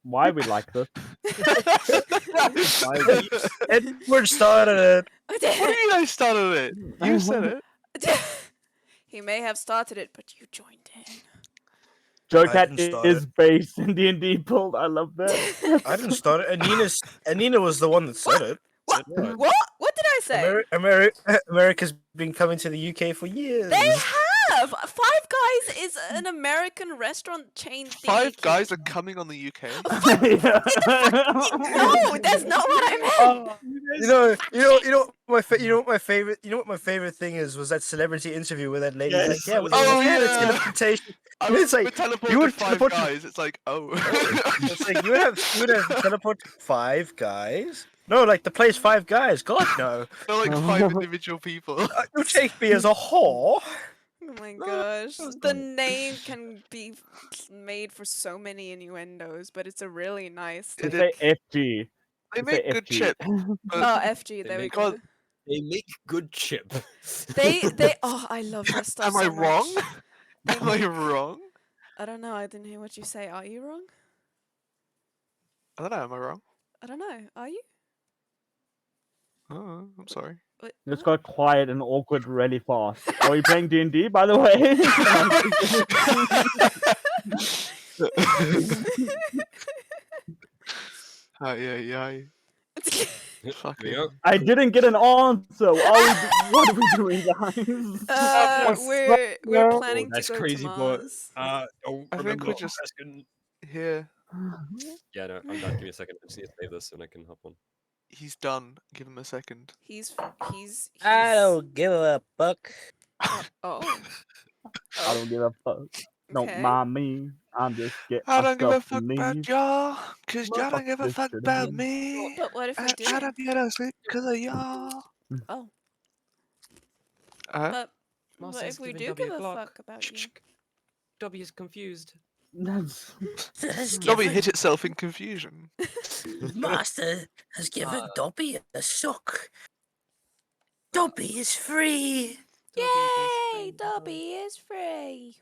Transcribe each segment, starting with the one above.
why we like this. Edward started What do You guys started it. You said it. He may have started it, but you joined in. Joke I that didn't start is based in D&D build. I love that. I didn't start it. Anina was the one that said it. What? Yeah. What? What did I say? America's been coming to the UK for years. They have! Five Guys is an American restaurant chain thing. Five guys are coming on the UK. No, that's not what I meant. Oh, you know what my favorite thing is was that celebrity interview with that lady. Yes. Like, yeah, with Oh, the yeah. teleportation. I It's like, teleported you would five teleport to- guys. It's like, oh. It's like you would have teleport five guys. No, like the place Five Guys. God no. They're like five individual people. You take me as a whore. Oh my gosh. The name can be made for so many innuendos, but it's a really nice It thing. Say FG. They Say make good FG. chip. Oh, FG, there we make go. God. They make good chip. Oh, I love this stuff Am so I wrong? much. Am I wrong? I don't know, I didn't hear what you say. Are you wrong? I don't know. Am I wrong? I don't know. Are you? Oh, I'm sorry. What? Just got quiet and awkward really fast. Are you playing D&D, by the way? Aye, aye, aye. Fuck There it. you go. I didn't get an answer. What are we doing, guys? We're planning that's to go crazy, to but Mars. I think remember we're what just- I can- Here. Yeah, no, I'm done. Give me a second. I just need to save this and I can hop on. He's done. Give him a second. He's I don't give a fuck. Oh. I don't give a fuck. Don't Okay. mind me. I'm just getting I don't give a myself fuck to about leave. y'all, cause y'all don't give a this fuck shit about again. me. But what if we I do? don't get a sleep cause of y'all. Oh. Uh, But what Master's if we giving do Dobby give a Glock. fuck about you? Dobby is confused. That's... Dobby hit itself in confusion. Master has given Ah. Dobby a suck. Dobby is free. Yay! Dobby is free.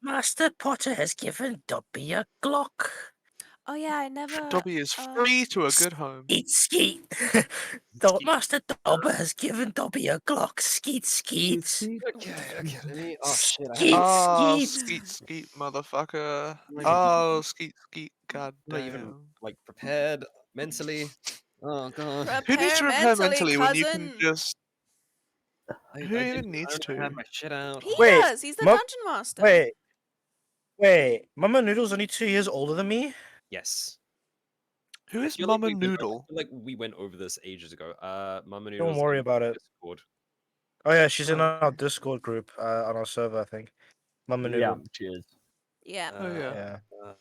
Master Potter has given Dobby a Glock. Oh yeah, I never. Dobby is free to a good home. Skeet skeet. Master Dobber has given Dobby a Glock. Skeet skeet. Okay, let me. Oh shit! Skeet. Oh, Skeet. skeet skeet, motherfucker. Like- Oh, skeet skeet, I'm not even goddamn. like prepared mentally. Oh god. Who needs to prepare mentally when you cousin? can just? I Who even didn't- needs I don't have to? my shit out. He Wait, does. He's the Mum- dungeon master. Wait. Mama Noodle's only 2 years older than me. Yes. Who is feel like Mama we went- I Noodle? feel like we went over this ages ago. Mama Don't Noodle's worry in about it. Discord. Oh yeah, she's in Oh, our Discord group on our server, I think. Mama Yeah, Noodle. she is. Yeah. Oh, yeah. Yeah.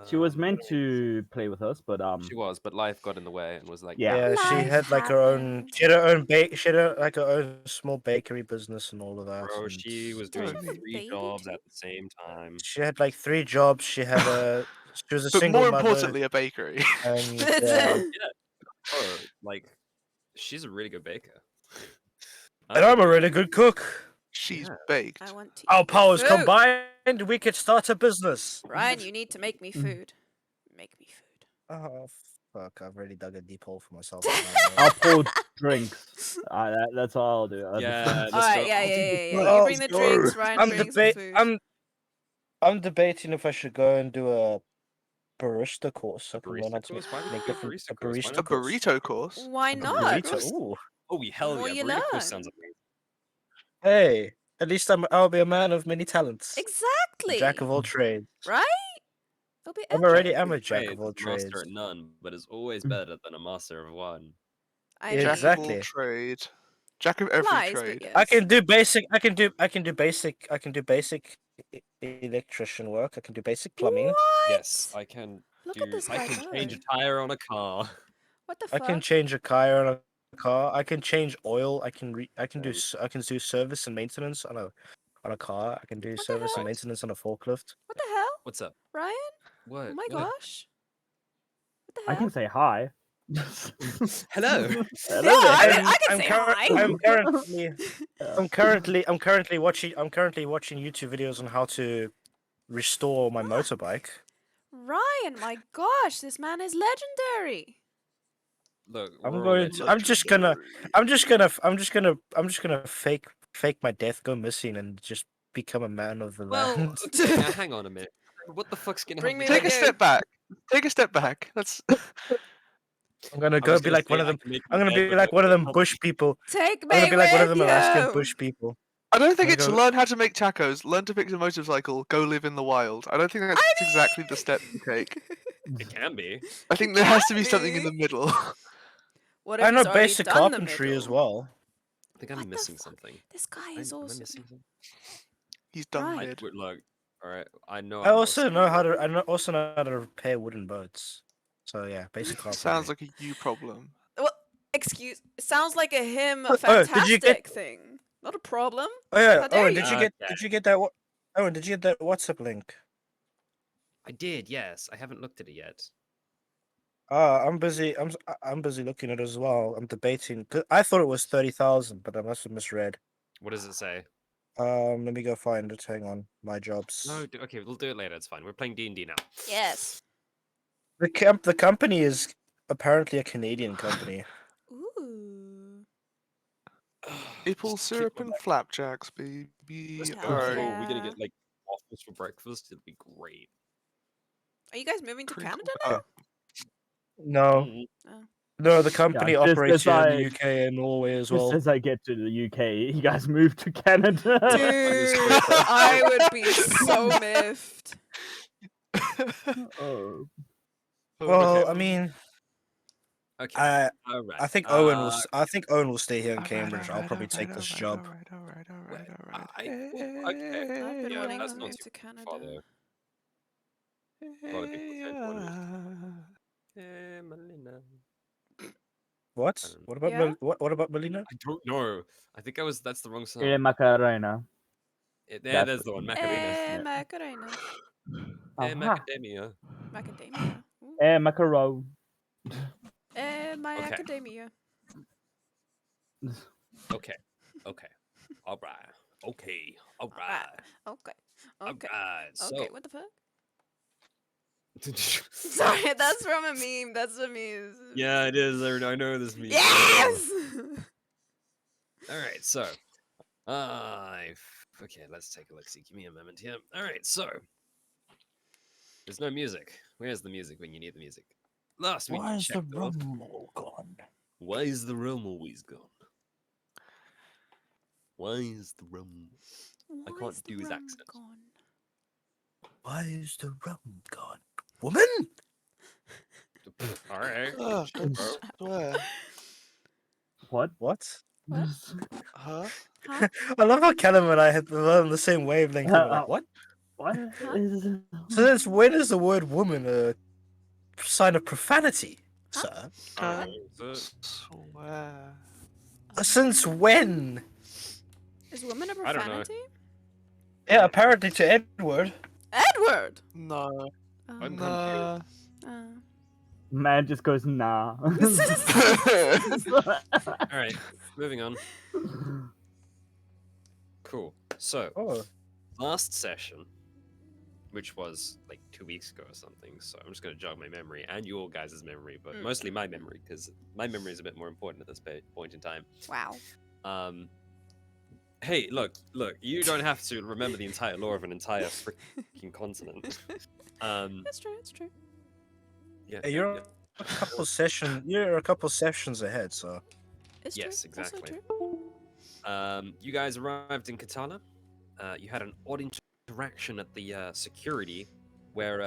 She was Um, meant to play with us, but She was, but life got in the way and was like, Yeah. Yeah, she Life had like her own. happened. She had her own she had like her own small bakery business and all of that. bro, and she was Don't doing you have a 3 baby jobs too? at the same time. She had like 3 jobs. She had a. She was a But single more mother. importantly, a bakery. And, Oh, like, she's a really good baker. and I'm a really good cook. She's Yeah. baked. I want to. Our eat your powers food. combined, we could start a business. Ryan, you need to make me food. Make me food. Oh fuck! I've already dug a deep hole for myself. I'll pour drinks. That's all I'll do. I'll just- Yeah, let's Alright, go. yeah. I'll do You Oh, bring the go. drinks, Ryan brings the food. I'm debating if I should go and do a barista course. A I can learn barista how to course? Why would make you do a different barista course? Why A not? course. burrito course. Why A not? Burrito. course? Ooh. Oh, hell More yeah, you burrito course learn. sounds amazing. Hey, at least I'll be a man of many talents. Exactly. Jack of all trades. Right? It'll be I'm epic. already am a jack Trades, of all master trades. at none, but is always better than a master of one. I Yeah, mean, Jack of all exactly. trade. Jack of every lies, but trade. yes. I can do basic. I can do basic electrician work. I can do basic plumbing. What? Yes, I can Look do. at this I guy can change a go. tire on a car. What the I fuck? can change a tire on a car. I can change oil. I can do service and maintenance on a car. I can do the service hell? and maintenance on a forklift. What the hell? What's up? Ryan? What? Oh my What? gosh. What the I hell? can say hi. Hello. Hello Yeah, there. I can say hi. I'm currently watching YouTube videos on how to restore my motorbike. Ryan, my gosh, this man is legendary. Look, I'm we're all going to. I'm just gonna. I'm just gonna fake my death, go missing, and just become a man of the Well, land. okay, now hang on a minute. What the fuck's gonna Bring happen? me Take the a game. step back. Take a step back. That's I'm gonna I go was be gonna like one say, of I them. can make I'm you gonna dead, be but like that one of them won't bush people. Take I'm me gonna be like one of with them Alaskan you. bush people. I don't think I'm it's gonna learn how to make tacos, learn to fix a motorcycle, go live in the wild. I don't think that's exactly the step to take. It can be. I think It there has can to be something in be. the middle. What if I know he's already basic done the carpentry as middle? well. I think I'm What the missing fuck? something. This guy is Am I awesome. missing something? He's done Right. mid. Look, all right. I know. I I'm also lost. know how to. Also know how to repair wooden boats. So yeah, basic carpentry. Sounds like a you problem. Well, excuse. It sounds like a him Oh, did you fantastic get- thing. Not a problem. Oh yeah, How dare Owen, you? did you Okay. get that? Owen, did you get that WhatsApp link? I did. Yes. I haven't looked at it yet. I'm busy. I'm busy looking at it as well. I'm debating. 'Cause I thought it was 30,000, but I must have misread. What does it say? Let me go find it. Hang on, my jobs. No. Okay, we'll do it later. It's fine. We're playing D&D now. Yes. The company is apparently a Canadian company. Ooh. Maple Just syrup click on and that. flapjacks, baby. Just Hell click, Alright. oh, we're gonna yeah. get like waffles for breakfast. It'll be great. Are you guys moving to Crinkle Canada Oh. now? No, Mm. no, the company just operates here in the decide- UK and Norway as Just well. as I get to the UK, you guys move to Canada. Dude, I would be so miffed. Oh. Well, Okay. I mean, Okay. All right. I think Owen will. I think Owen will stay here in Cambridge. I'll probably take this job. Alright. Okay. I've been Yeah, wanting that's to not move too to Canada. far though. A lot of people said Melina. What? Um, What about Yeah? what about Melina? I don't know. I think that's the wrong song. Macarena. There's that's the one. what- Macarena. Macarena. Aha. Macadamia. Macadamia. Ooh. Macaro. My Okay. academia. Okay. Okay. All right. Okay. All Alright. right. Okay. All Okay. right. So. Okay, what the fuck? Sorry, that's from a meme. That's a meme. Yeah, it is. I know this meme. Yes! All right. So. Okay. Let's take a look. See. Give me a moment here. All right. So. There's no music. Where's the music when you need the music? Last week. Why is the checked off. rum all gone? Why is the rum always gone? Why is the rum? Why can't is the do his rum accent. gone? Why is the rum gone? Woman? All right. Oh, Sure, bro. where? What? What? What? Huh? Huh? I love how Callum and I had on the same wavelength. And we're like, what? What Huh? is? So that's when is the word woman a sign of profanity, Huh? sir? Oh, Can't so- swear. Since when? Is woman a I don't know. profanity? Yeah, apparently to Edward. Edward! No. I'm Nah. Man just goes nah. All right. Moving on. Cool. So Oh, last session, which was like 2 weeks ago or something. So I'm just gonna jog my memory and your guys' memory, but Mm. mostly my memory because my memory is a bit more important at this point in time. Wow. Hey, look, you don't have to remember the entire lore of an entire freaking continent. It's true, it's true. Yeah, hey, you're yeah. a couple sessions. You're a couple sessions ahead, so. It's Yes, true. Also exactly. true. You guys arrived in Katana. You had an odd interaction at the security where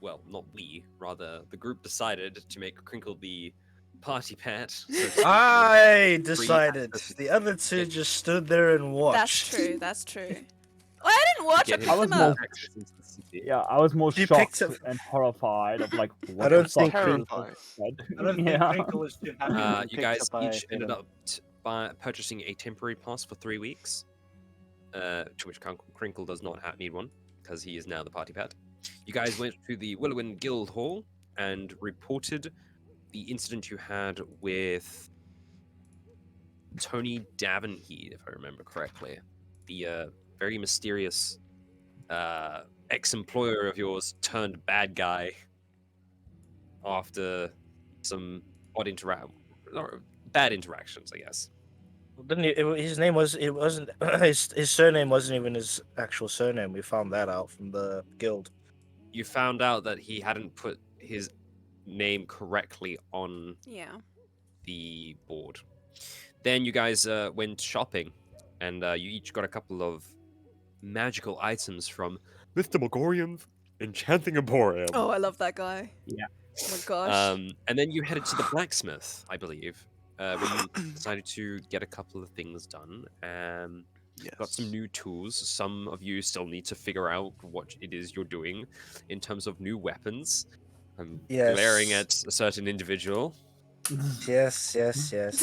well, not we, rather the group decided to make Crinkle the party pet. So to speak, I free decided. access The other two just stood there and watched. That's true, that's true. Well, I didn't watch, I get picked I was them more- up. access into the city. Yeah, I was more You shocked picked up- and horrified of like what don't the fuck think Crinkle Terrified. said. I don't think Yeah. Crinkle was too happy when You picked guys up by each ended Tatum. up purchasing a temporary pass for 3 weeks, to which Crinkle does not need one because he is now the party pet. You guys went to the Willowin Guild Hall and reported the incident you had with Tony Davenheed, if I remember correctly. The very mysterious ex-employer of yours turned bad guy after some bad interactions, I guess. Didn't his name was it wasn't his surname wasn't even his actual surname. We found that out from the guild. You found out that he hadn't put his name correctly on Yeah. the board. Then you guys went shopping, and you each got a couple of magical items from Mr. Megorian's Enchanting Emporium. Oh, I love that guy. Yeah. Oh my gosh. And then you headed to the blacksmith, I believe, where you decided to get a couple of things done. Got some Yes. new tools. Some of you still need to figure out what it is you're doing in terms of new weapons. I'm glaring at a certain individual. Yes. I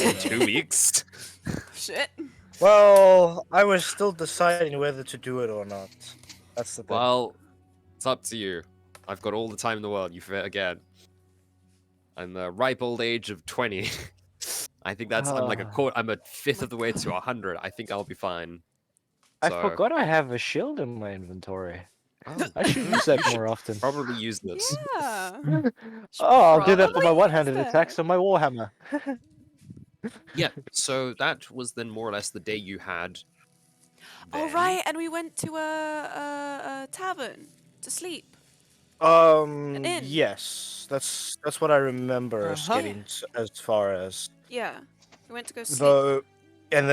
know. 2 weeks. Shit. Well, I was still deciding whether to do it or not. That's the thing. Well, it's up to you. I've got all the time in the world. You forget again. I'm the ripe old age of 20. I think I'm like I'm a fifth of the way to 100. I think I'll be fine. I So- forgot I have a shield in my inventory. Oh, I should use that You should more often. probably use this. Yeah. Oh, I'll do that for my Probably one-handed use attacks that. on my warhammer. Yeah, so that was then more or less the day you had. Oh then. right, and we went to a tavern to sleep. inn. Yes, that's what I remember us Uh-huh. getting as far as Yeah. We went to go sleep. though, and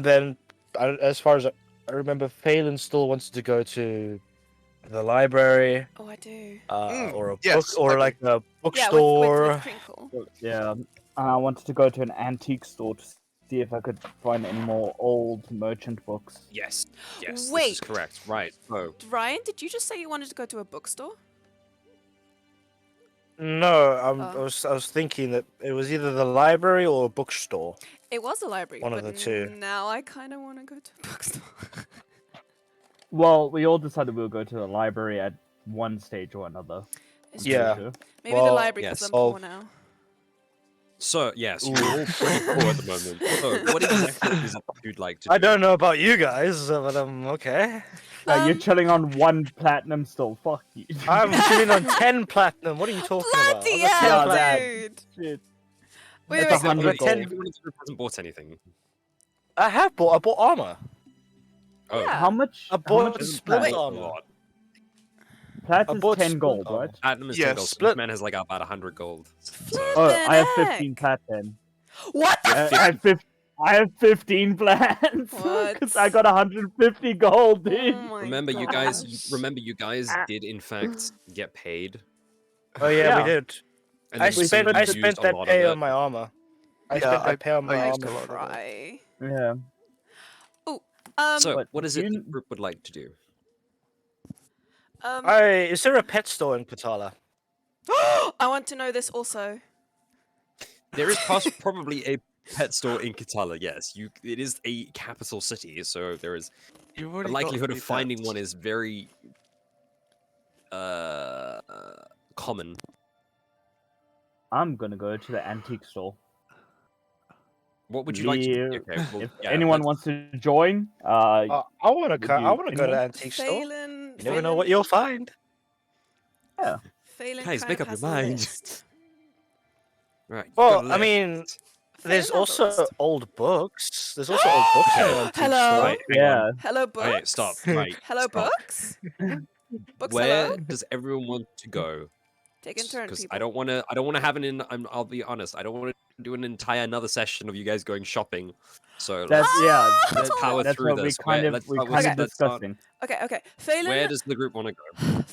then as far as I remember, Phelan still wanted to go to the library, Oh, I do. or a yes, book, or I do. like a Yeah, bookstore. with Crinkle. Yeah, I wanted to go to an antique store to see if I could find any more old merchant books. Yes, this is Wait. correct. Right. So Ryan, did you just say you wanted to go to a bookstore? No, Oh. I was thinking that it was either the library or a bookstore. It was a library, One of but the two. now I kind of want to go to a bookstore. Well, we all decided we'll go to the library at one stage or another. It's I'm Yeah. pretty sure. Maybe the Well, library because yes. I'm Oh. poor now. yes, you're all pretty poor at the moment. So what exactly is it you'd like to do? I don't know about you guys, but I'm okay. You're Um, chilling on one platinum still. Fuck you. I'm chilling on 10 platinum. What are you talking about? Bloody I'm a 10 hell, Yeah, that- dude! Shit. Wait, That's wait, a hundred wait. gold. Everyone in the group hasn't bought anything. I bought armor. Oh, Yeah. How much? I how bought much is split plat? armor. lot. Plat I is bought 10 split gold, armor. right? Platinum is Yes. 10 gold. Split- This man has like about 100 gold. So, Oh, I have Flippin' 15 heck. plat then. What the I have 15 plats because I What? got 150 gold, dude. Oh my remember, you gosh. guys did in fact get paid. Oh yeah, Yeah. we did. And I then you spent used a that lot of pay it. on my armor. I Yeah, spent that pay on my I used armor. a lot of it. Cry. Yeah. So, But what is it the you- group would like to do? Is there a pet store in Katala? I want to know this also. There is probably a pet store in Katala. Yes, it is a capital city, so there is You've the already got likelihood of 3 finding pets. one is very common. I'm gonna go to the antique store. What would you like to do? Yeah, Okay, well, If yeah, anyone let's- wants to join, I want to. Would I you- want to go to anyone? antique store. Phelan. You never know what you'll find. Phelan Guys, kind make of up your has a mind. list. Right. you've got Well, a I mean, list. there's Phelan has a also list. old books. There's also old books in an antique Hello? store. Right, hang on. yeah. Hello, books. Okay, stop. Right. Hello, stop. books. Books. Where Hello. does everyone want to go? Take in turn, Because people. I don't want to have I'll be honest. I don't want to do an entire another session of you guys going shopping. So That's yeah. let's that- power that's through what this. we kind Where- of let's we start kind with- of let's start- discussing. Okay. Phelan. Where does the group want to go?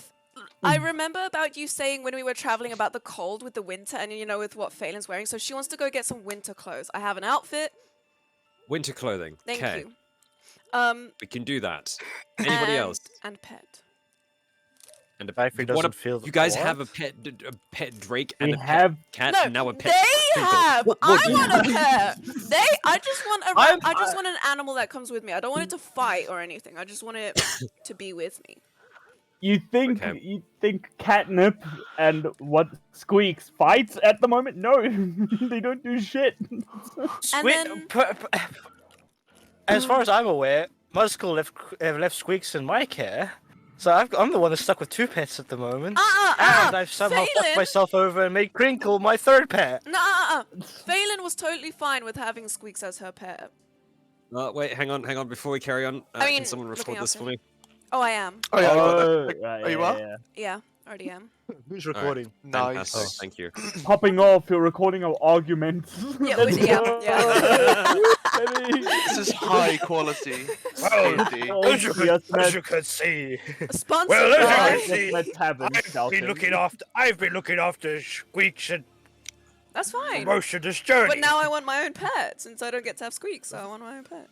I remember about you saying when we were traveling about the cold with the winter and with what Phelan's wearing. So she wants to go get some winter clothes. I have an outfit. Winter clothing. Thank okay, you. we can do that. Anybody else? And pet. And a, Life what doesn't a- feel. you guys what? have a pet Drake We and a have pet cat, No, and now a pet. they Twinkle. have. What I do you want a have? pet. I just want a. I'm- I just want an animal that comes with me. I don't want it to fight or anything. I just want it to be with me. You think Okay. Catnip and what Squeaks fights at the moment? No, they don't do shit. then- As far as I'm aware, Muzzle left Squeaks in my care, So I'm the one that's stuck with 2 pets at the moment. And I've somehow fucked Phelan! myself over and made Crinkle my 3rd pet. Phelan was totally fine with having Squeaks as her pet. Wait, hang on. Before we carry on, I mean, can someone looking record this after for me? Oh, I am. Oh yeah, I got that. Oh, Oh, you are? yeah. Yeah, already am. Who's recording? Nice. Fantastic, thank you. Popping off, you're recording our arguments. Yeah, Let's yeah, go. yeah. Baby. This is high quality. Well, D&D. Oh, As you yes, could see, Sponsored Well, as you by... can see, Let's have them shouting. I've been looking after Squeaks and That's fine. most of this journey. But now I want my own pet, since I don't get to have Squeaks, so I want my own pet.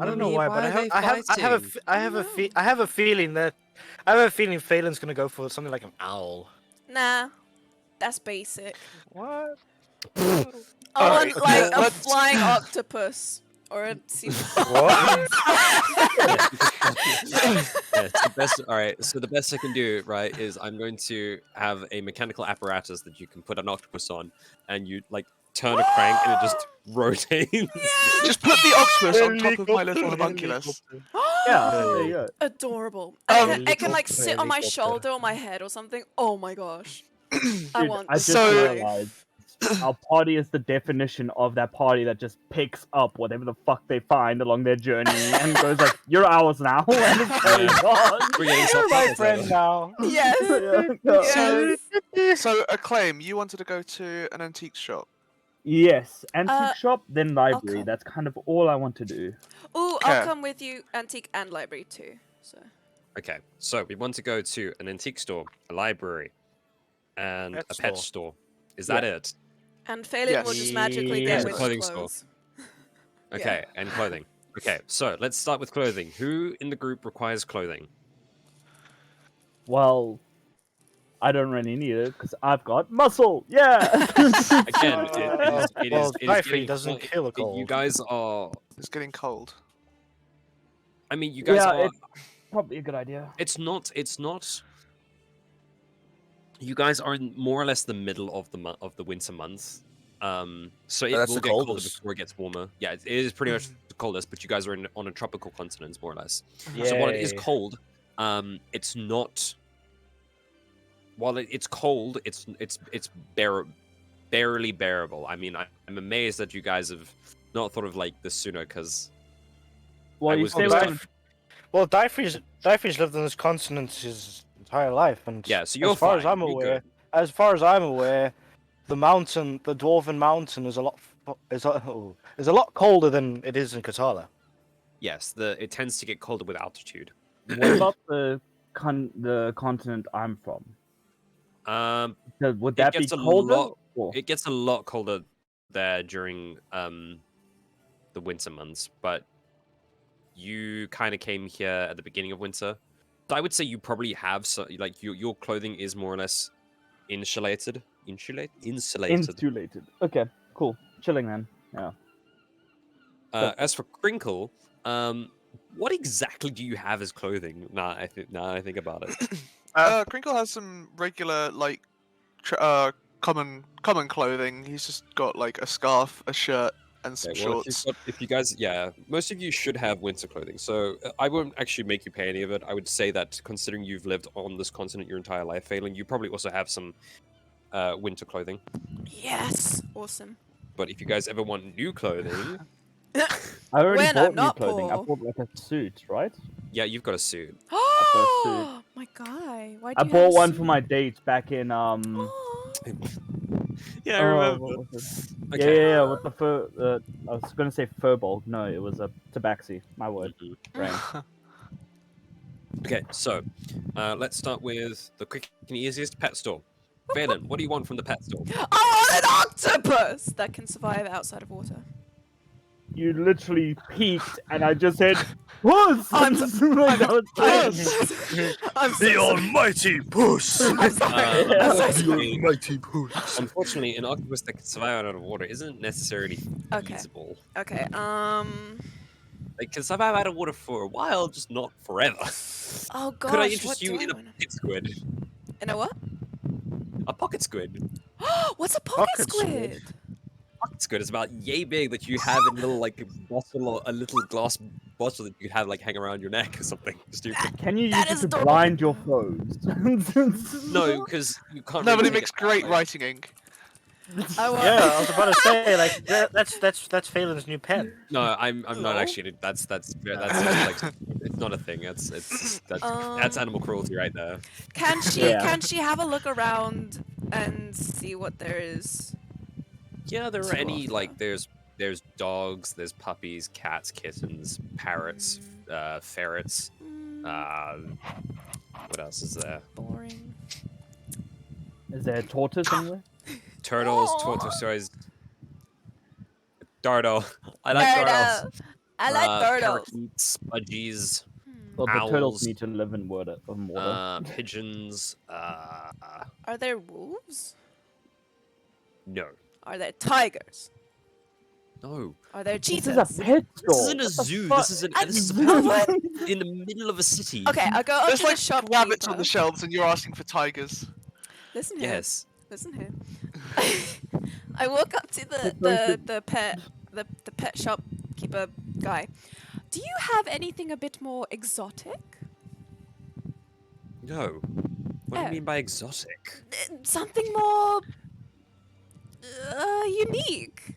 I don't know Why why, but are they I have a feeling Phelan's gonna go for something like an owl. Nah, that's basic. What? I Alright, want, like, a let's- flying octopus. Or a sea... What? Yeah, it's the best. All right, so the best I can do, right, is I'm going to have a mechanical apparatus that you can put an octopus on, and you like turn a crank and it just rotates. Just put the octopus on top of my little homunculus. Yeah, there you go. Adorable. Um, It can like sit on my helicopter. shoulder or my head or something. Oh my gosh. I Dude, want I just So- realized our party is the definition of that party that just picks up whatever the fuck they find along their journey and goes like, "You're ours now," and it's going on. We're getting You're self my friend now. Yes. Yeah. Yes. So, Acclaim, you wanted to go to an antique shop. Yes, antique shop, then library. come. That's kind of all I want to do. Ooh, Okay. I'll come with you, antique and library too. So Okay, so we want to go to an antique store, a library, and Pet a pet store. Is that it? and Phelan will Yes. just magically Yes. get with Clothing store. clothes. Okay, and clothing. Okay, so let's start with clothing. Who in the group requires clothing? Well, I don't really need it because I've got muscle. Yeah. Again, it Well, is Typhon getting doesn't kill a You cold. guys are. It's getting cold. I mean, you guys Yeah, are. it's probably a good idea. It's not. It's not. You guys are in more or less the middle of the winter months. So it that's will the get colder coldest. before it gets warmer. Yeah, it is pretty much the coldest, but you guys are on a tropical continent, more or less. So while it is Yay. cold, it's not. While it's cold, it's barely bearable. I mean, I'm amazed that you guys have not thought of like this sooner, because Well, I you was say gonna we're start- Typhon's lived on this continent his entire life, and yeah. So you're as far fine. as I'm you're aware, good. the dwarven mountain, is a lot colder than it is in Katala. Yes, it tends to get colder with altitude. what about the continent I'm from? Would It that be gets a colder? lot- Or- It gets a lot colder there during the winter months, but you kind of came here at the beginning of winter. So I would say you probably have like your clothing is more or less insulated. Insulated. Okay, cool. Chilling then. Yeah. As for Crinkle, what exactly do you have as clothing? Now I think about it. Crinkle has some regular, like, common clothing. He's just got like a scarf, a shirt, and some Okay, well, shorts. if you guys, yeah, most of you should have winter clothing. So I won't actually make you pay any of it. I would say that considering you've lived on this continent your entire life, Phelan, you probably also have some winter clothing. Yes. Awesome. But if you guys ever want new clothing, I already When bought I'm new not clothing. I poor. bought like a suit, right? yeah, you've got a suit. Oh my guy. Why do I you have bought a one suit? for my date back in Aw. Yeah, oh, what was it? Okay. Yeah, with the fur. I was gonna say furball. No, it was a tabaxi. My word. Mhm. Right. Okay, so let's start with the quick and easiest pet store. Phelan, what do you want from the pet store? I want an octopus that can survive outside of water. You literally peeked, and I just said, "Puss!" I'm Like, that was crazy. I'm so The sorry. almighty puss! I'm sorry. Unfortunately, almighty puss! unfortunately, an octopus that can survive out of water isn't necessarily Okay. feasible. Okay. They can survive out of water for a while, just not forever. Oh gosh. Could I what interest you do I in a wanna- pocket squid? In a what? A pocket squid. What's a pocket Pocket squid? squid. Pocket squid is about yay big that you have in a little like bottle or a little glass bottle that you could have like hang around your neck or something stupid. Can you use That it is to adorable. blind your foes? No, because you can't. No, really but it take makes that great way. writing ink. I want. Yeah, I was about to say like that's Phelan's new pen. No, I'm not No. actually. That's just like it's not a thing. That's Um, animal cruelty right there. Can she Yeah. can she have a look around and see what there is? Yeah, there are To any offer. like there's dogs, there's puppies, cats, kittens, parrots, ferrets. Mm, What else is there? boring. Is there a tortoise anywhere? Turtles, Aw. tortoises, dartle. I like dartles. Turtle. I like turtles. Parakeets, budgies, Well, the turtles Owls. need to live in water. pigeons. Are there wolves? No, Are there tigers? no. Are there This cheetahs? is a pet store. This isn't a What the zoo. fuck? This is a Oh, pet what? store in the middle of a city. Okay, I'll go up There's to the like shop. rabbits on the shelves, and you're asking for tigers. Listen here. Yes. Listen here. I walk up to the pet shopkeeper guy. Do you have anything a bit more exotic? No. What do Oh. you mean by exotic? Something more unique,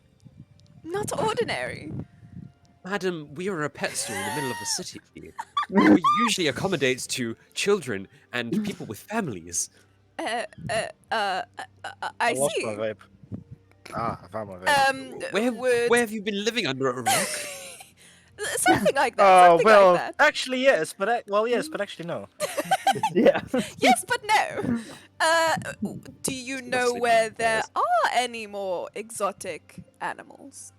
not ordinary. Madam, we are a pet store in the middle of a city. We usually accommodates to children and people with families. I lost see. my vape. Ah, I found my vape. Where have you been living under a rock? Something like that. Oh Something well, like that. actually yes, but yes, but actually no. Yeah. Yes, but no. Do you know sleeping where there bears. are any more exotic animals?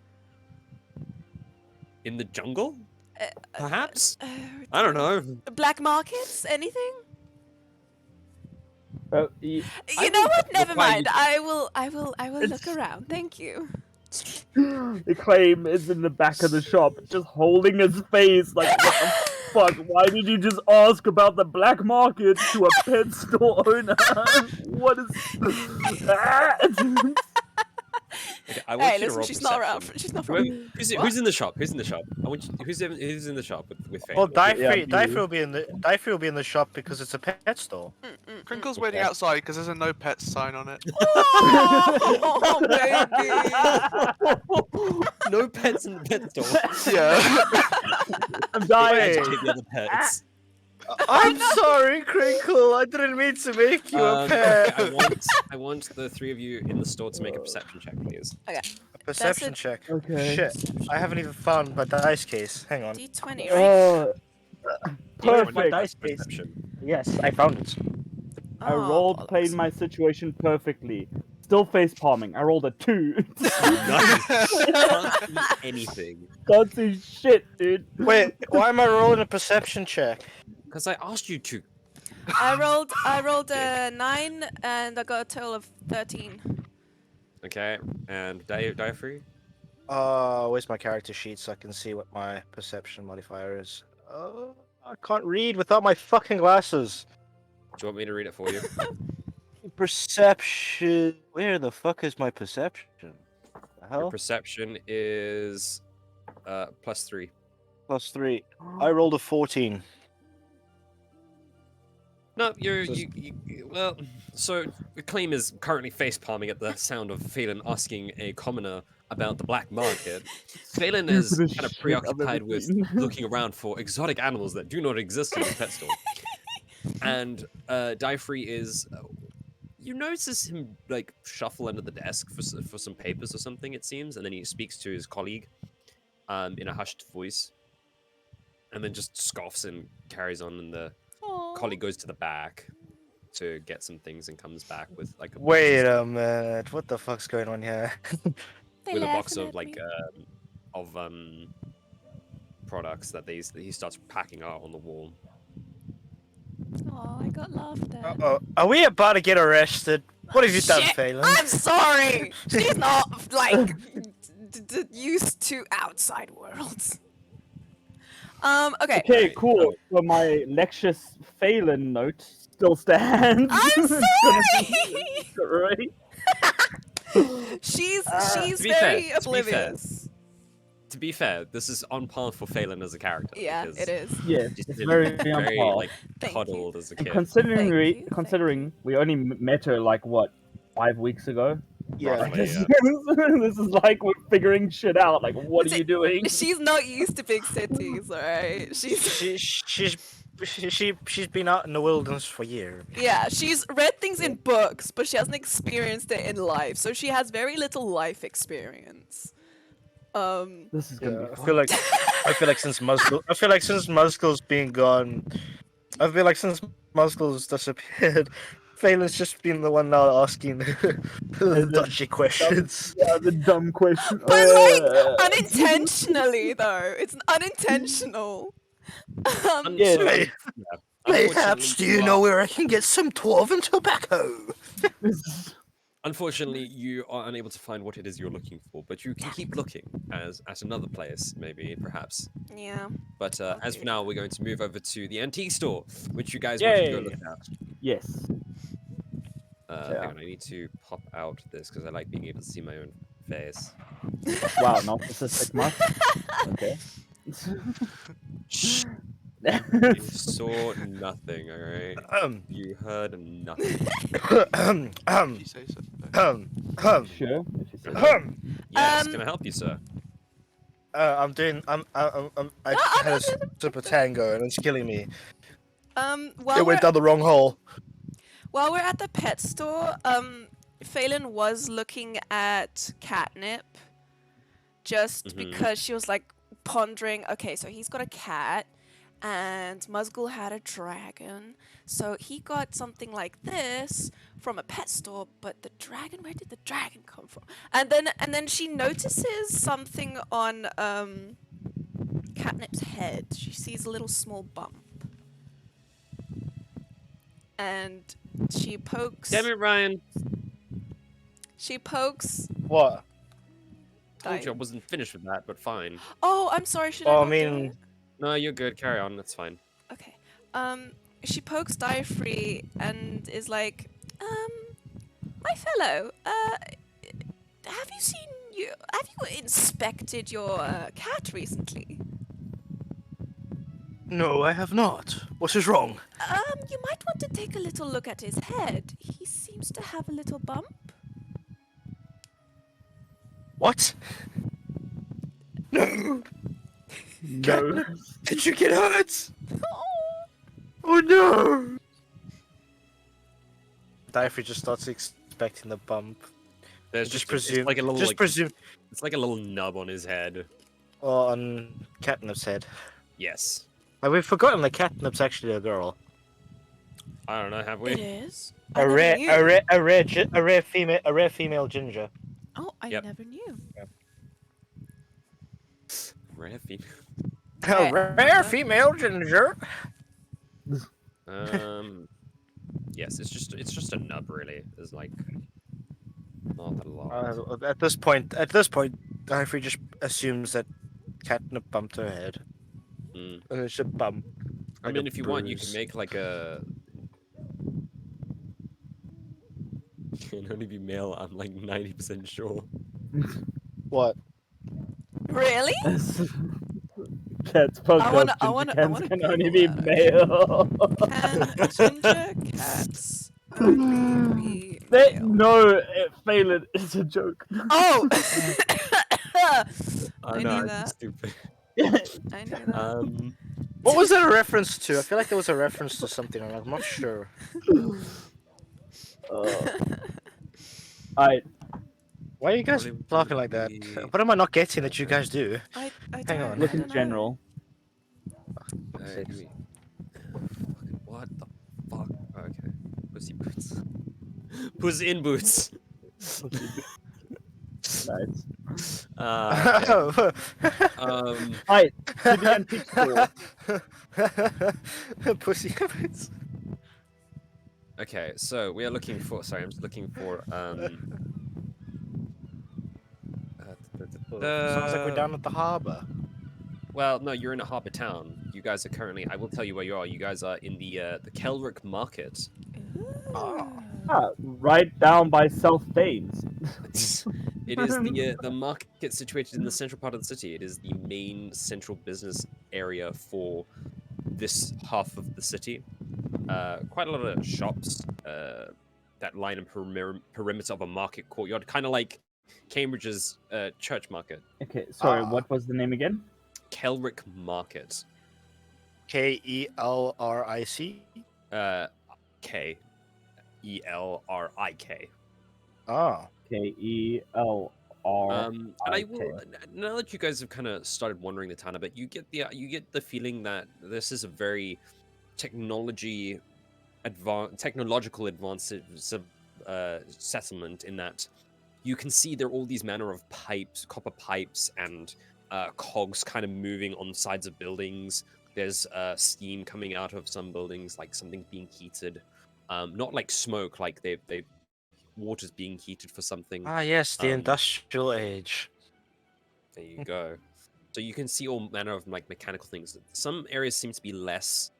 In the jungle? Perhaps? Uh, I don't know. Black markets? Anything? I You I know will what? Never require mind. you I will look around. Thank you. the claim is in the back of the shop, just holding his face like, what the fuck? Why did you just ask about the black market to a pet store owner? What is? Okay, I want Hey, you to listen, roll she's not around. perception. She's not Whoever- from. Who's in the shop? Who's in the shop? I want you, who's in the shop with Faith? Well, Yeah, Diefrey you. will be in the shop because it's a pet store. Crinkle's waiting outside because there's a no pets sign on it. Oh, baby. No pets in the pet store. Yeah. I'm They dying. educate the other pets. I'm sorry, Crinkle. I didn't mean to make you a Okay, pet. I want the three of you in the store to make a perception check, please. A perception it. check. Okay. Shit, I haven't even found my dice case. Hang on. D20, right? Oh, You want perfect. dice case. perception. Yes, I found it. I Oh, rolled bollocks. played my situation perfectly. Still face palming. I rolled a 2. Nice. Can't do anything. Can't see shit, dude. Wait, why am I rolling a perception check? Because I asked you to. I rolled a 9 and I got a total of 13. Okay, and Diaphragm? Where's my character sheet so I can see what my perception modifier is? I can't read without my fucking glasses. Do you want me to read it for you? Perception. Where the fuck is my perception? The Your hell? perception is +3. +3. I rolled a 14. No, Just- well. So the claim is currently face palming at the sound of Phelan asking a commoner about the black market. Phelan is Stupidest kind of shit I've preoccupied ever with seen. looking around for exotic animals that do not exist in the pet store. And Diaphragm is. You notice him like shuffle under the desk for some papers or something. It seems, and then he speaks to his colleague, in a hushed voice, and then just scoffs and carries on. And the colleague goes to the back to get some things and comes back with like a Wait a minute. What the fuck's going on here? with a box of like products that he starts packing out on the wall. Oh, I got laughed at. Uh-oh. Are we about to get arrested? What have you done, Shit, Phelan? I'm sorry. She's not like used to outside worlds. Okay. Okay, cool. So my Lexus Phelan note still stands. I'm sorry. Right? She's to be very fair, oblivious. To be fair, this is on par for Phelan as a character. Yeah, because it is. Yes, she's it's been very on very par. like Thank you. coddled as a And kid. considering Thank we you, considering we only met her like what 5 weeks ago. Yeah. Roughly, This, yeah. this is like we're figuring shit out. Like, what are See, you doing? She's not used to big cities, alright? She's been out in the wilderness for years. Yeah, she's read things in books, but she hasn't experienced it in life, so she has very little life experience. This is gonna Yeah, be I fun. feel like since Muskell's been gone, I feel like since Muskell's disappeared, Phelan's just been the one now asking the dodgy questions. Yeah, the dumb question. But like unintentionally though, it's unintentional. Yeah. Hey, Yeah. Perhaps do you know where I can get some dwarven tobacco? Unfortunately, you are unable to find what it is you're looking for, but you can keep looking as at another place, maybe, perhaps. Yeah. But as for now, we're going to move over to the antique store, which you guys Yay. want to go look at. Yes. Hang on, I need to pop out this because I like being able to see my own face. Wow, narcissistic much. Okay. You saw nothing, alright? You heard nothing. You say so. Sure. If you say so. Yes, can I help you, sir? I had a super tango and it's killing me. While It went down the wrong hole. while we're at the pet store, Phelan was looking at catnip just because she was like pondering, okay, so he's got a cat and Musgul had a dragon. So he got something like this from a pet store, but the dragon, where did the dragon come from? And then she notices something on Catnip's head. She sees a little small bump. And she pokes. Damn it, Ryan. She pokes. What? Told you I wasn't finished with that, but fine. Oh, I'm sorry. Should Oh, I I not do mean- it? No, you're good. Carry on. That's fine. Okay. She pokes Diaphree and is like, my fellow, have you inspected your cat recently? No, I have not. What is wrong? You might want to take a little look at his head. He seems to have a little bump. What? No! No. Did you get hurt? Oh. Oh no! Diaphree just starts expecting the bump. There's Just just presume- It's like a little. just like, presume- It's like a little nub on his head. Or on Catnip's head. Yes. Have we forgotten that Catnip's actually a girl? I don't know. Have we? It is. I never knew. A rare female ginger. Oh, I Yep. never knew. Rare female. A rare female ginger. Yes, it's just a nub, really. There's like not a lot. At this point, Diaphree just assumes that Catnip bumped her head. Mm. And it's a bump. I like mean, a if you want, you can bruise. make like a. Can only be male. I'm like 90% sure. What? Really? Cats poked I wanna- up, I ginger wanna- I cats wanna can only Google be that, male. Can ginger cats only be They, male? no, Phelan, it's a joke. Oh! I I know, knew I'm that. stupid. I knew that. What was that a reference to? I feel like there was a reference to something, and I'm not sure. Alright, Why are you guys Probably talking like that? be- What am I not getting that you guys do? I Hang don't, on. I look don't in know. general. Give me- What the fuck? Okay. Pussy boots. Puss in boots. Nice. Okay. Alright, to the antique store. Pussy habits. Okay, so we are looking for. Sorry, I'm just looking for. Sounds like we're down at the harbor. Well, no, you're in a harbor town. You guys are currently. I will tell you where you are. You guys are in the Kelrick Market. Ooh. Ah. Ah, right down by South Thames. It is the market situated in the central part of the city. It is the main central business area for this half of the city. Quite a lot of shops that line a perimeter of a market courtyard, kind of like Cambridge's church market. Okay, sorry, Ah. what was the name again? Kelrick Market. Kelric. Kelrik. Ah. Kelr. And I will now that you guys have kind of started wandering the town a bit, you get the feeling that this is a very technological advances settlement, in that you can see there are all these manner of pipes, copper pipes, and cogs kind of moving on sides of buildings. There's steam coming out of some buildings, like something being heated. Not like smoke, like they water's being heated for something. Ah, yes, the Um, industrial age. There you go. So you can see all manner of like mechanical things. Some areas seem to be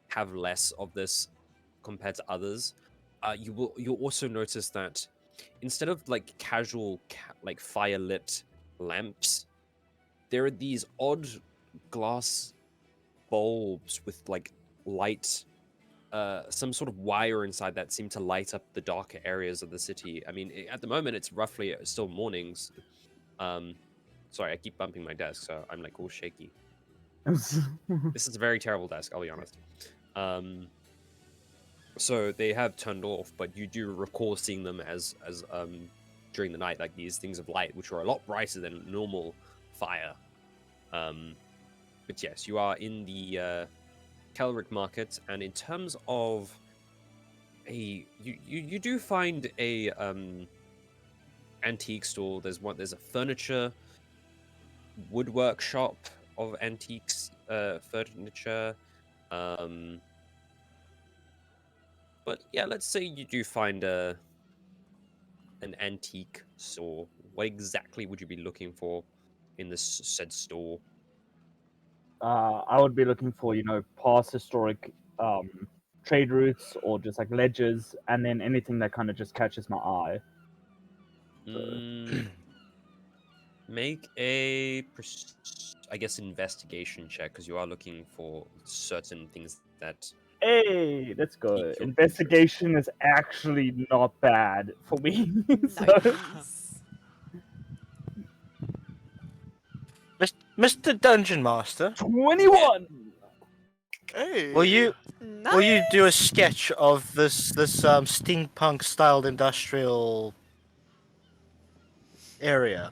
have less of this compared to others. You'll also notice that instead of like casual like fire lit lamps, there are these odd glass bulbs with like light, some sort of wire inside that seem to light up the darker areas of the city. I mean, at the moment it's roughly still mornings. Sorry, I keep bumping my desk, so I'm like all shaky. This is a very terrible desk, I'll be honest. So they have turned off, but you do recall seeing them as during the night, like these things of light, which are a lot brighter than normal fire. But yes, you are in the Kelrick Market, and in terms of you do find a antique store. There's a furniture woodwork shop of antiques furniture. But yeah, let's say you do find an antique store. What exactly would you be looking for in this said store? I would be looking for, past historic trade routes or just like ledgers, and then anything that kind of just catches my eye. Make a, I guess, investigation check, because you are looking for certain things that. Hey, let's go. Pique your Investigation is actually not bad for me. So, Nice. Mr. Dungeon Master, 21. Hey. will you Nice. do a sketch of this steampunk styled industrial area?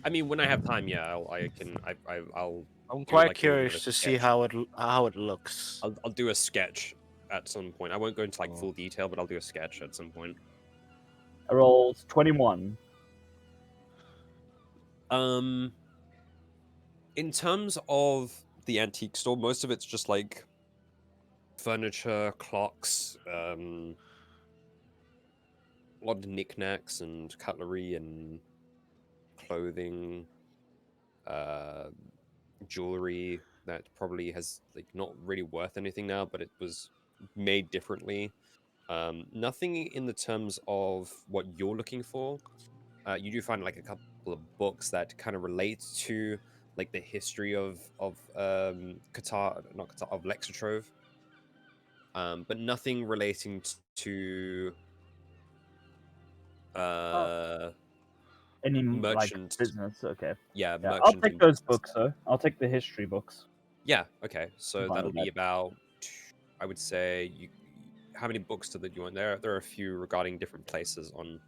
I mean, when I have time, yeah, I'll I'm do, quite like, a little bit curious of to see sketch. how it looks. I'll do a sketch at some point. I won't go into like Oh. full detail, but I'll do a sketch at some point. I rolled 21. In terms of the antique store, most of it's just like furniture, clocks, a lot of knickknacks and cutlery and clothing, jewelry that probably has like not really worth anything now, but it was made differently. Nothing in the terms of what you're looking for. You do find like a couple of books that kind of relate to like the history of Qatar, not Qatar, of Lexotrove, but nothing relating to Any merchant. like business? Okay. Yeah, Yeah, I'll merchant. take those books though. I'll take the history books. Yeah, okay. So Fine that'll with be that. about, I would say, you. How many books do you want? There are a few regarding different places on.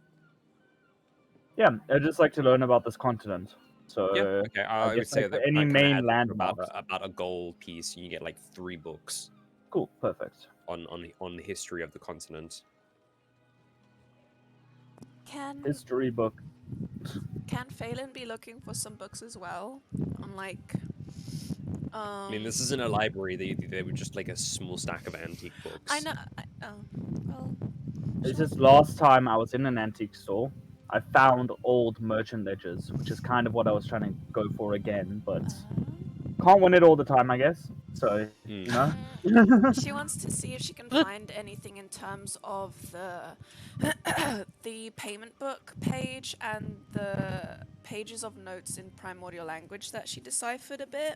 Yeah, I'd just like to learn about this continent. So Yeah, okay. I would guess say like that any kind of main adds up to landmarks. about a gold piece, and you get like 3 books Cool, perfect. on the history of the continent. Can History book. Phelan be looking for some books as well? On like I mean, this isn't a library. They were just like a small stack of antique books. I know. Oh, well. It's sure. just last time I was in an antique store, I found old merchant ledgers, which is kind of what I was trying to go for again, but can't win it all the time, I guess. So Hmm. you know. She wants to see if she can find anything in terms of the payment book page and the pages of notes in primordial language that she deciphered a bit.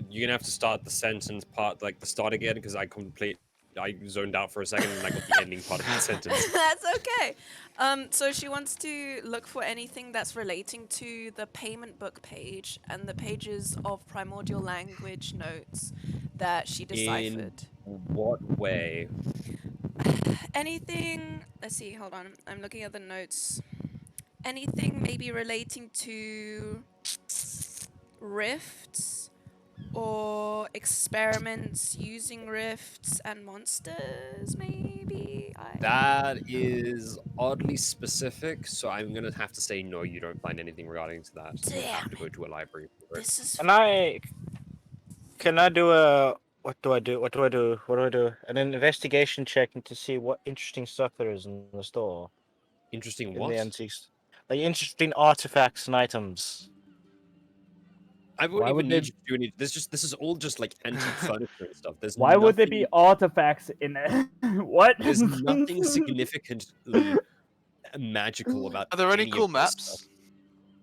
You're gonna have to start the sentence part, like the start again, because I zoned out for a second and I got the ending part of the sentence. That's okay. So she wants to look for anything that's relating to the payment book page and the pages of primordial language notes that she deciphered. What way? Anything. Let's see. Hold on. I'm looking at the notes. Anything maybe relating to rifts or experiments using rifts and monsters, maybe? That is oddly specific, so I'm gonna have to say no. You don't find anything regarding to that. You have Damn to go to a library for it. This is. Can I do a what do I do? What do I do? What do I do? An investigation check to see what interesting stuff there is in the store, Interesting. in What? the antiques, like interesting artifacts and items. I won't Why even would need they- you to do any. This is all just like antique furniture and stuff. There's Why would there be nothing- artifacts in it? What? There's nothing significantly magical about. Are there any any cool of this stuff. maps?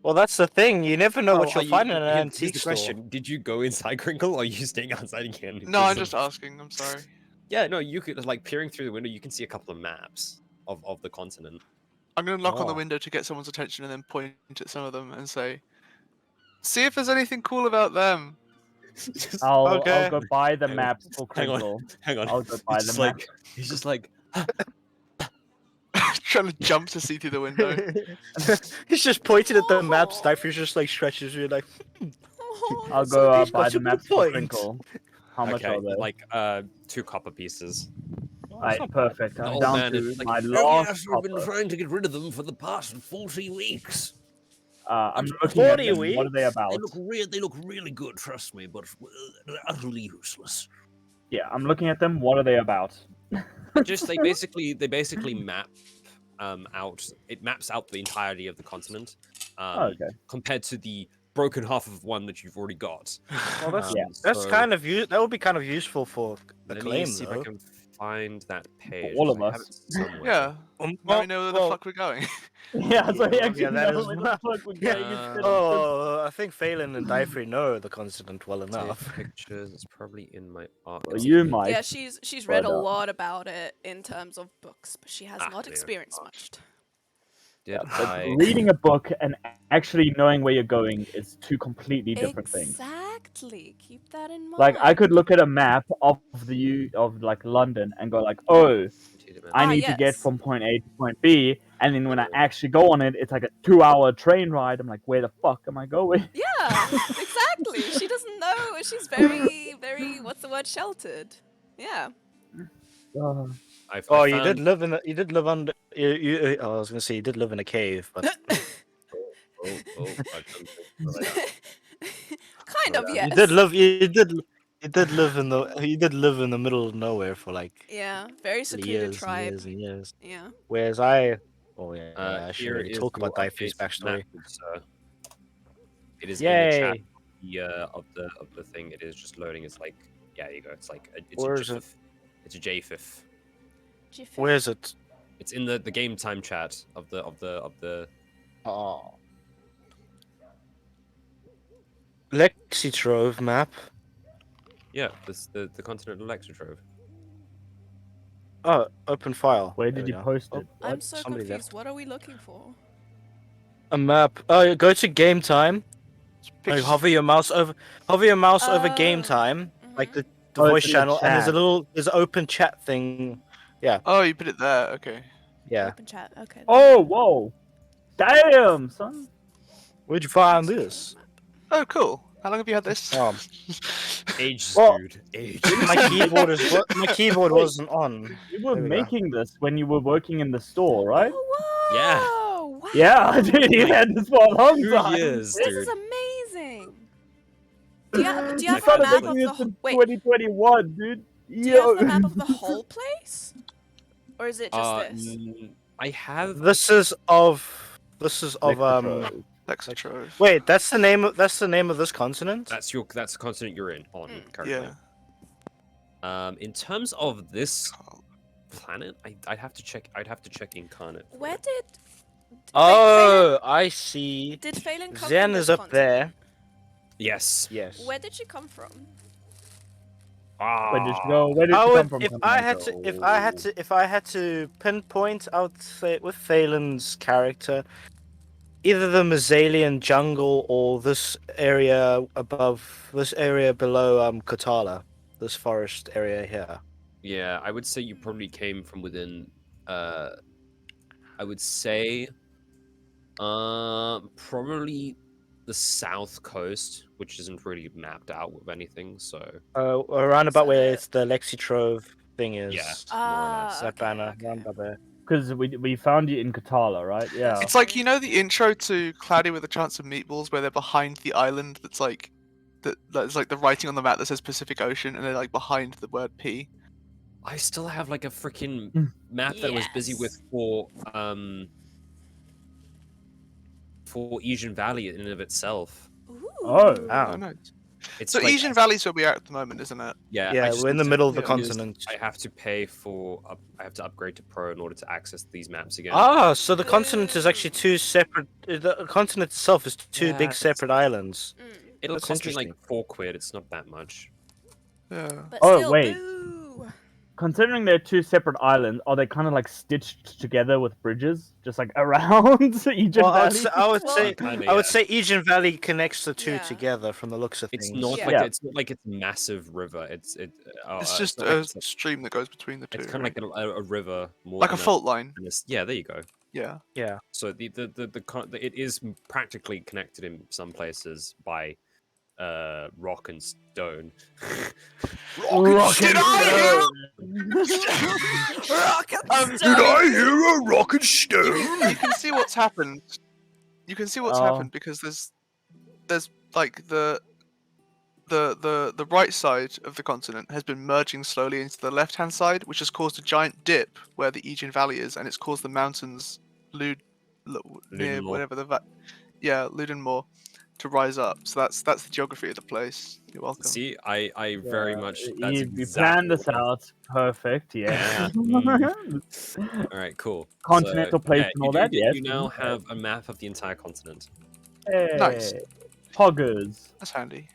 Well, that's the thing. You never know what Oh, you'll find in an here's antique the store. question: did you go inside Crinkle, or are you staying outside again? No, I'm Because, just asking. I'm sorry. Yeah, no, you could like peering through the window. You can see a couple of maps of the continent. I'm gonna knock on the Oh. window to get someone's attention and then point at some of them and say, "See if there's anything cool about them." Just- I'll Okay. go buy the Hang on, maps for hang on. Crinkle. Hang on. I'll go buy He's the just map. like he's just like Trying to jump to see through the window. He's just pointing at the maps. Knife just like stretches you like. I'll So go he's got buy the some good maps for points. Crinkle. How much okay, are they? like 2 copper pieces. Alright, perfect. The I'm old down man to is like, my "Oh, last yes, we've been copper. trying to get rid of them for the past 40 weeks. I'm looking at 40 them. What are they weeks? about? They look really good, trust me, but they're utterly useless. Yeah, I'm looking at them. What are they about? Just they basically map out. It maps out the entirety of the continent. Oh, okay. Compared to the broken half of one that you've already got. Well, that's Yeah. that's so kind of that would be kind of useful for a let me claim, see if I though. can find that page. all 'cause of I have us. it somewhere. Yeah. Now Well, we know where the well, fuck we're going. Yeah, so he Yeah, actually yeah, that know is where the not- fuck we're yeah. going instead of Oh, I think Phelan and Dyfrey know the continent well Take enough. pictures. It's probably in my art. Well, you might. Yeah, she's read but, a lot about it in terms of books, but she has Ah, not dear experienced God. much. Did But I? reading a book and actually knowing where you're going is two completely different things. Exactly. Keep that in mind. Like I could look at a map of like London and go like, oh, I need to get yes. from point A to point B, and then when I actually go on it, it's like a 2-hour train ride. I'm like, where the fuck am I going? Yeah, exactly. She doesn't know. She's very, very, what's the word, sheltered. Yeah. Uh, Oh, you did live in you did live under I was gonna say you did live in a cave, but I don't think so. Kind of, yes. you did live in the middle of nowhere for like Yeah, very secluded years and tribe. years and years. Yeah. Whereas I I Here shouldn't really is talk your about Dyfrey's updated backstory. map, sir. It is in the chat yay! of the thing. It is just loading. It's like, yeah, you go. It's like it's Where a is it? GIF. It's a JFIF. Jiffy. Where is it? It's in the game time chat of the. Oh. Lexitrove map. Yeah, this the Continental Electrotrove. Oh, open file. Where There did we you go. post Oh, it? I'm what? so Somebody confused. left. What are we looking for? A map. Oh, go to game time. Like, Pictures- hover your mouse over game time, like the Oh, it's voice in the channel, and there's a chat. there's an open chat thing. Oh, you put it there. Okay. Yeah. Open chat. Okay. Oh, whoa! Damn, son. Where'd you find this? Oh, cool. How long have you had this? Age, Well, dude. Age. My keyboard wasn't on. You were There we go. making this when you were working in the store, right? Oh, Yeah. whoa! Wow. Yeah, dude, you had this for a long 2 time. years, This dude. is amazing. Do you have You a started map making of this the in wait? 2021, dude. Do you have the Yo. map of the whole place, or is it just this? I have. This is of Electrotrove. Lexatrove. Wait, that's the name of this continent? That's the continent you're on currently. Yeah. In terms of this planet, I'd have to check. I'd have to check Incarnate. for Where it. did Oh, I see. did Phelan come Zen from this is up there. continent? Yes. Yes. Where did she come from? Where did you go? Where did I you would, come from? if I had to pinpoint, I would say with Phelan's character, either the Mazalian jungle or this area below Katala, this forest area here. Yeah, I would say you probably came from within. I would say, probably the south coast, which isn't really mapped out with anything. So Around about So where the- it's the Lexitrove thing is. Yeah. Ah, That okay, banner, okay. round about there. Because we found you in Katala, right? Yeah. It's like, you know, the intro to Cloudy with a Chance of Meatballs, where they're behind the island that's like that's like the writing on the map that says Pacific Ocean, and they're like behind the word P. I still have like a freaking Mm. map that I was busy with Yes. for Asian Valley in and of itself. Ooh. Oh. Wow. I know. It's So like, Asian Valley's where we are at the moment, isn't it? Yeah, Yeah, I just we're in need the to- middle of the yeah. continent. I have to pay for. I have to upgrade to Pro in order to access these maps again. Ah, so the continent is actually two separate. The continent itself is two Yeah, big it's- separate islands. Mm. It'll that's cost me like interesting. £4. It's not that much. Yeah. But Oh, still, wait. boo. Considering they're two separate islands, are they kind of like stitched together with bridges, just like around Egypt Well, Valley? I would Well, say Kinda, I would yeah. say Asian Valley connects the two Yeah. together from the looks of It's things. not Yeah. like Yeah. it's not like it's a massive river. It's It's not like a it's, stream that goes between the two. it's kind of right? like a river more Like a than fault line. Yeah, there you go. Yeah. Yeah. So it is practically connected in some places by rock and stone. Rock Did and I Rocket Did I hear a rocket You stone? can see what's happened. You can see what's Oh. happened because there's like the right side of the continent has been merging slowly into the left hand side, which has caused a giant dip where the Aegean Valley is, and it's caused the mountains near Ludenmoor. whatever Ludenmoor to rise up. So that's the geography of the place. You're welcome. See, I very much. That's You exactly planned this what I- out. Perfect. Yeah. All right, cool. Continental place yeah, and all that, You yes. now have a map of the entire continent. Hey, Nice. Poggers. That's handy.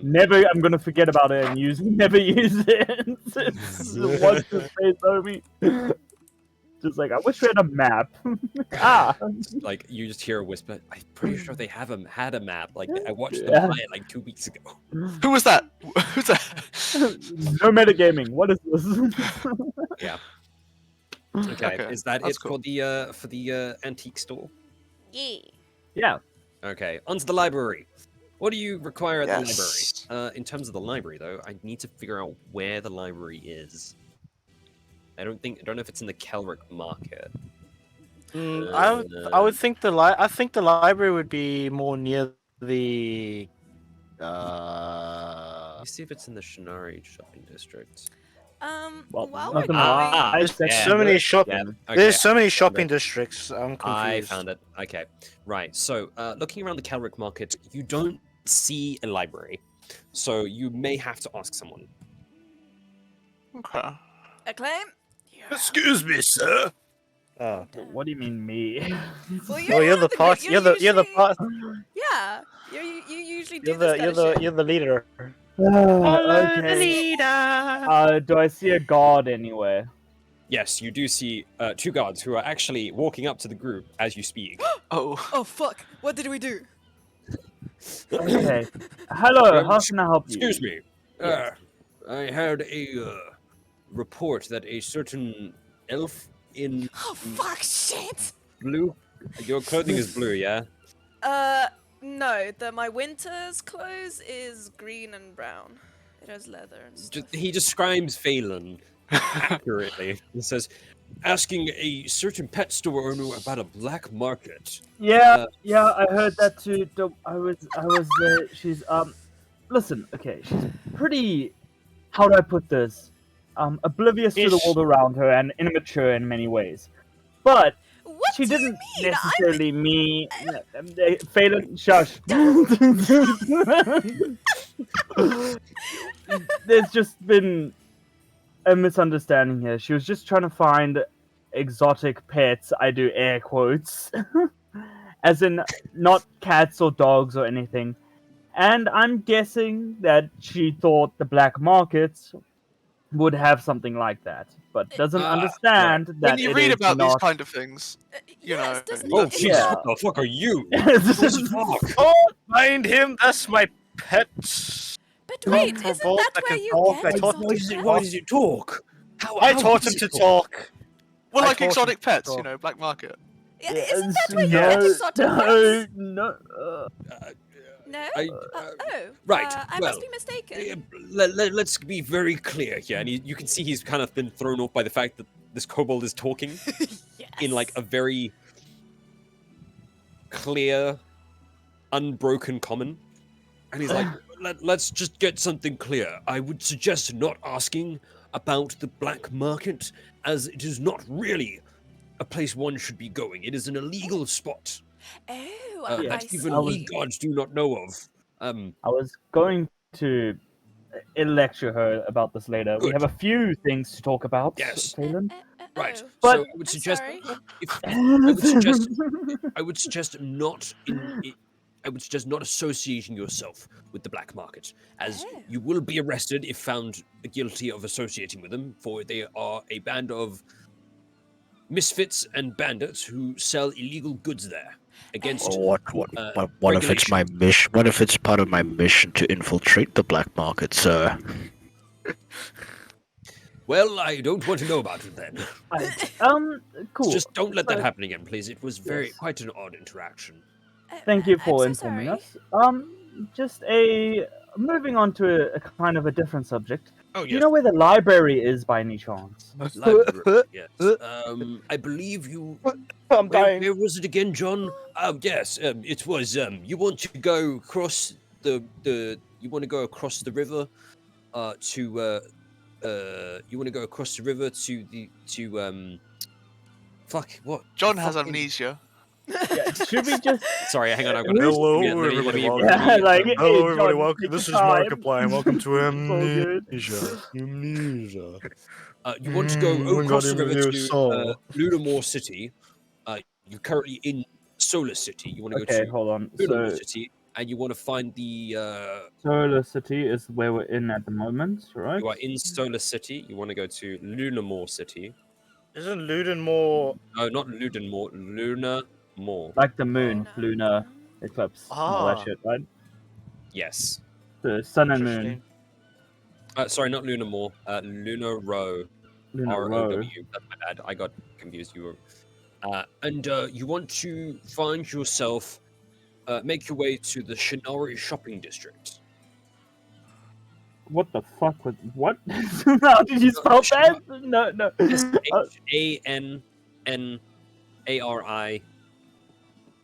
Never. I'm gonna forget about it and never use it. What's the space, homie? Just like I wish we had a map. Like you just hear a whisper. I'm pretty sure they had a map. Like I watched them Yeah. play it like 2 weeks ago. Who was that? Who's that? No metagaming. What is this? Yeah. Okay. Okay, Is that that's it cool. for the antique store? Yeah. Yeah. Okay. Onto the library. What do you require at the Yes. library? In terms of the library, though, I need to figure out where the library is. I don't know if it's in the Kelrick market. I would think I think the library would be more near the. Let me see if it's in the Shinari shopping district. Well, While not we're gonna lie. going, I There's second so many it. shopping. Yeah, There's so many I found shopping it. districts. I'm confused. I found it. Okay, right. So, looking around the Kelrick market, you don't see a library, so you may have to ask someone. Okay. Acclaim. Excuse me, sir. Oh. What do you mean me? Well, Oh, you're one the of part. good- You're the usually- part. Yeah, you usually do You're this the kind of shit. you're the leader. Okay. leader. Do I see a guard anywhere? Yes, you do see two guards who are actually walking up to the group as you speak. Oh. Oh fuck! What did we do? Okay. Hello. How can I help you? Excuse me. Yes. I had a report that a certain elf in Oh fuck! Shit! blue. Your clothing is blue, yeah. No. My winter's clothes is green and brown. It has leather and stuff. He describes Phelan accurately. He says, asking a certain pet store owner about a black market. Yeah, yeah, I heard that too. I was she's listen, okay, she's pretty, how do I put this? Oblivious to the Ish. world around her and immature in many ways. But What she do you didn't mean? necessarily mean. Phelan, shush. There's just been a misunderstanding here. She was just trying to find exotic pets. I do air quotes, as in not cats or dogs or anything. And I'm guessing that she thought the black markets would have something like that, but doesn't Right. understand that When you it read is about these not. kind of things, you yes, know, doesn't Oh, it? jeez, Yeah. what the fuck are you? It's Fuck. Oh, find him. That's my pet. But Don't wait, isn't provoke, that I where can you talk, I get taught- exotic Why pets? does it talk? I How taught does him it to talk? talk. well, I like taught him exotic to pets, talk. you know, black market. Yeah, isn't that Yes, where you get exotic pets? no. No? I, right, I well, must be mistaken. let's be very clear here, and you can see he's kind of been thrown off by the fact that this kobold is talking Yes. in like a very clear, unbroken common, and he's like, let's just get something clear. I would suggest not asking about the black market, as it is not really a place one should be going. It is an illegal spot Oh, Yeah, I that see. even we gods do not know of. I was going to lecture her about this later. We Good. have a few things to talk about, Yes. Phelan. Right. Oh, But- So I would I'm suggest sorry. if I would suggest not I would suggest not associating yourself with the black market, as Oh. you will be arrested if found guilty of associating with them, for they are a band of misfits and bandits who sell illegal goods there against What if it's my mission? What if it's part of my mission to infiltrate the black market, sir? Well, I don't want to know about it then. Cool. Just don't let that So- happen again, please. It was Yes. quite an odd interaction. Thank you I'm for so informing sorry. us. Just moving on to a kind of a different subject. Oh Do you know where the library is by any chance? Library, yes. I believe you. I'm Where was it again, John? Yes. It was. You want to go across the. You want to go across the river, to. You want to go across the river to the Fuck. What? John has fucking- amnesia. Yeah, should we just? Sorry, hang on. I've got Hello, Yeah, like, hey, Hello, everybody. John, Welcome. take This is your time. Markiplier. and Welcome to It's all good. Amnesia. Amnesia. You want to go we across got the river him a new to soul. Lunamore City. You're currently in Solar City. You want to Okay, go hold on. to Lunamore So, City, and you want to find the. Solar City is where we're in at the moment, right? You are in Solar City. You want to go to Lunamore City. Isn't Luden more? No, not Ludenmore. Lunamore. Like the moon, lunar eclipse, and all that Ah. shit, right? Yes. The sun and moon, Sorry, not Lunamore. Lunar Row. lunar row. R-O-W. That's my bad. I got confused. You were. And you want to find yourself. Make your way to the Shinari shopping district. What the fuck was what? How did you spell that? No, no. Shanari.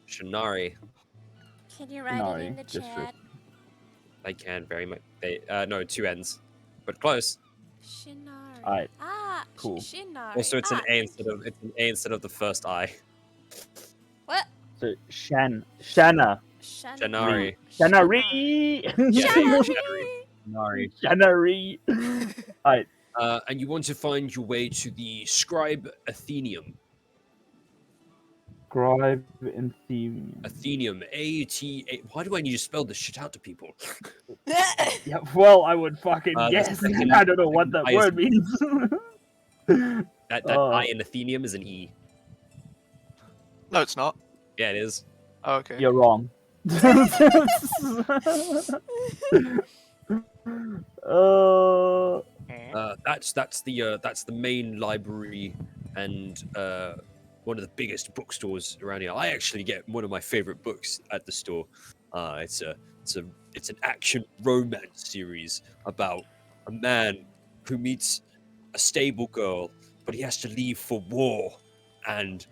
Shinari. Can you write it in the Shinari district. chat? They can very much. They no 2 N's, but close. Shinari. Alright, Ah, cool. Shinari. Also, it's an A thank instead you. of the first I. What? So Shanna. Shanari. Shanari. Shanari. Shanari. Alright, And you want to find your way to the Scribe Athenium. scribe in theme. Athenium. A-T-A. Why do I need to spell this shit out to people? Yeah, well, I would fucking The guess. second- I don't know what that I is- word means. That Oh. I in Athenium is an E. No, it's not. Yeah, it is. Oh, okay. You're wrong. That's the main library and one of the biggest bookstores around here. I actually get one of my favorite books at the store. It's an action romance series about a man who meets a stable girl, but he has to leave for war, and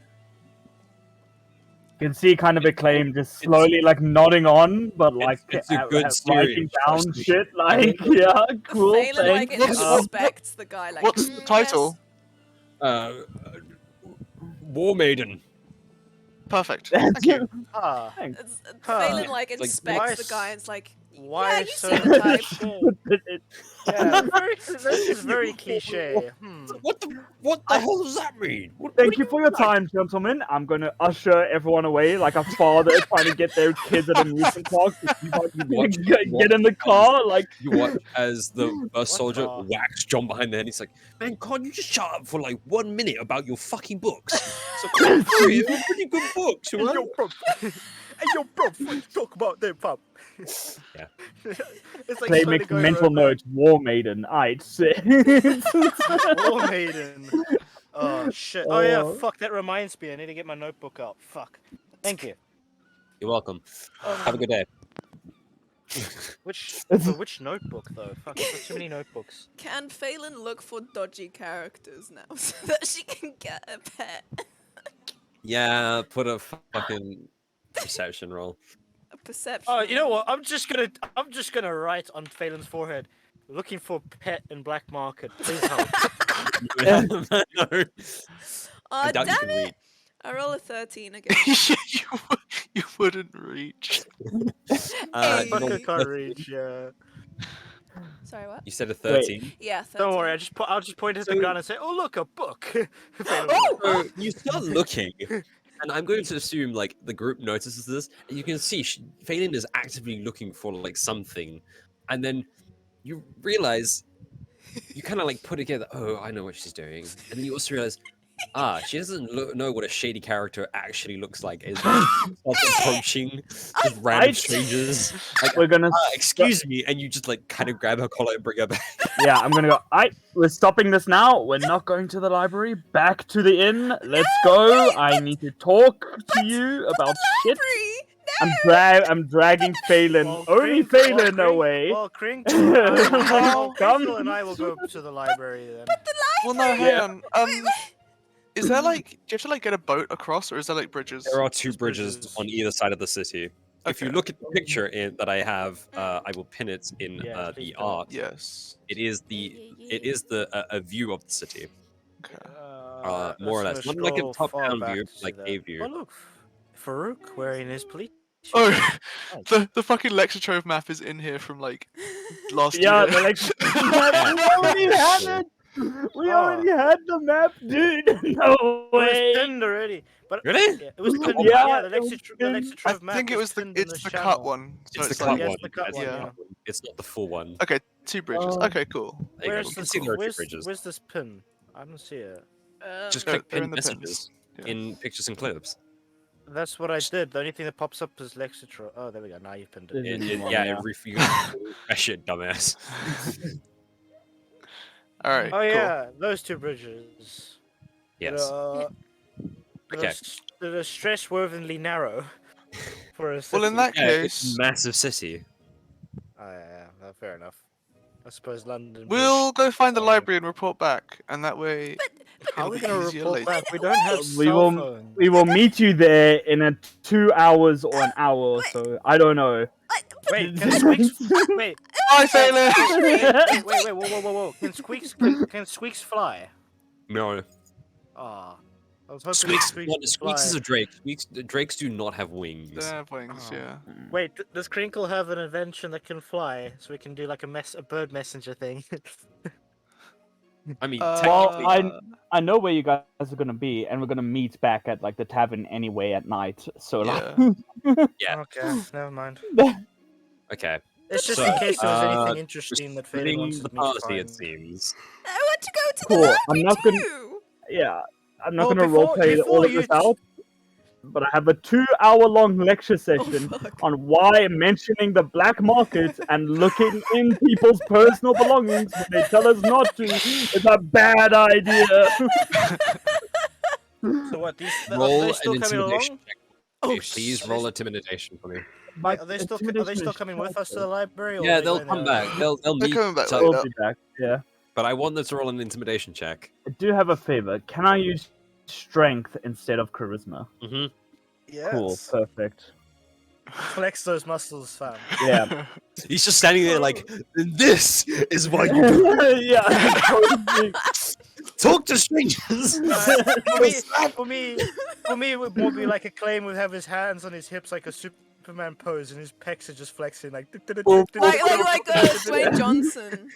You can see kind of Acclaim just slowly like nodding on, but like it's a good writing series, down trust me. shit. Like, yeah, cool. Phelan, like, thanks. introspects the guy, like, What's the "Mm, title? War Maiden. Perfect. Thank you. Ah, Thanks. Phelan like like, inspects why the guy and is like, why yeah, you so see the type. cliche? Yeah, this is very cliche. What the hell does that mean? Thank you for your time, gentlemen. I'm going to usher everyone away like a father trying to get their kids at an amusement park. Get in the car, like. You watch as the bus soldier car? whacks John behind the head. He's like, "Man, can't you just shut up for like 1 minute about your fucking books?" So they're pretty good books, you know? Hey, yo, bro, what you talk about there, pop? Yeah. It's like Clay slowly makes going mental around, note. War Maiden. I'd say. War Maiden. Oh shit. Oh yeah, Oh. fuck. That reminds me. I need to get my notebook out. Fuck. Thank you. You're welcome. Have a good day. Which notebook though? Fuck. I've got too many notebooks. Can Phelan look for dodgy characters now so that she can get a pet? Yeah, put a fucking perception roll. A perception. Oh, you know what? I'm just gonna write on Phelan's forehead. Looking for pet in black market. Please help. No. Oh, doubt you damn can it! read. I roll a 13 again. you wouldn't reach. Hey. Fuck, I no, can't reach. Yeah. Sorry, what? You said a 13. Yeah, 13. Don't worry. I'll just point at the So- gun and say, "Oh look, a book." Phelan Oh! So you start looking, and I'm going to assume like the group notices this, and you can see Phelan is actively looking for like something, and then you realize you kind of like put together. Oh, I know what she's doing, and then you also realize, she doesn't know what a shady character actually looks like. Is approaching just random strangers. Like, We're gonna. excuse me, and you just like kind of grab her collar and bring her back. Yeah, I'm gonna go. We're stopping this now. We're not going to the library. Back to the inn. Let's go. I need to talk to you about shit. I'm dragging Phelan. Only Phelan away. Well, Crinkle Come. and I will go to the library then. Well, no, hang on. Is there like, do you have to like get a boat across, or is there like bridges? There are two There's bridges bridges. on either side of the city. If you Okay. look at the picture that I have, I will pin it in Yeah, please the do. art. Yes. It is a view of the city, Okay. more or less. Not like a Scroll far top-down back view, to like that. a view. Oh look, Farouk wearing his police. Oh, Nice. the fucking Lexitrove map is in here from like last Yeah, year. the we already had it. We already had the map, dude. No It was way. pinned already. But Really? yeah, it was pinned. Yeah, Yeah, the it was Lexitrove pinned. I map. think it was pinned it's in the channel. cut one. So It's the like, cut yeah, one. it's the cut That's one, the yeah. cut one. It's not the full one. Okay, 2 bridges. Oh. Okay, cool. There you go. Where's You can this? see there are 2 Where's, bridges. where's this pin? I don't see it. Just They're click pin in the messages pins. Yeah. in pictures and clips. That's what I did. The only thing that pops up is Lexitrove. Oh, there we go. Now you pinned it. There's a new one, Yeah, you refresh it, dumbass. All right. Oh cool. yeah, those 2 bridges. Yes. Okay. That are stress-wovenly narrow for a city. Well, in that Yeah, it's case, a massive city. Oh yeah, fair enough. I suppose London. we'll go find the Oh. library and report back, and that way How are it'll we be gonna easier report later. back? We don't have We cell will- phones. We will meet you there in a 2 hours or an hour or so. I don't know. Wait, can Squeaks? Wait, Hi, Phelan! wait, whoa! Can Squeaks fly? No. Ah, I was hoping Squeaks could is fly. a drake. Drakes do not have wings. They have wings, Oh. yeah. Wait, does Crinkle have an invention that can fly, so we can do like a bird messenger thing? I mean, Well, technically, I know where you guys are gonna be, and we're gonna meet back at like the tavern anyway at night. So like, yeah. Okay, never mind. Okay. It's just So, in case there was uh, anything interesting that Phelan Splitting wanted the me to party, find. it seems. I want to go to Cool, the I'm library not gonna- too. yeah, I'm not Well, gonna before- roleplay all before of you this out. But I have a 2-hour-long lecture session fuck. on why mentioning the black market and looking in people's personal belongings when they tell us not to is a bad idea. So what? Are Roll they an still coming intimidation along? check. Oh, Please roll intimidation for me. Wait, are they still Intimidation is coming with us to the library? Or Yeah, are they they'll going come there? back. They'll They're meet. coming back so- later. We'll be back. Yeah. But I want them to roll an intimidation check. I do have a favor. Can I use strength instead of charisma? Mm-hmm. Yes. Cool. Perfect. Flex those muscles, fam. Yeah. He's just standing there like, this is why you yeah. Talk to strangers. For me, it would more be like a claim would have his hands on his hips like a Superman pose, and his pecs are just flexing like. like Dwayne Johnson.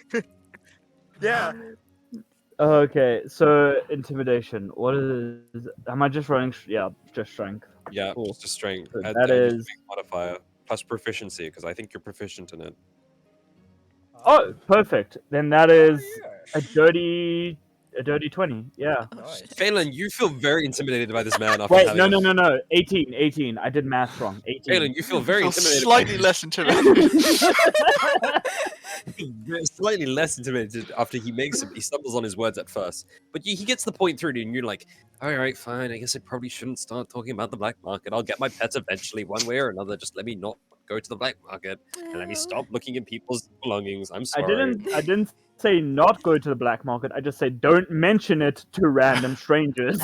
Yeah. Okay, so intimidation. What is? Am I just running? Yeah, just strength. Yeah, Cool. just a strength. So Add that your is. strength modifier plus proficiency because I think you're proficient in it. Oh, perfect. Then that is a yes. dirty 20. Yeah. Oh, Nice. shit. Phelan, you feel very intimidated by this man after Wait, having no. 18. I did math wrong. 18. Phelan, you feel very Feel intimidated. slightly less intimidated. Slightly less intimidated after he stumbles on his words at first, but he gets the point through, and you're like, all right, fine. I guess I probably shouldn't start talking about the black market. I'll get my pets eventually, one way or another. Just let me not go to the black market and let me stop looking at people's belongings. I'm I sorry. didn't say not go to the black market. I just said don't mention it to random strangers.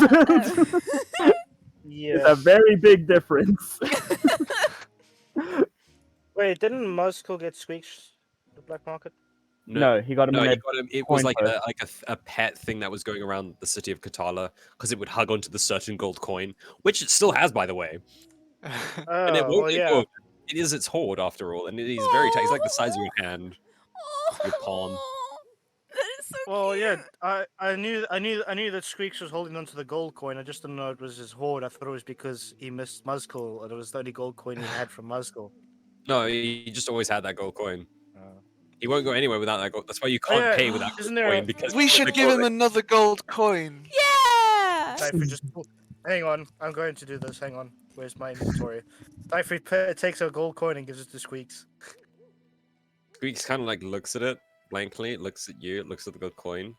It's a very big difference. Wait, didn't Muskell get squeaks the black market? No, he got him in he that got him. It coin was like purse. a pet thing that was going around the city of Katala because it would hug onto the certain gold coin, which it still has, by the way. And it Oh, won't well, let yeah. go of it. It is its hoard after all, and it is very tight. It's like the size of your hand. Your palm. That is so Well, cute. yeah. I knew that Squeaks was holding onto the gold coin. I just didn't know it was his hoard. I thought it was because he missed Muskell, and it was the only gold coin he had from Muskell. No, he just always had that gold coin. Oh. He won't go anywhere without that gold. That's why you Oh, can't yeah, pay without isn't gold there coin because We should give him another gold coin. Yeah. Typhry just. Hang on, I'm going to do this. Hang on. Where's my inventory? Typhry takes a gold coin and gives it to Squeaks. Squeaks kind of like looks at it blankly. It looks at you. It looks at the gold coin.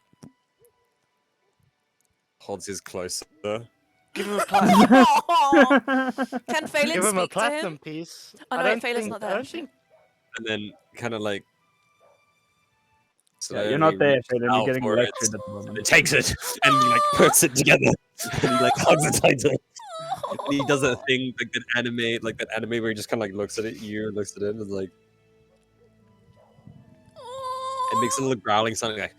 Holds his closer. Give him a platinum. Aw. Can Phelan Give him speak a platinum to him? piece. Oh, no, I don't Phelan's think. not there, I don't actually. think. And then kind of like. Yeah, you're not slowly there, reaches Phelan. You're out getting for lectured it. at the moment. It takes it and like puts it together and he like hugs it tighter. And he does that thing like that anime where he just kind of like looks at it, looks at it, and is like it makes a little growling sound like.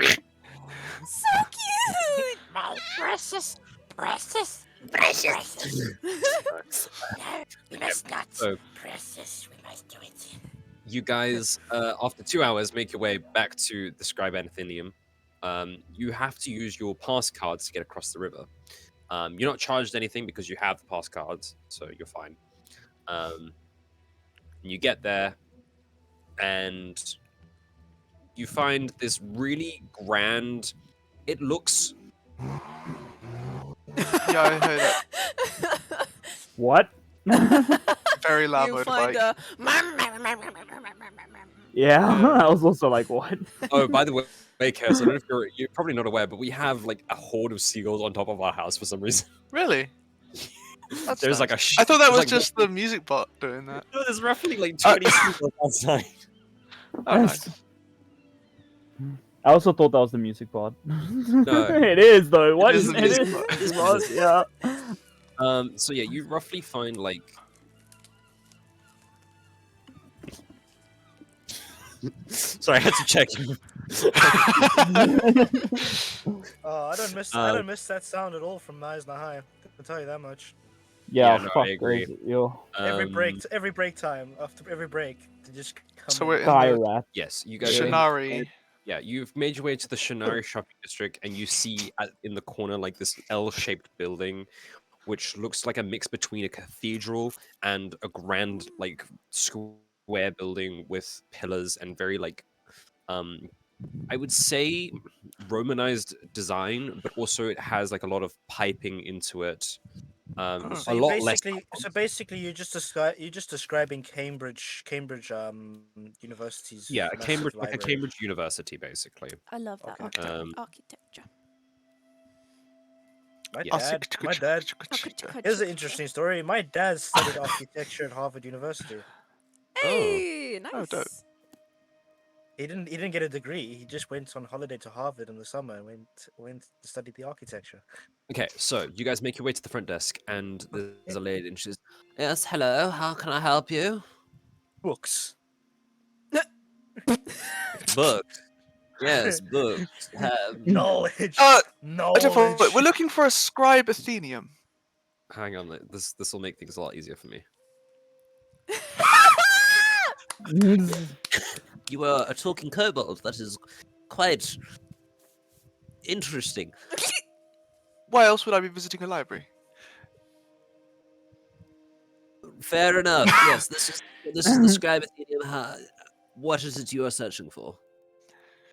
So cute. My precious. No, we must not. So- Precious, we must do it. You guys, after 2 hours, make your way back to the Scribe Athenium. You have to use your pass cards to get across the river. You're not charged anything because you have the pass cards, so you're fine. You get there, and you find this really grand. It looks. Yeah, I heard that. What? Very loud you motorbike. find a. Yeah, I was also like, what? Oh, by the way, Chaos, I don't know if you're probably not aware, but we have like a horde of seagulls on top of our house for some reason. Really? That's There's like nice. a. I thought that there's, was like, just the music bot doing that. No, there's roughly like 20 seagulls outside. Oh, nice. I also thought that was the music part. No. It is though. What is the it music is? part. It was, yeah. So yeah, you roughly find like. Sorry, I had to check. Oh, I don't miss that sound at all from Meisner High. I can tell you that much. Yeah, no, fuck I agree. those, yo. Every Um, break time, after every break, they just come So in. we're in Sky the rat. Yes, you guys. Made, Shinari. yeah, you've made your way to the Shinari shopping district, and you see in the corner like this L-shaped building, which looks like a mix between a cathedral and a grand like square building with pillars and very like, I would say Romanized design, but also it has like a lot of piping into it. So A you lot less. basically, you're just describing Cambridge University's Yeah, massive Cambridge, like a library. Cambridge University, basically. I love that Okay. architecture. My Yes. dad. Here's an interesting story. My dad studied architecture at Harvard University. Hey, nice. Oh, dope. He didn't get a degree. He just went on holiday to Harvard in the summer and went to study the architecture. Okay, so you guys make your way to the front desk, and there's a lady, and she says, "Yes, hello. How can I help you?" Books. Books. Yes, books. Knowledge. I don't follow Knowledge. it. We're looking for a scribe Athenium. Hang on, this will make things a lot easier for me. You are a talking kobold. That is quite interesting. Why else would I be visiting a library? Fair enough. Yes, this is the scribe Athenium. What is it you are searching for?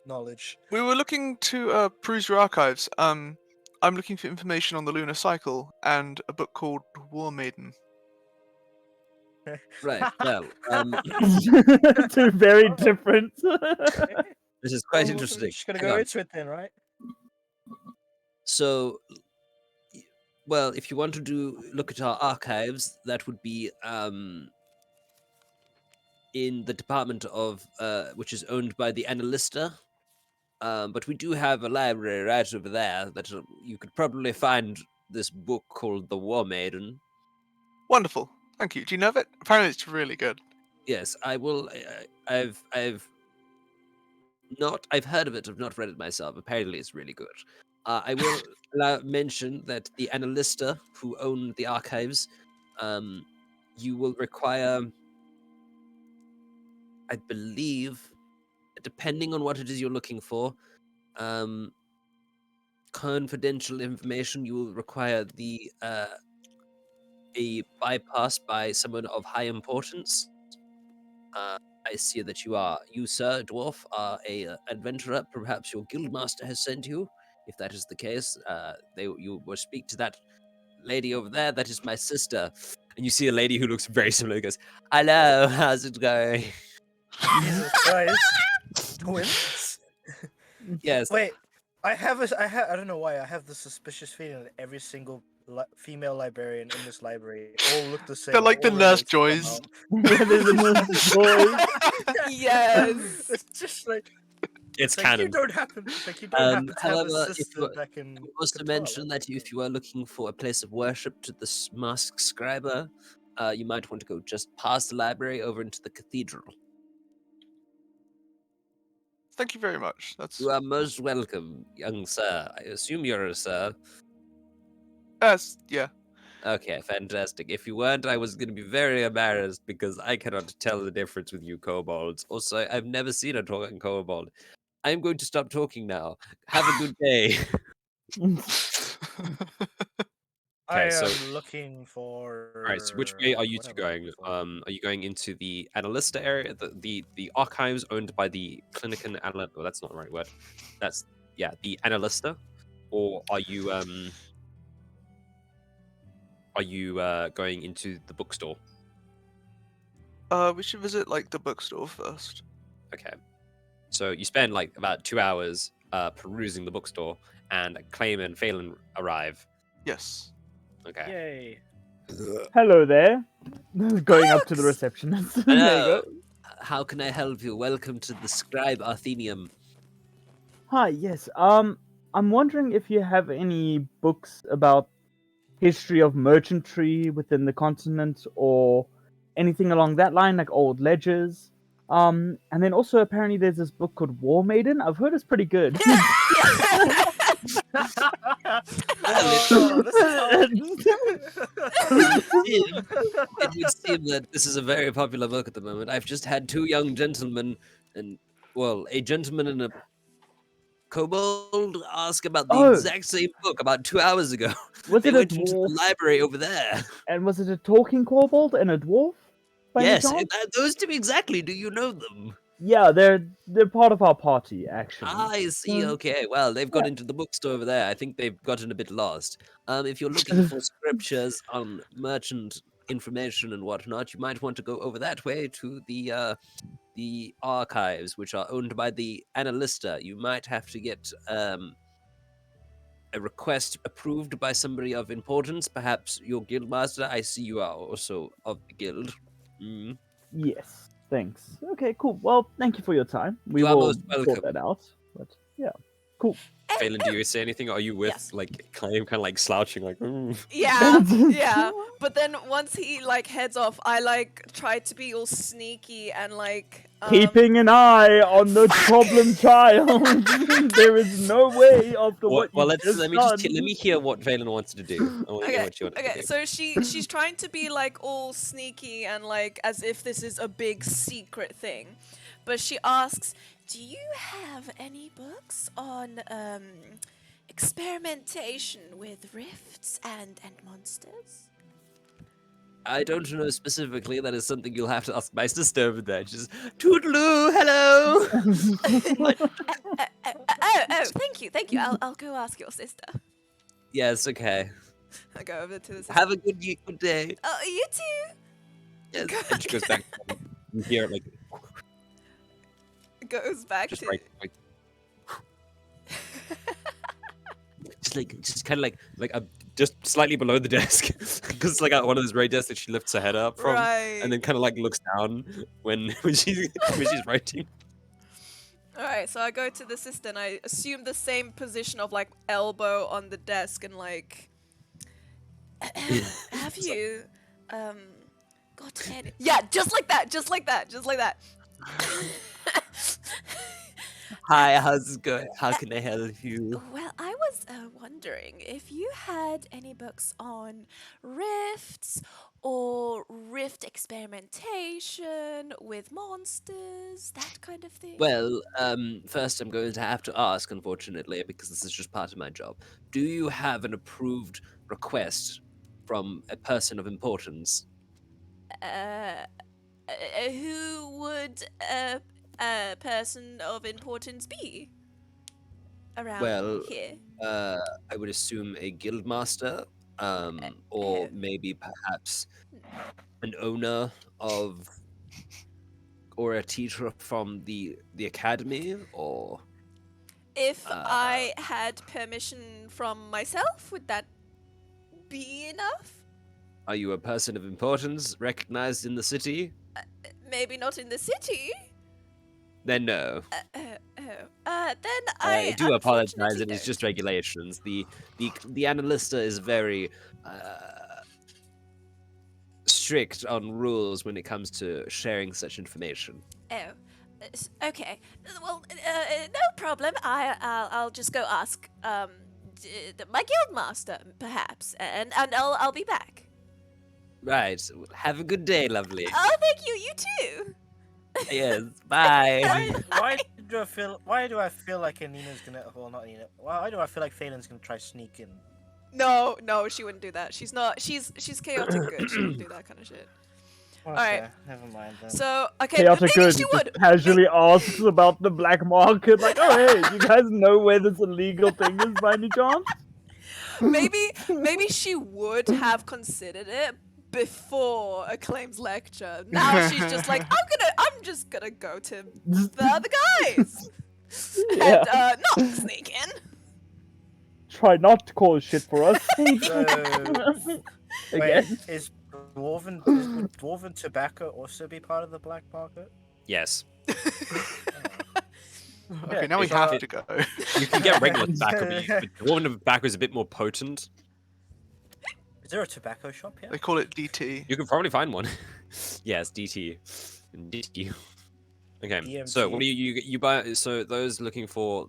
Knowledge. We were looking to peruse your archives. I'm looking for information on the lunar cycle and a book called War Maiden. Right. Well, Two very different. this is quite We're interesting. just gonna Hang go on. into it then, right? So, well, if you want to look at our archives, that would be in the department of which is owned by the Annalista. But we do have a library right over there that you could probably find this book called The War Maiden. Wonderful. Thank you. Do you know of it? Apparently, it's really good. Yes, I will. I've heard of it. I've not read it myself. Apparently, it's really good. I will mention that the Annalista, who own the archives, you will require, I believe, depending on what it is you're looking for, confidential information. You will require a bypass by someone of high importance. I see that you, sir, dwarf, are a adventurer. Perhaps your guildmaster has sent you. If that is the case, you will speak to that lady over there. That is my sister. And you see a lady who looks very similar. Goes, "Hello, how's it going?" Jesus Christ. Twins? Yes. Wait, I don't know why, I have the suspicious feeling that every single female librarian in this library all look the same. They're like the all nurse related joys. somehow. Yeah, there's another boy. Yes. It's just like, It's like you canon. don't happen to have a However, if sister you that can also control mention it. that if you are looking for a place of worship to the masked scriber, you might want to go just past the library over into the cathedral. Thank you very much. That's You are most welcome, young sir. I assume you're a sir. yeah. Okay, fantastic. If you weren't, I was going to be very embarrassed because I cannot tell the difference with you kobolds. Also, I've never seen a talking kobold. I'm going to stop talking now. Have a good day. I Okay, so am looking for. all right. So which way are you what two am I going? looking for? Are you going into the Annalista area, the archives owned by the Clinican Annalista? Oh, that's not the right word. That's the Annalista, or are you going into the bookstore? We should visit like the bookstore first. Okay. So you spend like about 2 hours perusing the bookstore, and Claim and Phelan arrive. Yes. Okay. Yay. Hello there. Going up to the Books! receptionist. There you Hello. go. How can I help you? Welcome to the Scribe Athenium. Hi, yes. I'm wondering if you have any books about history of merchantry within the continent or anything along that line, like old ledgers. And then also apparently there's this book called War Maiden. I've heard it's pretty good. Oh, this is how. It would seem that this is a very popular book at the moment. I've just had two young gentlemen a gentleman and a kobold ask about the Oh. exact same book about 2 hours ago. Was They it a went into the dwarf? library over there. And was it a talking kobold and a dwarf? By any Yes, chance? those two exactly. Do you know them? Yeah, they're part of our party, actually. I see. So, Okay, well, they've got yeah. into the bookstore over there. I think they've gotten a bit lost. If you're looking for scriptures on merchant information and whatnot, you might want to go over that way to the archives, which are owned by the Annalista. You might have to get a request approved by somebody of importance, perhaps your guildmaster. I see you are also of the guild. Mm. Yes, thanks. Okay, cool. Well, thank you for your time. We You are will most sort welcome. that out. But yeah. Cool. Phelan, do you say anything? Are you with Yes. like kind of like slouching like? "Ooh." Yeah, yeah. But then once he like heads off, I like try to be all sneaky and like Keeping an eye on the problem child. There is no way after what Well, you just let done. me hear what Phelan wants to do. I want to hear Okay, what she wants to okay. do. So she's trying to be like all sneaky and like as if this is a big secret thing, but she asks, "Do you have any books on experimentation with rifts and monsters?" I don't know specifically. That is something you'll have to ask my sister over there. She's toodaloo, hello. Oh, thank you. I'll go ask your sister. Yes, okay. I go over to the sister. Have a good day. Oh, you too. Yes. Go- And she goes back. You hear it like Goes back just to. like just kind of like just slightly below the desk because it's like one of those raid desks that she lifts her head up from, Right. and then kind of like looks down when she's writing. All right, so I go to the sister and I assume the same position of like elbow on the desk and like, have you got any? Yeah, just like that. Hi, how's it going? How can I help you? Well, I was wondering if you had any books on rifts or rift experimentation with monsters, that kind of thing. Well, first I'm going to have to ask, unfortunately, because this is just part of my job. Do you have an approved request from a person of importance? Who would a person of importance be around Well, here? I would assume a guild master, or maybe perhaps an owner of, or a teacher from the academy, or If I had permission from myself, would that be enough? are you a person of importance recognized in the city? Maybe not in the city. Then no. Then I do apologize. unfortunately It is don't. just regulations. The analysta is very strict on rules when it comes to sharing such information. Oh, okay. Well, no problem. I'll just go ask my guild master, perhaps, and I'll be back. Right. Have a good day, lovely. Oh, thank you. You too. Yes. Bye. Why do I feel like Anina's gonna? Well, not Anina. Why do I feel like Phelan's gonna try sneak in? No, she wouldn't do that. She's not. She's chaotic good. She wouldn't do that kind of shit. Okay, Alright. never mind then. So okay, Chaotic maybe good she just would. casually asks about the black market, like, oh hey, you guys know where this illegal thing is by any chance? Maybe she would have considered it before Acclaim's lecture. Now she's just like, I'm just gonna go to the other guys Yeah. and not sneak in. Try not to cause shit for us. So, Again. wait, would dwarven tobacco also be part of the black market? Yes. Okay, now we is have that- to go. You can get regular tobacco, but dwarven tobacco is a bit more potent. Is there a tobacco shop here? They call it DT. You can probably find one. Yes, DT. DT. Okay, so what do you buy? So those looking for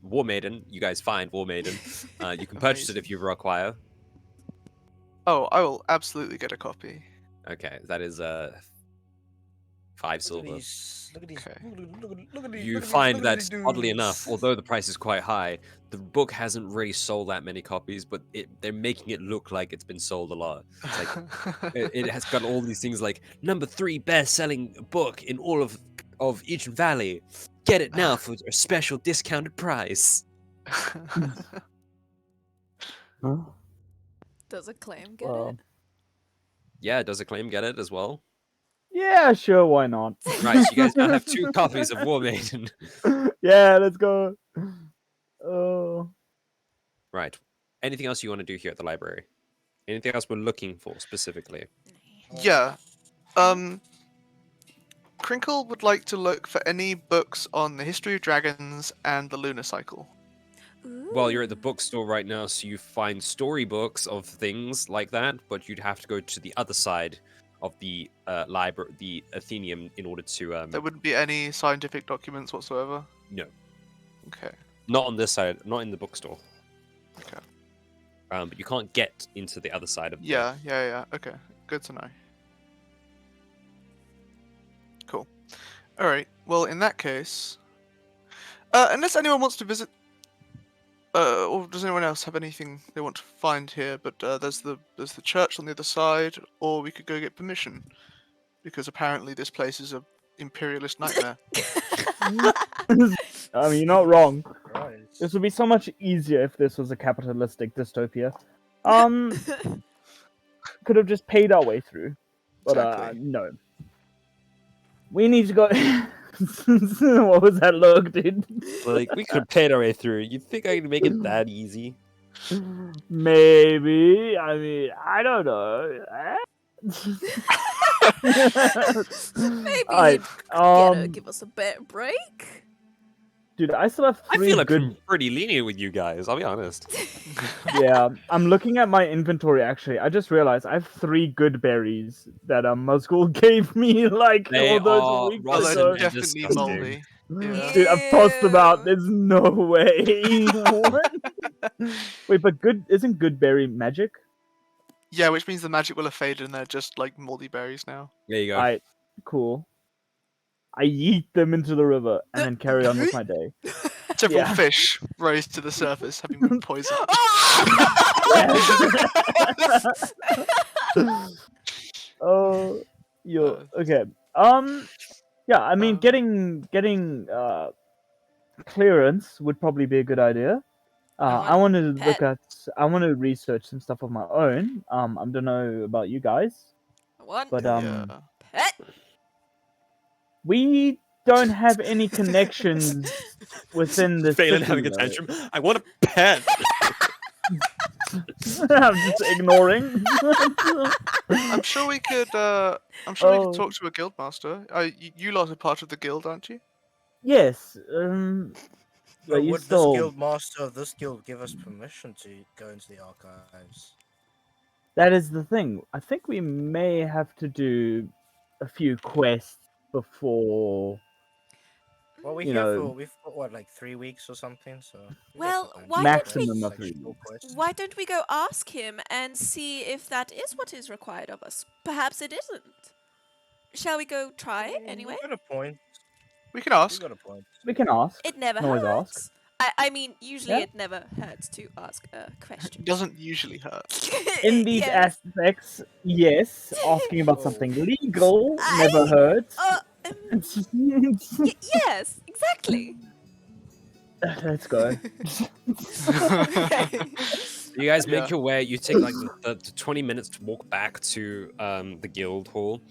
War Maiden, you guys find War Maiden. You can purchase it if you require. Oh, I will absolutely get a copy. Okay, that is 5 silver. Look at these. Okay. Look at these. You look at find these, look at that, these oddly dudes. enough, although the price is quite high, the book hasn't really sold that many copies, but they're making it look like it's been sold a lot. It's like it has got all these things like number 3 best-selling book in all of Eastern Valley. Get it now for a special discounted price. Does Acclaim get Well, it? Yeah, does Acclaim get it as well? yeah, sure, why not? Right, so you guys now have 2 copies of War Maiden. Yeah, let's go. Oh. Right. Anything else you want to do here at the library? Anything else we're looking for specifically? Yeah. Crinkle would like to look for any books on the history of dragons and the lunar cycle. Well, you're at the Ooh. bookstore right now, so you find storybooks of things like that, but you'd have to go to the other side of the library, the Athenaeum, in order to There wouldn't be any scientific documents whatsoever. no, Okay. not on this side, not in the bookstore. Okay. But you can't get into the other side of the. Yeah. Okay. Good to know. Cool. All right. Well, in that case, unless anyone wants to visit, or does anyone else have anything they want to find here? But there's the church on the other side, or we could go get permission, because apparently this place is a imperialist nightmare. I mean, you're not wrong. Christ. This would be so much easier if this was a capitalistic dystopia. Could have just paid our way through, but Exactly. no. We need to go. What was that look, dude? Like we could have paid our way through. You think I can make it that easy? Maybe. I mean, I don't know. Maybe Alright, you'd give us a better break. dude, I still have I three feel like good. I'm pretty lenient with you guys. I'll be honest. Yeah, I'm looking at my inventory actually. I just realized I have 3 good berries that Musgul gave me like They all those are weeks Oh, rotten ago. they're and definitely disgusting. moldy. Yeah. Dude, I've tossed them out. Ew. There's no way. What? Wait, but good isn't good berry magic? Yeah, which means the magic will have faded and they're just like moldy berries now. There you go. Alright, cool. I yeet them into the river and then carry on with my day. Several Yeah. fish rose to the surface, having been poisoned. Oh, yo, okay. Yeah, I mean, getting clearance would probably be a good idea. I want to I want to research some stuff of my own. I don't know about you guys, One but Yeah. pet. we don't have any connections within the Phelan city. having a though. tantrum. I want a pet. I'm just ignoring. I'm sure we could. I'm sure we Oh. could talk to a guild master. You lot are part of the guild, aren't you? Yes. But But you would still. this guild master of this guild give us permission to go into the archives? That is the thing. I think we may have to do a few quests before. Well, You know- we've got what, like 3 weeks or something. So we got Well, time to why do don't Maximum this of 3 sectional weeks. quest. Why don't we go ask him and see if that is what is required of us? Perhaps it isn't. Shall we go try it anyway? You got a point. We can You ask. got a point. We can ask. It never Can always hurts. ask. I mean, usually Yeah. it never hurts to ask a question. It doesn't usually hurt. In these Yes. aspects, yes, asking about Oh. something legal never hurts. Yes, exactly. Let's go. Okay. You guys make Yeah. your way. You take like the 20 minutes to walk back to the guild hall,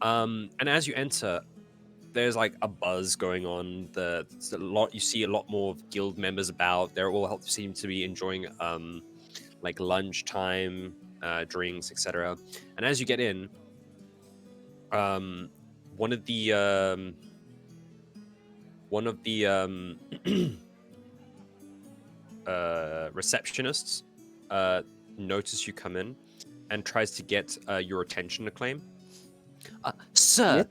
and as you enter, there's like a buzz going on. There's a lot. You see a lot more guild members about. They're all seem to be enjoying like lunchtime, drinks, etc. And as you get in, one of the receptionists notice you come in and tries to get your attention to claim. Sir,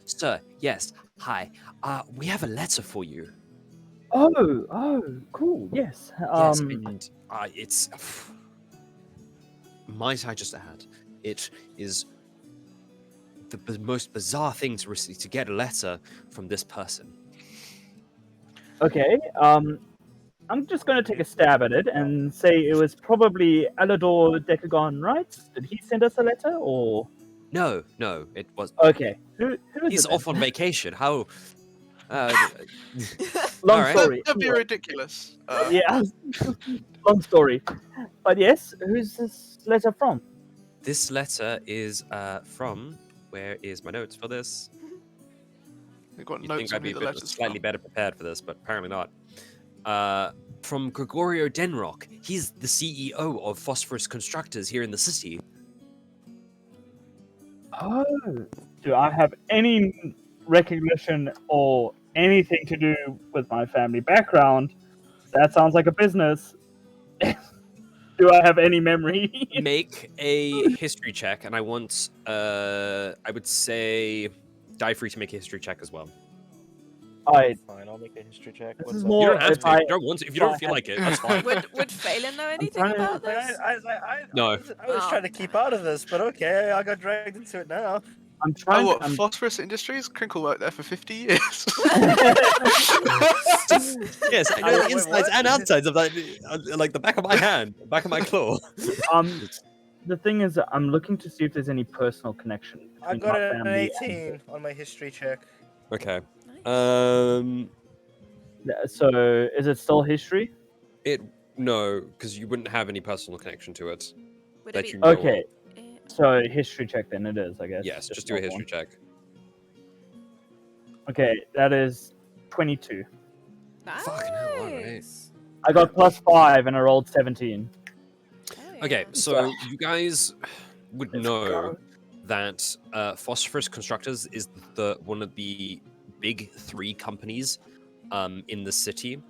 yes, hi. We have a letter for you. Oh, cool. Yes. Yes, and it's. Might I just add, it is the most bizarre thing to receive, to get a letter from this person. Okay. I'm just gonna take a stab at it and say it was probably Alador Decagon, right? Did he send us a letter, or? No, it was. Okay. Who is He's it then? off on vacation. How? Long Alright. story. That'd be Anyway. ridiculous. Yeah. Long story. But yes, who's this letter from? This letter is from. Where is my notes for this? We've got You'd notes think on I'd be who a the bit letters slightly from. better prepared for this, but apparently not. From Gregorio Denrock. He's the CEO of Phosphorus Constructors here in the city. Oh. Do I have any recognition or anything to do with my family background That sounds like a business. Do I have any memory? Make a history check, and I want, I would say, die free to make a history check as well. I. Fine, I'll make a history check. This What's is up? more. You don't have if to. I, If you don't want to. If you if I don't feel had- like it, that's fine. Would Phelan know anything trying to- about this? No. I was Oh, trying to keep out of this, but okay, I got dragged into it now. I'm Oh, trying. what? I'm, Phosphorus Industries? Crinkle worked there for 50 years. Yes, I know Wait, the wait, insides what? and outsides of that, like the back of my hand, the back of my claw. the thing is, that I'm looking to see if there's any personal connection. I between got my an family 18 on my history check. Okay. and- So, is it still history? No, because you wouldn't have any personal connection to it Would it that be- you know Okay. of. So history check then it is, I guess. Yes, if just do a not history check. one. Okay, that is 22. Nice. Fucking hell, alright. I got +5 and I rolled 17. Oh, Okay, yeah. so you guys would Let's know go. that Phosphorus Constructors is one of the big 3 companies in the city.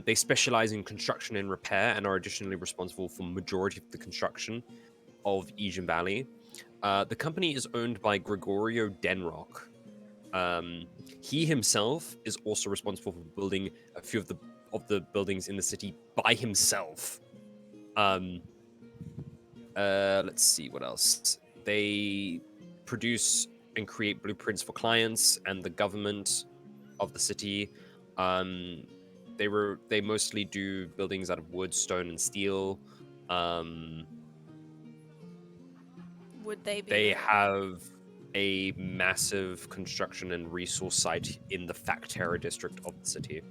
They specialize in construction and repair and are additionally responsible for majority of the construction of Egen Valley. The company is owned by Gregorio Denrock. He himself is also responsible for building a few of the buildings in the city by himself. Let's see what else. They produce and create blueprints for clients and the government of the city. They mostly do buildings out of wood, stone, and steel. Would they be? They have a massive construction and resource site in the Factera district of the city.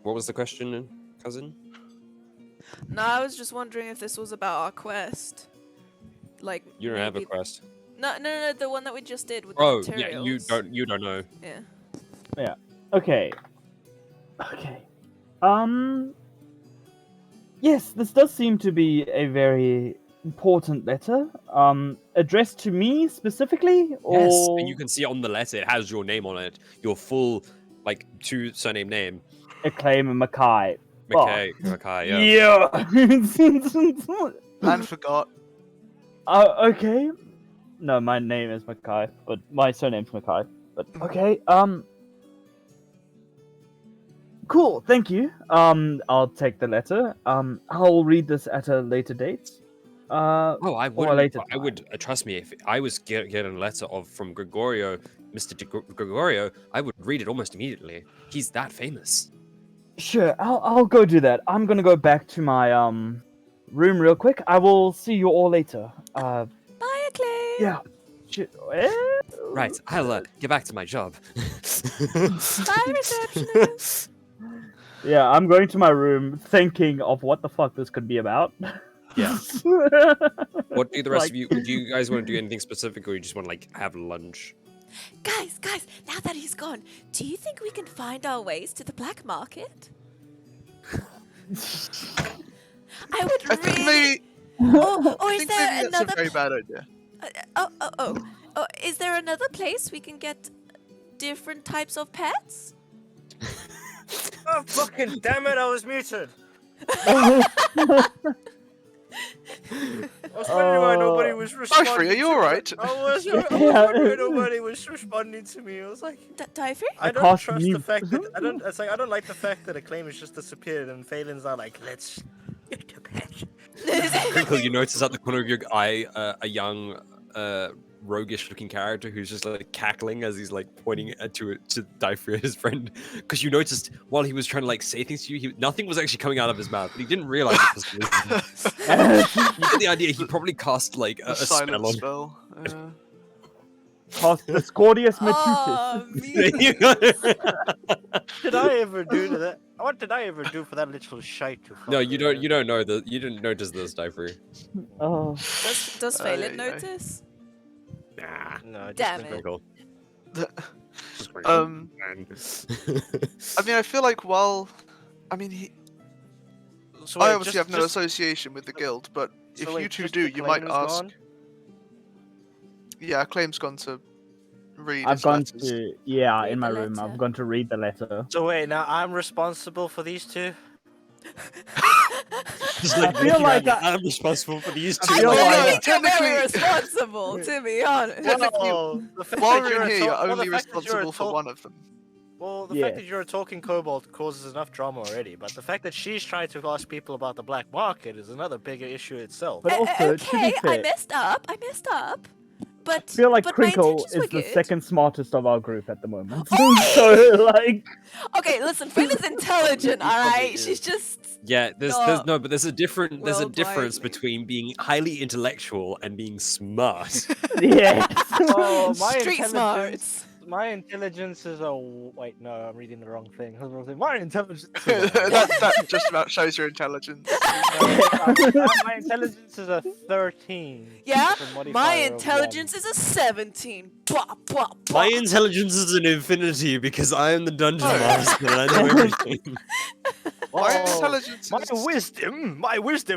What was the question, cousin? No, I was just wondering if this was about our quest. Like You don't have a maybe- quest. No, the one that we just did with Oh, the yeah, materials. you don't know. Yeah. Okay. Yes, this does seem to be a very important letter. Addressed to me specifically, or Yes, and you can see on the letter it has your name on it, your full, like, 2 surname name, Acclaim and Mackay. McKay. Yeah. And forgot. Okay. No, my name is Mackay, but my surname's Mackay. But okay. Cool. Thank you. I'll take the letter. I'll read this at a later date. Oh, I Or a later would. I would trust me if I was getting a letter from Gregorio, Mr. Gregorio. I would read it almost immediately. He's that famous. Sure. I'll go do that. I'm gonna go back to my room real quick. I will see you all later. Bye, Acclaim. Yeah. Right. I'll get back to my job. Bye, receptionist. Yeah, I'm going to my room thinking of what the fuck this could be about. Yeah. What do the rest Like- of you? Do you guys want to do anything specific, or you just want to like have lunch? Guys, now that he's gone, do you think we can find our ways to the black market? I would I think really. maybe, Or I is think there maybe that's another? a very bad idea. Oh, is there another place we can get different types of pets? Oh, fucking damn it, I was muted. I was wondering why nobody was responding. Alderfey, are you to me. alright? I was wondering why nobody was responding to me. I was like, Diver? I don't cost trust me- the fact that I don't. It's like I don't like the fact that Acclaim has just disappeared and Phelan's not like, let's get to bed. Crinkle, you notice at the corner of your eye a young, roguish-looking character who's just like cackling as he's like pointing to Dyfrey, his friend, because you noticed while he was trying to like say things to you, nothing was actually coming out of his mouth, but he didn't realize it was wisdom. You get the idea. He probably cast like a spell silent on. spell. Cost Discordius Matutus. Oh, Did I ever do to that? What did I ever do for that little shite? To No, you don't. fucker? You don't know that. You didn't notice this, Dyfrey. Oh. Does Aye, Phelan aye. notice? Nah. No, just Damn the- it. Crinkle. I mean, I feel like while, I mean, So I wait, obviously just- have no just- association with the guild, but so if wait, you two just do, you Acclaim might is ask. gone? Yeah, Acclaim's gone to read I've his gone letters. to yeah, Read in my the room. letter. I've gone to read the letter. So wait, now I'm responsible for these two? Just like I feel looking like around, I'm responsible for these I two. feel I like- think you're very technically- responsible, to be honest. Well, the fact While that we're you're in a here, to- you're well, the only fact that you're a responsible for to- one of them. Well, the Yeah. fact that you're a talking kobold causes enough drama already, but the fact that she's trying to ask people about the black market is another bigger issue itself. But also, to Okay, be I fair, messed up. But I feel like but my Crinkle intentions is were the good. second smartest of our group at the moment. Hey! So, like, Okay, listen, Fayla's intelligent, He probably alright? is. She's just Yeah, there's not no, but there's a difference well between being highly intellectual and being smart. yes. Oh, my street intelligence. smarts. My intelligence is a. Wait, no, I'm reading the wrong thing. My intelligence. Is a... that just about shows your intelligence. my intelligence is a 13. Yeah, with a my modifier of intelligence is a 17. Blah, blah, blah. My intelligence is an infinity because I am the dungeon Oh. master and I know everything. one. My Oh, intelligence my is... wisdom No,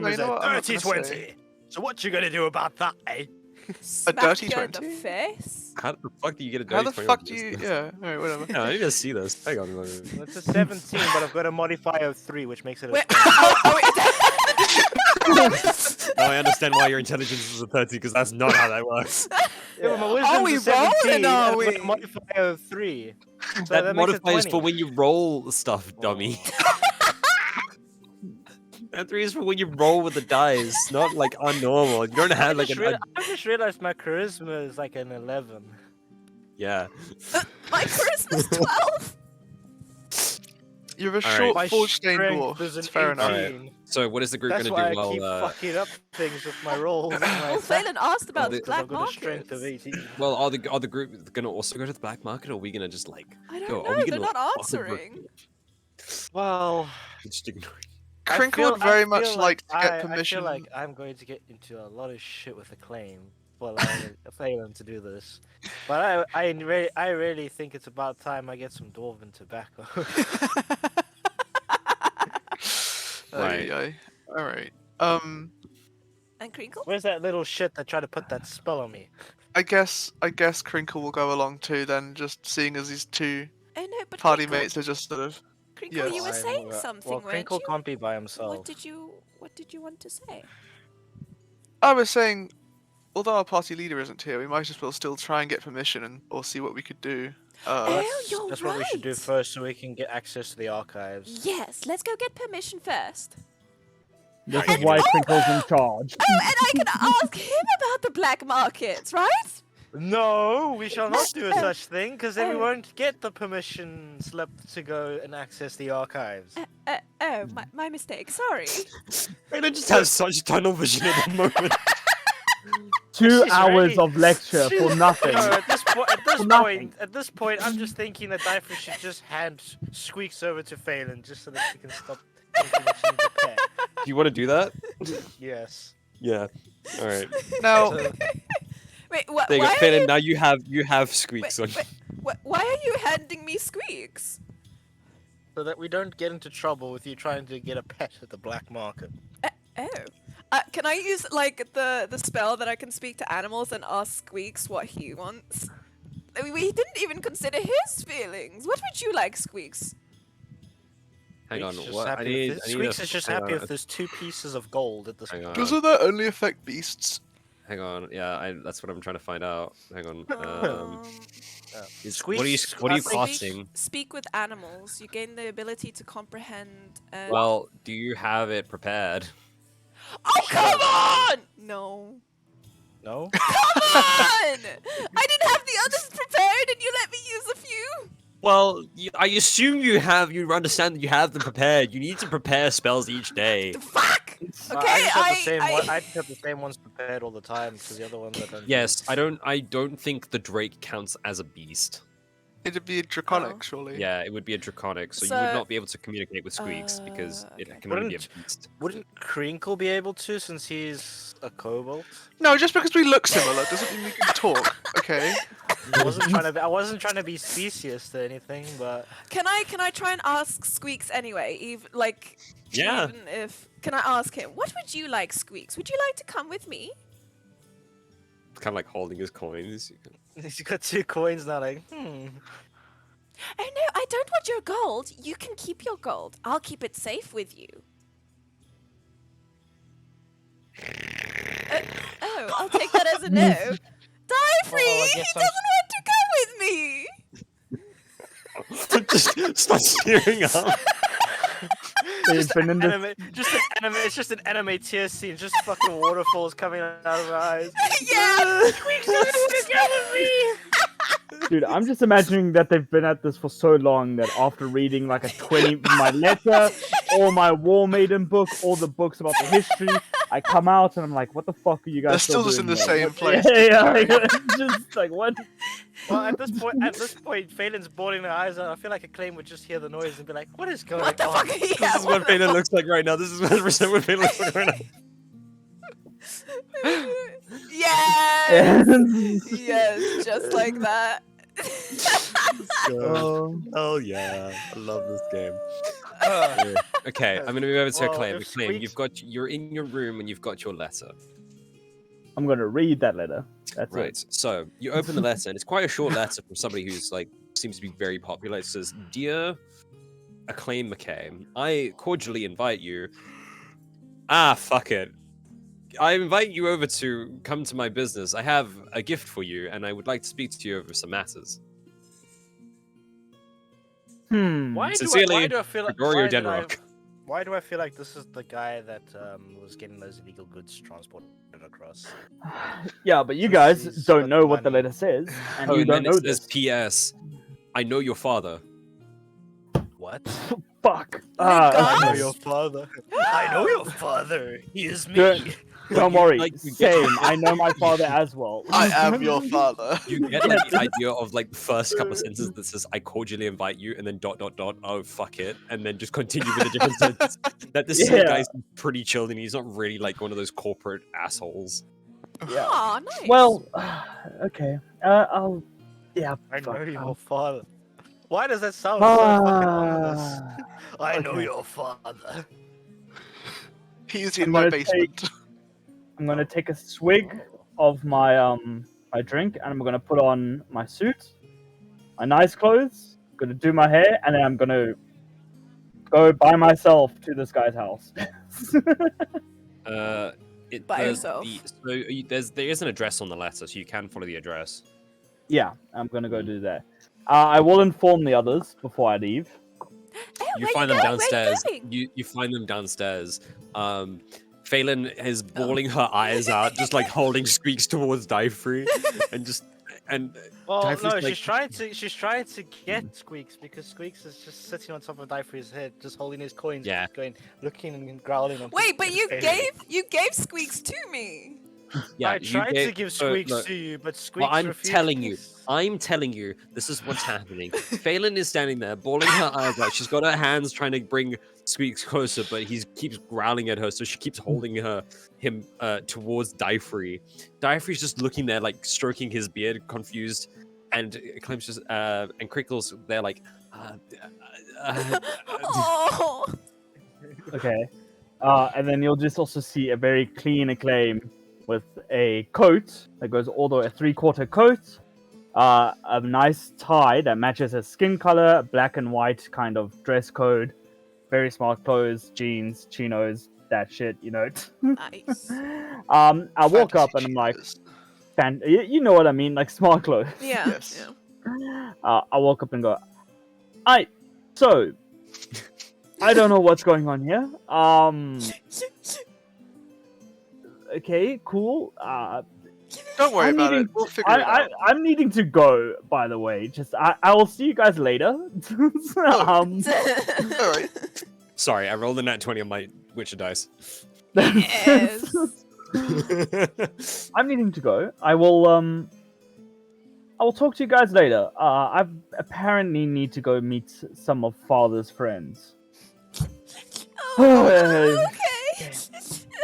is you know a what, I'm not gonna 30-20. say. So what you gonna do about that, eh? Smack dirty you in the 20? face. How the fuck do you get a dirty How the 20 fuck on do you... this? Yeah, alright, whatever. Yeah, I need to see this. Hang on. It's a 17, but I've got a modifier of 3, which makes it a Wait, 20. Now I understand why your intelligence is a 30 because that's not how that works. Yeah, but my Are wisdom's we a 17, rolling, and are I've got we? a modifier of 3. So that that makes it modifies for 20. when you roll stuff, dummy. That 3 is for when you roll with the dice, not like unnormal. You don't have like I just realized my charisma is like an 11. yeah. My charisma's 12. You're a Alright. short, My forge-stained strength dwarf. is an It's fair enough. 18. So what is the group That's gonna why do I while keep fucking up things with my rolls. and my Well, attack Phelan asked about the rolls, 'cause black I've got a strength of markets. 18. well are the group gonna also go to the black market or are we gonna just like I don't go? Are know, we they're gonna not like, fucking answering. Well, just ignore it? Crinkle would very much like to get I permission. feel like I'm going to get into a lot of shit with Acclaim for allowing Phelan to do this. But I really think it's about time I get some Dwarven tobacco. Right. Alright. And Crinkle? Where's that little shit that tried to put that spell on me? I guess Crinkle will go along too then, just seeing as these two Oh no, but party Crinkle, mates are just sort of... Crinkle, you were Yes. saying something, Well, weren't Crinkle you? can't be by himself. What did you want to say? I was saying, although our party leader isn't here, we might as well still try and get permission or see what we could do. you're That's what we should do right. first, so we can get access to the archives. Yes, let's go get permission first. This is why Crinkle's in charge. Oh, and I can ask him about the black markets, right? No, we shall not do a such thing, because then we Oh. won't get the permission slip to go and access the archives. Oh, my mistake. Sorry. I just have such tunnel vision at the moment. 2 She's hours really- of lecture for nothing. No, at this Nothing. point, I'm just thinking that Difer should just hand Squeaks over to Phelan, just so that she can stop thinking that she needs a pet. Do you want to do that? Yes. Yeah. All right. Now, So, Wait, what? There you Why go, are Phelan. you? Now you have squeaks on. Why are you handing me squeaks? so that we don't get into trouble with you trying to get a pet at the black market. Oh. Can I use like the spell that I can speak to animals and ask Squeaks what he wants? I mean, we didn't even consider his feelings. What would you like, Squeaks? Hang on. Squeaks is What? happy I if need. this- I need Squeaks a- is just hang happy on, if there's 2 pieces of gold at this Hang on. doesn't that only affect beasts? Hang on. Yeah. That's what I'm trying to find out. Hang on. Squeaks, What are you I think- casting? Speak with animals. You gain the ability to comprehend. And... Well, do you have it prepared? Oh come on! No. No? Come on! I didn't have the others prepared, and you let me use a few. Well, I assume you understand that you have them prepared. You need to prepare spells each day. The fuck? I Okay, just have the same one. I just have the same ones prepared all the time because the other ones I don't. Yes, I don't think the Drake counts as a beast. It'd be draconic, Oh. surely. Yeah, it would be a draconic, so you So- would not be able to communicate with Squeaks because it okay. can only be a Wouldn't- beast. Wouldn't Crinkle be able to since he's a kobold? No, just because we look similar doesn't mean we can talk. Okay. I wasn't trying to be specious to anything, but Can I try and ask Squeaks anyway? Even if can I ask him? What would you like, Squeaks? Would you like to come with me? kind of like holding his coins. He's got 2 coins now. Like, Oh no, I don't want your gold. You can keep your gold. I'll keep it safe with you. Oh, I'll take that as a no. Diefrey, I he guess doesn't want to come with me. Just start tearing up. They've been in this. It's just an anime tear scene. Just fucking waterfalls coming out of her eyes. Yeah. Dude, I'm just imagining that they've been at this for so long that after reading like my letter, or my War Maiden book, all the books about the history, I come out and I'm like, what the fuck are you guys They're still just doing in the here? same What- place. Yeah, like, just like what? Well, at this point, Phelan's bawling her eyes out. I feel like Acclaim would just hear the noise and be like, "What is going What the on?" fuck? This Yeah, is what Phelan looks like right now. This is 100% what Phelan looks like right now. Yes. Yes, just like that. Oh yeah, I love this game. Uh, Okay, I'm gonna move over to Well, Acclaim. if Acclaim, Squeaks- you're in your room and you've got your letter. I'm gonna read that letter. That's Right. it. So you open the letter, and it's quite a short letter from somebody who's like seems to be very popular. It says, "Dear Acclaim McKay, I cordially invite you." Fuck it. I invite you over to come to my business. I have a gift for you, and I would like to speak to you over some matters. why Sincerely, do I feel like Gregorio why did I- Denrock. Why do I feel like this is the guy that was getting those illegal goods transported across? Yeah, but you Since guys he's don't got know what the money. letter says, and Oh, you and don't then know it says, this. "P.S. I know your father." What? Fuck. I know okay. your father. I know your father. He is me. Don't- Don't you- worry. like, you get- Same. I know my father as well. I am your father. You get like the idea of like the first couple of sentences that says "I cordially invite you" and then ... Oh fuck it, and then just continue with a different sentence. That this Yeah. guy's pretty chilled and he's not really like one of those corporate assholes. Yeah. Aw, nice. Well, okay. I'll. Yeah. I know fuck, your I'll- father. Why does that sound so fucking ominous? Ah, I know okay. your father. He's in I'm my gonna basement. I'm gonna take a swig of my my drink, and I'm gonna put on my suit, my nice clothes. Gonna do my hair, and then I'm gonna go by myself to this guy's house. By yourself. There is an address on the letter, so you can follow the address. Yeah, I'm gonna go do that. I will inform the others before I leave. Oh, You where find you them going? Where downstairs. you You find them downstairs. Phelan is bawling her eyes out, just like holding Squeaks towards Diefrey, and Well, Diefrey's no, like- she's trying to get Squeaks because Squeaks is just sitting on top of Diefrey's head, just holding his coins, Yeah. looking and growling. And Wait, but you Phelan. gave Squeaks to me. yeah, I you tried to gave- give so, Squeaks look, to you, but Squeaks well, I'm refused. telling you, this is what's happening. Phelan is standing there, bawling her eyes out. She's got her hands trying to bring Squeaks closer, but he keeps growling at her, so she keeps holding him towards Diefrey. Diefrey's just looking there, like stroking his beard, confused, and Clem's just and Crickle's there, like. Oh. Okay. And then you'll just also see a very clean Acclaim with a coat that goes all the way, a 3/4 coat, a nice tie that matches his skin color, black and white kind of dress code, very smart clothes, jeans, chinos, that shit, you know. Nice. I walk up and I'm like, you know what I mean, like smart clothes. Yeah. Yes. Yeah. I walk up and go, so, I don't know what's going on here. Okay, cool. Don't worry I'm about needing- it. We'll figure it out. I'm needing to go, by the way. Just, I will see you guys later. All right. Sorry, I rolled a nat 20 on my Witcher dice. Yes. I'm needing to go. I will talk to you guys later. I apparently need to go meet some of Father's friends. Oh, okay.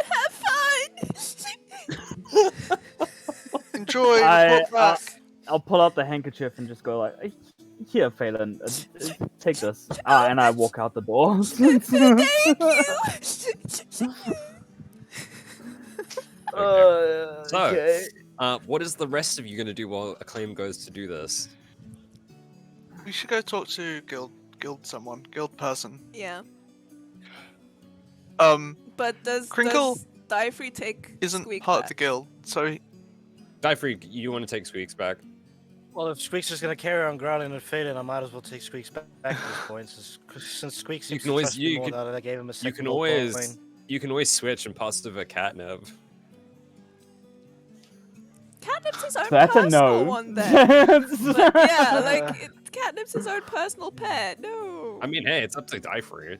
Have fun. Enjoy. I- Report back. I'll pull out the handkerchief and just go like, here, Phelan, take this. And I walk out the door. Thank you. So, Okay. What is the rest of you gonna do while Acclaim goes to do this? We should go talk to guild person. Yeah. But does Crinkle Diefrey take isn't Squeak part back? of the guild, so Diefrey, you want to take Squeaks back? Well, if Squeaks is going to carry on growling and failing, I might as well take Squeaks back at this point. Since Squeaks You seems can to always- trust me you more can- now that I gave him a second You can gold always coin. switch and pass over Catnip. Catnip's his own So that's a personal no. one then. But yeah, like Catnip's his own personal pet. No. I mean, hey, it's up to Diefrey.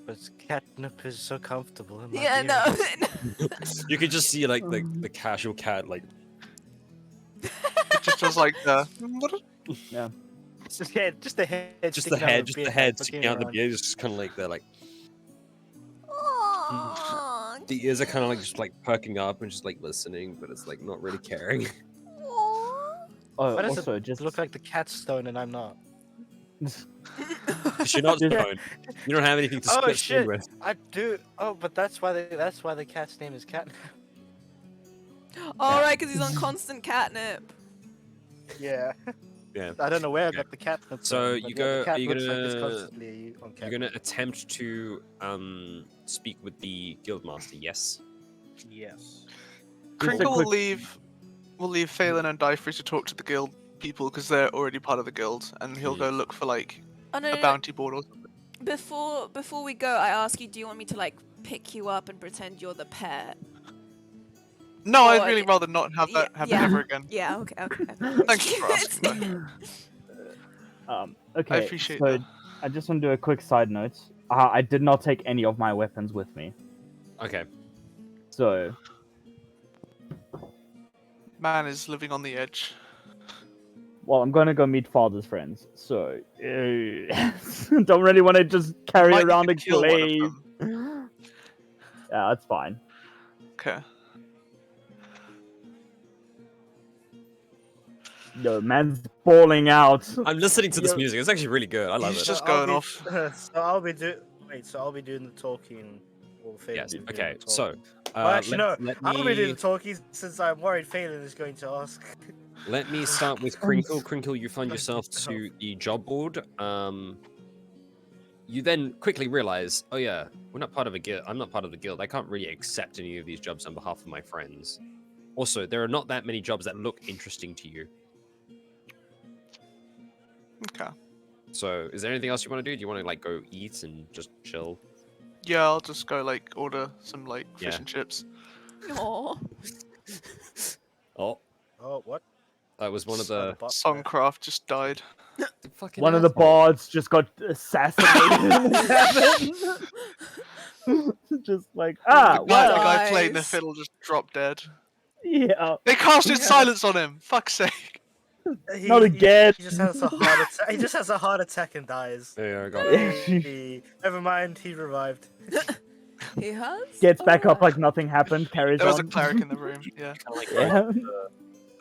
But Catnip is so comfortable in my Yeah, ear. no. You could just see like the casual cat like it just does like the. Just the head, just the sticking out head, of just beard, the head looking sticking out the around. beard, it's just kind of like they're like Aw, the ears are kind of like just like perking up and just like listening, but it's like not really caring. aw. Oh, Why does also, it just look like the cat's stone and I'm not? 'Cause you're not Just- stoned. You don't have anything to Oh, split shit. stone with. I do. Oh, but that's why the cat's name is Catnip. All right, because he's on constant catnip. Yeah. Yeah. I don't know where I Yeah. got the catnip. So from, you but yeah, the go- cat are you looks like it's gonna- constantly on You're catnip. gonna attempt to speak with the guildmaster, yes? Yes. Crinkle quick- will leave Phelan and Diefrey to talk to the guild people because they're already part of the guild, and he'll go look for like Oh no, a no, no. bounty board or something. Before we go, I ask you, do you want me to like pick you up and pretend you're the pet? No, Or I'd really rather not have that happen yeah. ever again. Yeah. Okay. Okay. Thank you for asking. okay. I appreciate so that. I just want to do a quick side note. I did not take any of my weapons with me, Okay. so Man is living on the edge. well, I'm gonna go meet father's friends. So don't really want to just carry Might need around to a kill one of glaive. them. Yeah, that's fine. Okay. No, man's balling out. I'm listening to this Yo- music. It's actually really good. I love He's it. just I'll going be- off. So I'll be doing the talking. Well, Phelan Yes. will be doing Okay. the So, talking. Well, actually, no. let I'll be doing me the talking since I'm worried Phelan is going to ask. let me start with Crinkle. Crinkle, you find yourself to the job board. You then quickly realize, oh yeah, we're not part of a guild. I'm not part of the guild. I can't really accept any of these jobs on behalf of my friends. Also, there are not that many jobs that look interesting to you. Okay. So, is there anything else you want to do? Do you want to like go eat and just chill? Yeah, I'll just go like order some like fish Yeah. and chips. Aw. Oh, Oh, what? that was one of the Songcraft just died. fucking One of the asshole. bards just got assassinated in heaven. Just like the guy well, playing the Guys. fiddle just dropped dead. yeah. They casted silence on him. Fuck's sake. Not again. He just has a heart attack. He just has a heart attack and dies. There you go. Got it. Never mind, he revived. He has. Gets back up Alright. like nothing happened. Carries There was a on. cleric in the room. Yeah. Kind of like Yeah.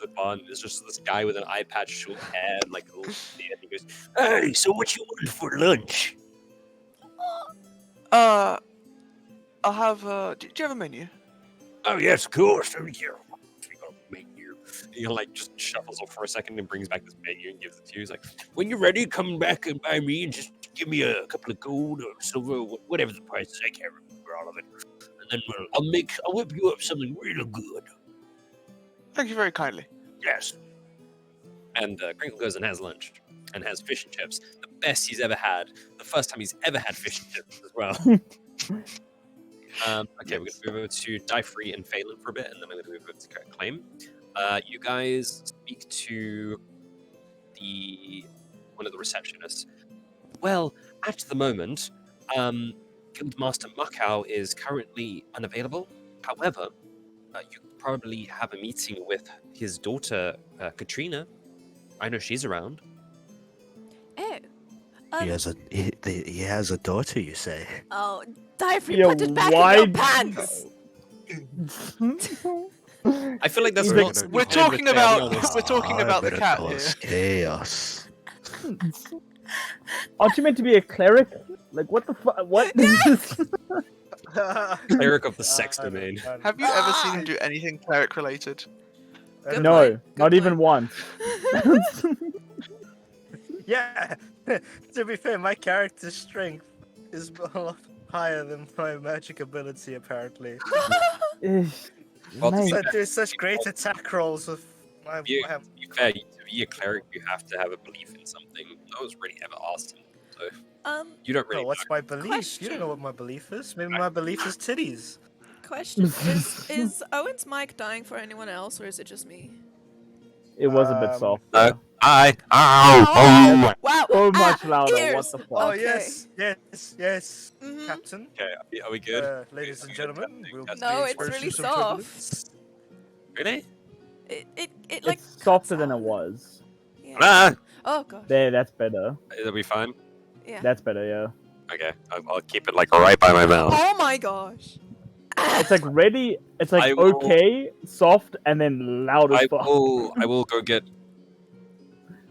the barn is just this guy with an eye patch, short hair, and like a little beard. He goes, "Hey, so what you want for lunch?" I'll have. Do you have a menu? Oh yes, of course. Oh yeah. We got a menu. He like just shuffles off for a second and brings back this menu and gives it to you. He's like, "When you're ready, come back and buy me and just give me a couple of gold or silver, whatever the price is. I can't remember all of it. And then I'll whip you up something really good." Thank you very kindly. Yes. And Crinkle goes and has lunch and has fish and chips. The best he's ever had. The first time he's ever had fish and chips as well. Okay, we're going to move over to Diefrey and Phelan for a bit, and then I'm going to move over to Claim. You guys speak to one of the receptionists. Well, at the moment, Guildmaster Muckow is currently unavailable. However, you probably have a meeting with his daughter, Katrina. I know she's around. Oh. He has a daughter, you say? Oh, Diefrey, Yeah, put it back why in your d- pants. I feel like that's He's not. like- something We're to do with talking it, about. I'll be honest. We're talking about the better cat here. cause chaos. Aren't you meant to be a cleric? Like what the fuck? What? Cleric of the sex I don't domain. know. Have you ever seen him do anything cleric related? Good No, point, not good even point. once. Yeah. To be fair, my character's strength is a lot higher than my magic ability, apparently. Well, to be So I Mate, do such great attack rolls with my. to be fair, to be a cleric, you have to have a belief in something. No one's really ever asked him, so you don't really No, what's my belief? You Question. don't know what my belief is. Maybe my belief is titties. Question: Is Owen's mic dying for anyone else, or is it just me? it was a bit soft. No. Yeah. Oh, wow! So much louder. Ears. What the fuck? Oh Okay. yes, Mhm. Captain. Okay, are we good? Ladies and gentlemen, we'll Yes. No, be it's really experiencing some turbulence. soft. Really? It like It's softer cuts than it out. was. Yeah. Ah! Oh gosh. There, that's better. It'll be fine. Yeah. That's better, yeah. Okay, I'll keep it like right by my mouth. Oh my gosh. It's like ready. It's like I will- okay, soft, and then loud as I fuck. will go get.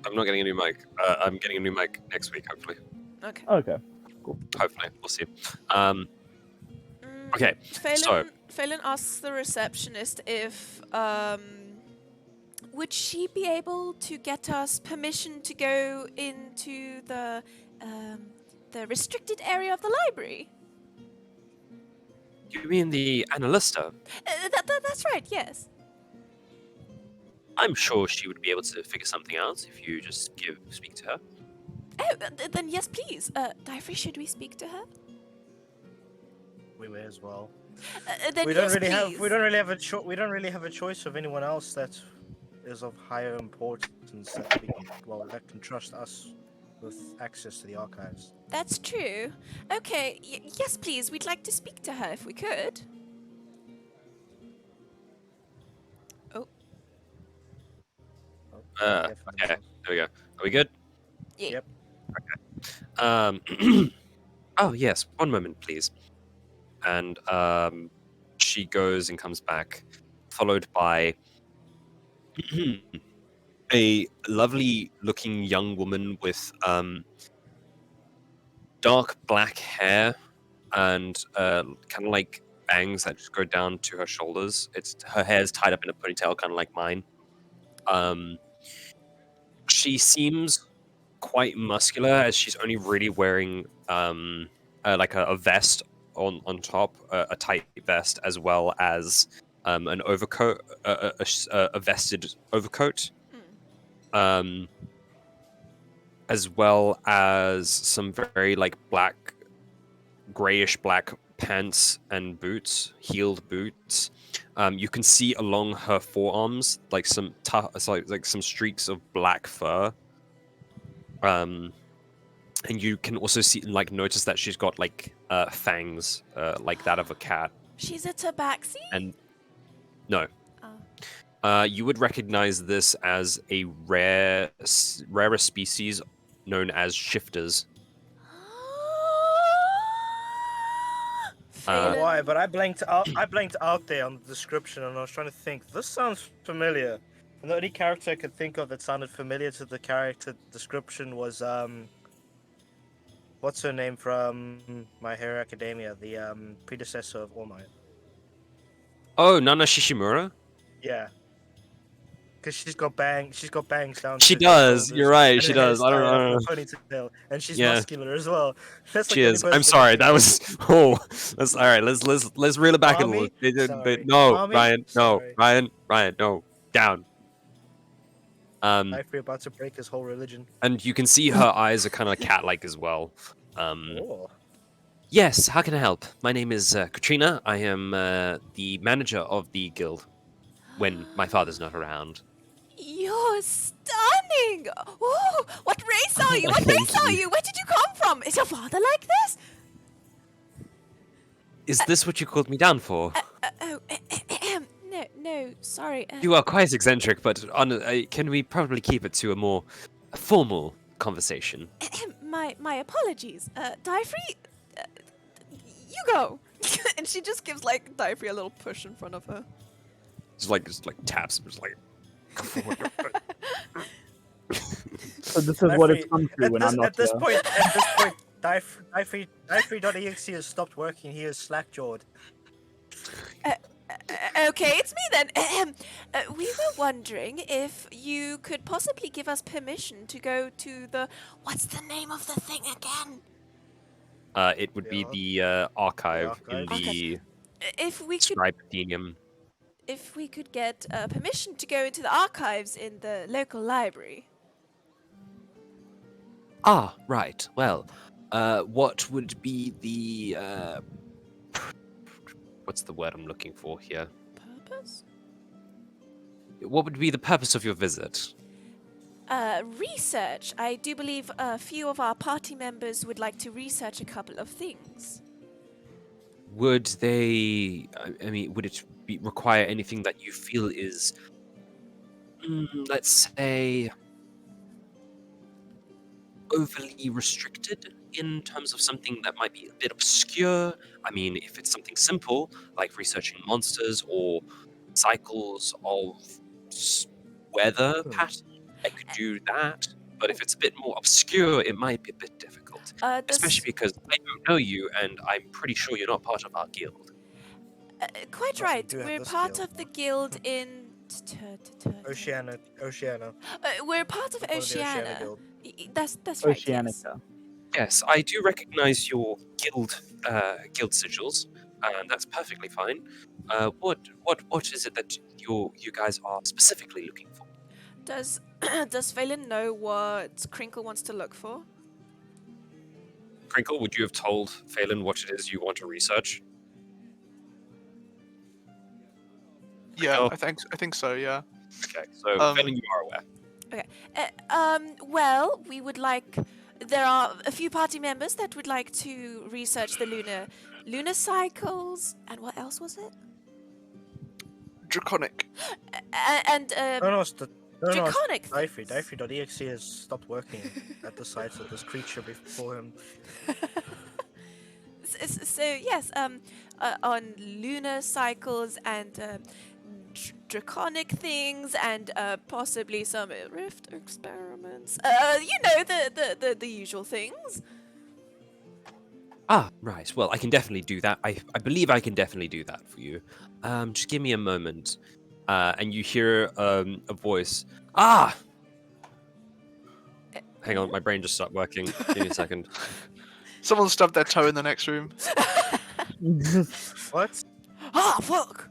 I'm not getting a new mic. I'm getting a new mic next week, hopefully. Okay. Okay. Hopefully, we'll see. Okay, so- Phelan asks the receptionist if would she be able to get us permission to go into the restricted area of the library? You mean the Annalista? That's right. Yes. I'm sure she would be able to figure something out if you just speak to her. Oh, then yes, please. Diaphragm, should we speak to her? We may as well. Then We don't yes, really have. please. We don't really have a We don't really have a choice of anyone else that is of higher importance that we can, that can trust us with access to the archives. That's true. Okay. Yes, please. We'd like to speak to her if we could. Oh. Okay, there we go. Are we good? Yeah. Yep. Oh yes, one moment, please. And she goes and comes back, followed by a lovely-looking young woman with dark black hair and kind of like bangs that just go down to her shoulders. Her hair's tied up in a ponytail, kind of like mine. She seems quite muscular, as she's only really wearing like a vest on top, a tight vest, as well as an overcoat, a vested overcoat, as well as some very like grayish black pants and boots, heeled boots. You can see along her forearms like some like some streaks of black fur. And you can also see, like, notice that she's got like fangs, like that of a cat. She's a tabaxi? And no, you would recognize this as a rarer species known as shifters. Phelan. Why? But I blanked out. I blanked out there on the description, and I was trying to think. This sounds familiar. And the only character I could think of that sounded familiar to the character description was what's her name from My Hero Academia, the predecessor of All Might. Oh, Nana Shishimura? Yeah. Because she's got bangs down. She to her does. shoulders, You're right. and She her hair's does. I don't tied up in know. a ponytail, and she's Yeah. muscular as well. That's like She the only is. person I'm that sorry. can That think was. That's all right. Let's reel it back a Mommy? little. Sorry. No, Mommy? Ryan. No, Sorry. Ryan. No, down. of Life about to break his whole religion. And you can see her eyes are kind of cat-like as well. Oh. Yes. How can I help? My name is Katrina. I am the manager of the guild when my father's not around. You're stunning! Oh, what race are you? What Thank race are you. you? Where did you come from? Is your father like this? Is this what you called me down for? No, sorry. You are quite eccentric, but can we probably keep it to a more formal conversation? My apologies. Diaphragm, you go. And she just gives like Diaphragm a little push in front of her. Just like taps, just like. So this is what it's come to At when this, I'm not at this here. point, Die-free.exe has stopped working. He is slack-jawed. Okay, it's me then. We were wondering if you could possibly give us permission to go to the. What's the name of the thing again? It would be The the archive in archive? the If we could, Scribe Athenium. if we could get permission to go into the archives in the local library. Ah, right. Well, what would be the what's the word I'm looking for here? Purpose? What would be the purpose of your visit? Research. I do believe a few of our party members would like to research a couple of things. Would they? I mean, would it require anything that you feel is, let's say, overly restricted in terms of something that might be a bit obscure? I mean, if it's something simple like researching monsters or cycles of weather patterns, I could do that. But if it's a bit more obscure, it might be a bit difficult. Especially because I don't know you, and I'm pretty sure you're not part of our guild. Quite we right. do have We're this part guild. of the guild in. Oceania. We're part of One of the Oceania Oceania. Guild. That's right. Yes. Oceanica. Yes, I do recognize your guild sigils, and that's perfectly fine. What is it that you guys are specifically looking for? Does does Phelan know what Crinkle wants to look for? Crinkle, would you have told Phelan what it is you want to research? Yeah, Oh. I think so. Yeah. Okay, so Phelan, you are aware. Well, we would like. There are a few party members that would like to research the lunar cycles, and what else was it? Draconic. And draconic Die-free. things. Die-free.exe has stopped working at the sight of this creature before him. So yes, on lunar cycles and draconic things and possibly some rift experiments. The usual things. Ah, right. Well, I can definitely do that. I believe I can definitely do that for you. Just give me a moment. And you hear a voice. Ah! Hang on, my brain just stopped working. Give me a second. Someone stubbed their toe in the next room. What? Ah, fuck!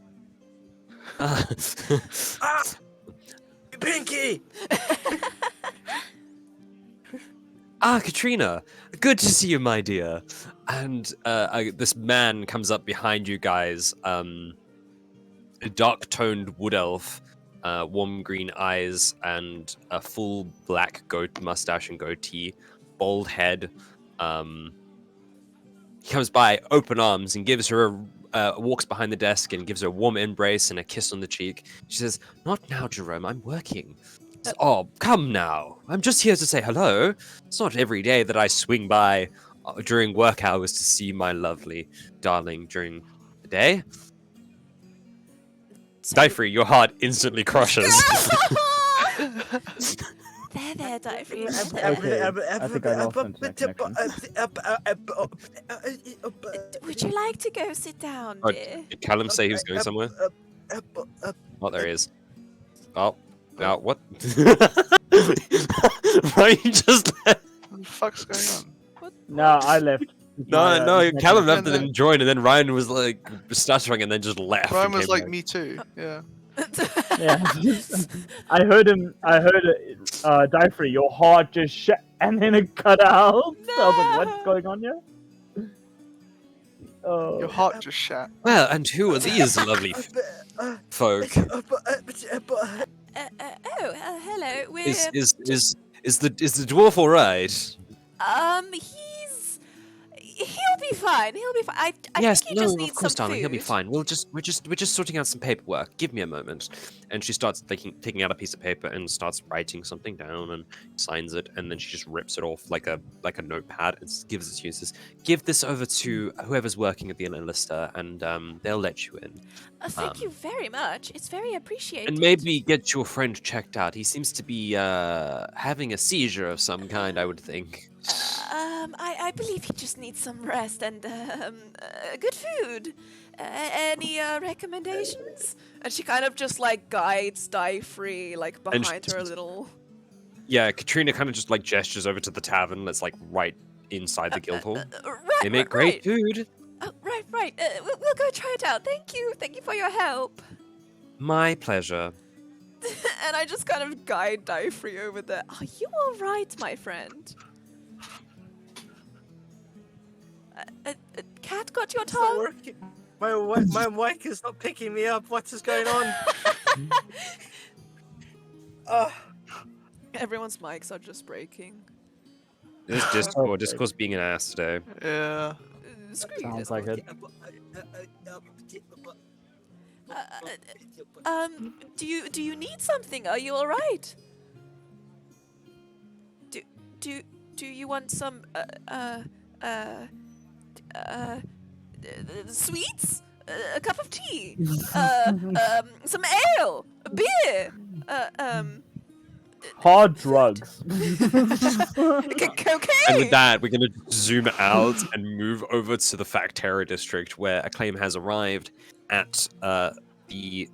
Pinky! Ah, Katrina, good to see you, my dear. And this man comes up behind you guys. A dark-toned wood elf, warm green eyes, and a full black goat mustache and goatee, bald head. He comes by, open arms, and gives her walks behind the desk and gives her a warm embrace and a kiss on the cheek. She says, "Not now, Jerome. I'm working." Oh, come now. I'm just here to say hello. It's not every day that I swing by during work hours to see my lovely darling during the day. Die-free, your heart instantly crushes. There, Divey. Okay, I think I lost internet connection. Would you like to go sit down, Oh, dear? did Callum say he was going somewhere? Oh, there he is. Oh, now what? Why you just left? What the fuck's going on? No, I left. No, internet Callum connection. left and then joined, and then Ryan was like stuttering and then just left. Ryan and was came like, back. me too. Yeah. Yeah, I heard Die-free, your heart just shut, and then it cut out. So I was like, what's going on here? Oh. Your heart just shat. Well, and who are these lovely folk? Hello. We're Is the dwarf all right? he'll be fine. He'll be fine. I Yes, think he no, just of needs course, some darling. He'll be food. fine. We're just sorting out some paperwork. Give me a moment. And she starts taking out a piece of paper and starts writing something down and signs it, and then she just rips it off like a notepad and gives it to you. Says, "Give this over to whoever's working at the Inner Lister, and they'll let you in. Thank you very much. It's very appreciated. And maybe get your friend checked out. He seems to be having a seizure of some kind. I would think." I believe he just needs some rest and good food. Any recommendations? And she kind of just like guides Free like And behind her a little. Yeah, Katrina kind of just like gestures over to the tavern that's like right inside the guild hall. They make great food. Oh, right. We'll go try it out. Thank you for your help. My pleasure. And I just kind of guide Free over there. Are you all right, my friend? Cat got your It's not tongue? working. My mic is not picking me up. What is going on? Everyone's mics are just breaking. This Discord's being an ass today. Yeah. Screw you, Sounds Discord. like it. Do you need something? Are you all right? Do you want some sweets? A cup of tea? Some ale? A beer? Hard drugs. Cocaine? And with that, we're going to zoom out and move over to the Factera district where Acclaim has arrived at the...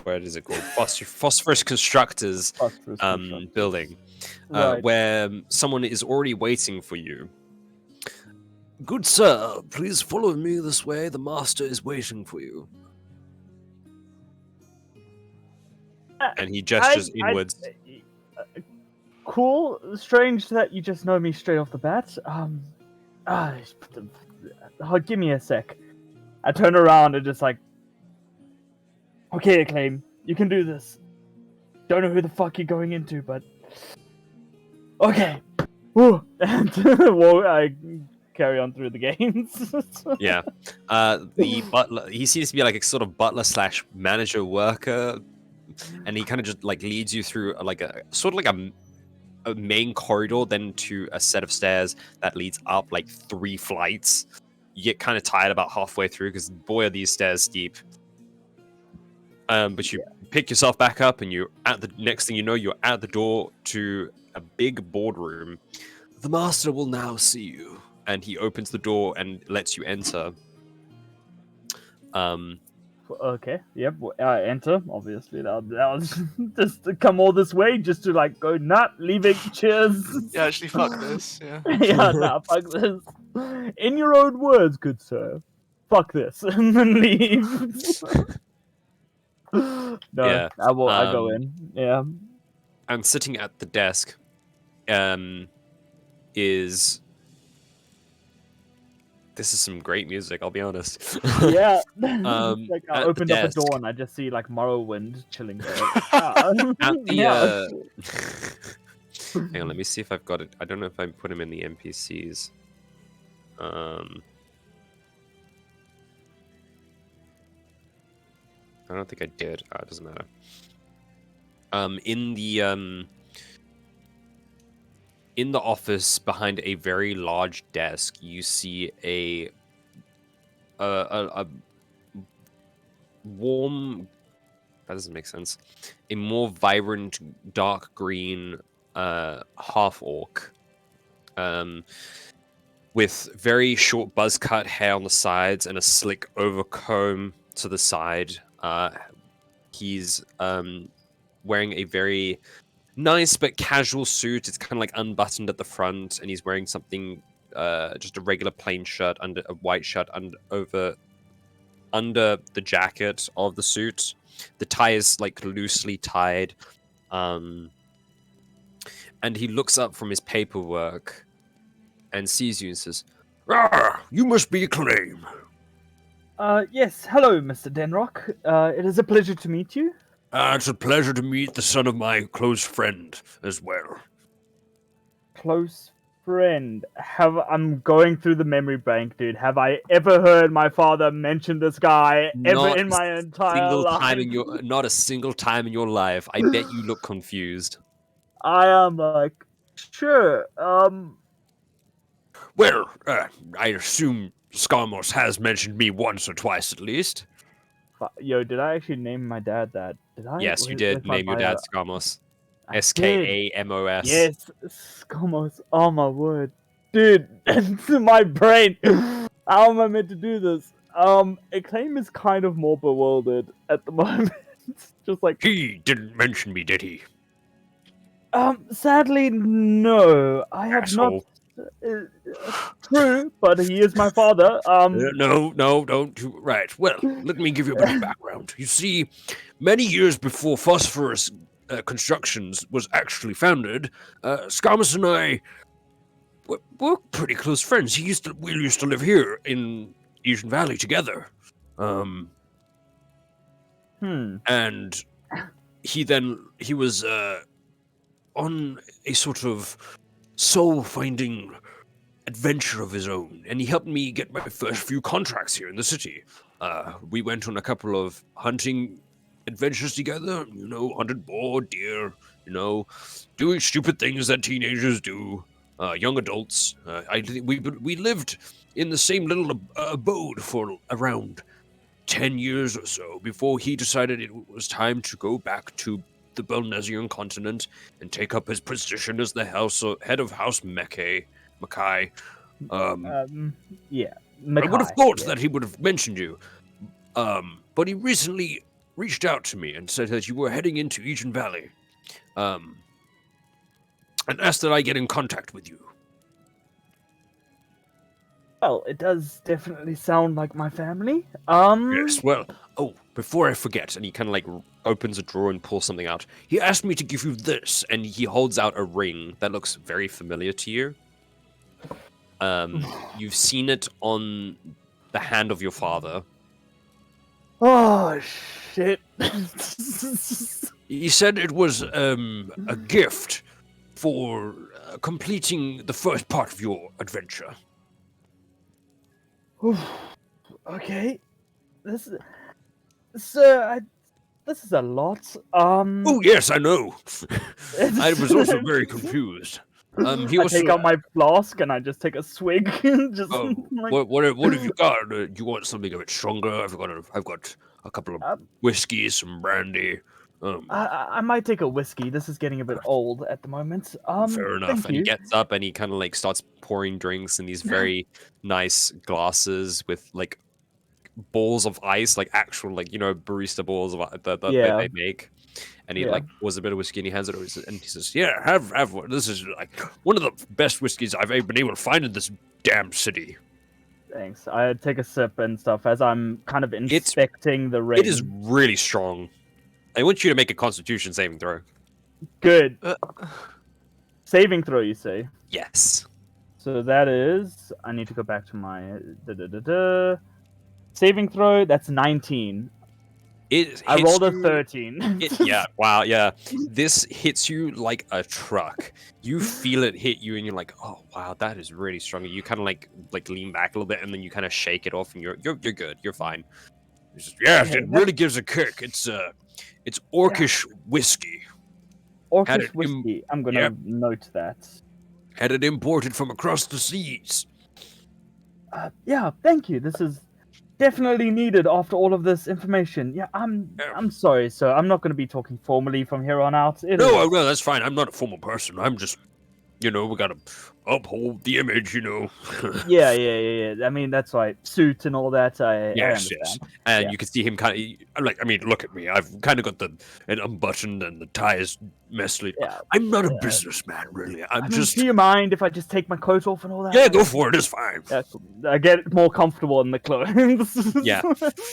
what is it called? Phosphorus Constructors building, Right. where someone is already waiting for you. Good sir, please follow me this way. The master is waiting for you. And he gestures inwards. Cool. Strange that you just know me straight off the bat. Give me a sec. I turn around and just like, okay, Acclaim, you can do this. Don't know who the fuck you're going into, but okay. Woo. And I carry on through the games. Yeah. The butler, he seems to be like a sort of butler slash manager worker, and he kind of just like leads you through like a sort of like a main corridor, then to a set of stairs that leads up like 3 flights. You get kind of tired about halfway through because boy are these stairs steep. But you pick yourself back up, and you're at the next thing you know, you're at the door to a big boardroom. The master will now see you, and he opens the door and lets you enter. Okay, yep, I enter, obviously. That was just to come all this way, just to like go, not leaving, cheers. Yeah, actually, fuck this. Yeah. Yeah, nah, fuck this. In your own words, good sir. Fuck this, and then leave. No, Yeah, I go in, yeah. And sitting at the desk is... This is some great music, I'll be honest. Yeah, like I at the opened up a desk- door and I just see like Morrowind chilling there. At the Yeah. hang on, let me see if I've got it. I don't know if I put him in the NPCs. I don't think I did. It doesn't matter. In the office behind a very large desk, you see a warm... That doesn't make sense. A more vibrant, dark green half-orc. With very short buzz-cut hair on the sides and a slick overcomb to the side. He's wearing a very nice but casual suit. It's kind of like unbuttoned at the front, and he's wearing something, just a regular plain shirt under a white shirt under the jacket of the suit. The tie is like loosely tied, and he looks up from his paperwork and sees you and says, Ah, you must be Acclaim. Yes, hello, Mr. Denrock. It is a pleasure to meet you. It's a pleasure to meet the son of my close friend as well. Close friend. I'm going through the memory bank, dude. Have I ever heard my father mention this guy ever Not in my entire single life? time in your, not a single time in your life. I bet you look confused. I am like, sure. Well, I assume Skarmos has mentioned me once or twice at least. Yo, did I actually name my dad that? Did I? Yes, you With did my name your bio? dad Skamos. I did. SKAMOS. Yes, Skamos. Oh my word, dude, it's in my brain. How am I meant to do this? Acclaim is kind of more bewildered at the moment. Just like, He didn't mention me, did he? sadly, no, I have not. Asshole. True, but he is my father. No, don't. Right. Well, let me give you a bit of background. You see, many years before Phosphorus Constructions was actually founded, Scamus and I were pretty close friends. We used to live here in Eden Valley together. And he was on a sort of soul-finding adventure of his own, and he helped me get my first few contracts here in the city. We went on a couple of hunting adventures together, hunted boar, deer, doing stupid things that teenagers do, young adults. We lived in the same little abode for around 10 years or so before he decided it was time to go back to the Belnesian continent and take up his position as the head of House Mackay. Yeah. I would have thought that he would have mentioned you. But he recently reached out to me and said that you were heading into Eden Valley. And asked that I get in contact with you. Well, it does definitely sound like my family. Yes, well, before I forget, and he kind of like opens a drawer and pulls something out. He asked me to give you this, and he holds out a ring that looks very familiar to you. You've seen it on the hand of your father. Oh, shit. He said it was a gift for completing the first part of your adventure. Okay. This is a lot. Oh yes, I know. I was also very confused. He I also take out my flask and I just take a swig. Just like, what have you got? Do you want something a bit stronger? I've got a couple of whiskeys, some brandy. I might take a whiskey. This is getting a bit old at the moment. Fair enough. Thank And he you. gets up and he kind of like starts pouring drinks in these very nice glasses with like balls of ice, like actual like barista balls of that Yeah. they make. And he Yeah. like pours a bit of whiskey and he hands it over and he says, Yeah, have one. This is like one of the best whiskeys I've ever been able to find in this damn city. Thanks. I take a sip and stuff as I'm kind of inspecting the ring. "It is really strong. I want you to make a Constitution saving throw." Good. Saving throw, you say? Yes. So that is. I need to go back to my saving throw. That's 19. I rolled a 13. Yeah, wow, yeah. This hits you like a truck. You feel it hit you, and you're like, "Oh, wow, that is really strong." You kind of like lean back a little bit, and then you kind of shake it off, and you're good. You're fine. It's just, yes, it really gives a kick. It's orcish whiskey. Orcish whiskey. I'm gonna note that. Had it imported from across the seas. Yeah, thank you. This is definitely needed after all of this information. Yeah, I'm sorry, sir. I'm not going to be talking formally from here on out. No, that's fine. I'm not a formal person. I'm just, we gotta uphold the image, Yeah. I mean, that's why suit and all that. I understand. Yes. And Yeah. You can see him kind of look at me. I've kind of got it unbuttoned and the tie is messy. Yeah. I'm not a businessman, really. I mean, do you mind if I just take my coat off and all that? Yeah, go for it. It's fine. Yeah, I get more comfortable in the clothes. Yeah.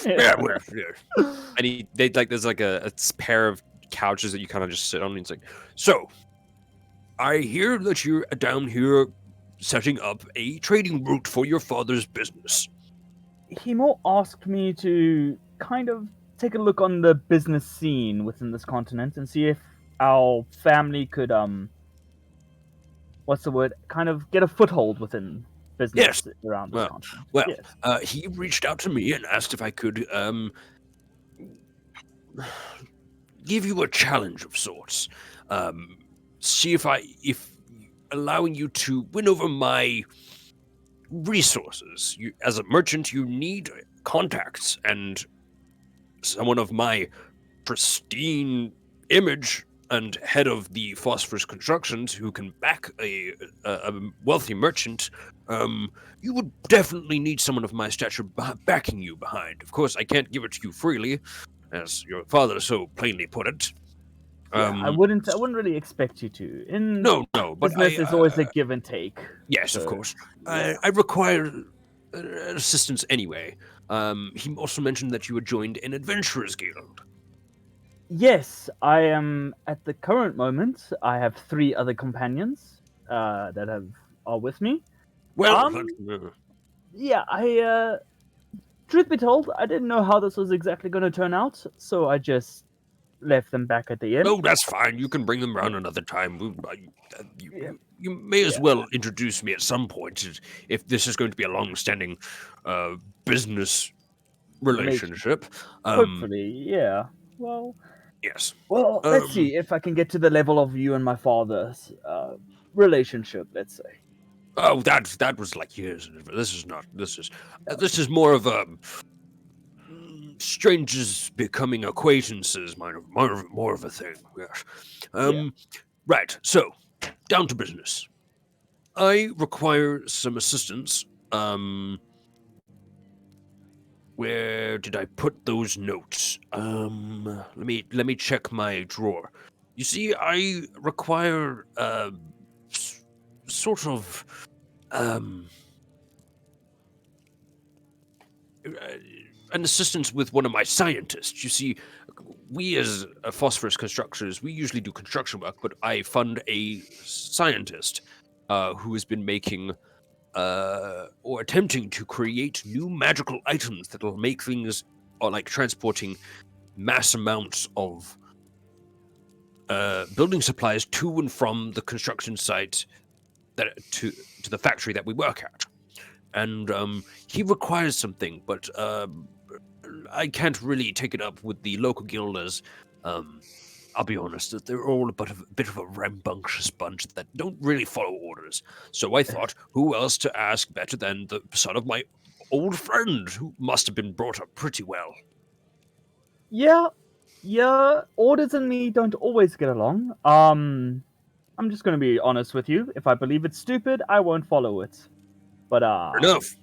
Yeah. And there's like a pair of couches that you kind of just sit on, and it's like, So, I hear that you're down here setting up a trading route for your father's business. He more asked me to kind of take a look on the business scene within this continent and see if our family could kind of get a foothold within business around this continent. Well, Yes. he reached out to me and asked if I could give you a challenge of sorts. See if allowing you to win over my resources. As a merchant, you need contacts, and someone of my pristine image and head of the Phosphorus Constructions, who can back a wealthy merchant, you would definitely need someone of my stature backing you behind. Of course, I can't give it to you freely, as your father so plainly put it. Yeah, I wouldn't really expect you to. In No, but business, is always a give and take. yes, of so, course. yeah. I require assistance anyway. He also mentioned that you had joined an adventurers guild. Yes, I am at the current moment. I have 3 other companions that are with me. Well, Yeah, truth be told, I didn't know how this was exactly going to turn out, so I just left them back at the inn. no, that's fine. You can bring them around another time. Yeah. You may as Yeah. well introduce me at some point if this is going to be a long-standing business relationship. Hopefully, yeah. Well, Yes. let's see if I can get to the level of you and my father's relationship. Let's say. Oh, that was like years. This is not. This is more of a strangers becoming acquaintances. More of a thing. Yes. Right. So, down to business. I require some assistance. Where did I put those notes? Let me check my drawer. You see, I require sort of an assistance with one of my scientists. You see, we as phosphorus constructors, we usually do construction work, but I fund a scientist who has been making or attempting to create new magical items that will make things like transporting mass amounts of building supplies to and from the construction site to the factory that we work at. And he requires something, but I can't really take it up with the local guilders. I'll be honest, that they're all a bit of a rambunctious bunch that don't really follow orders. So I thought, who else to ask better than the son of my old friend, who must have been brought up pretty well. Yeah, orders and me don't always get along. I'm just gonna be honest with you. If I believe it's stupid, I won't follow it. But Fair enough.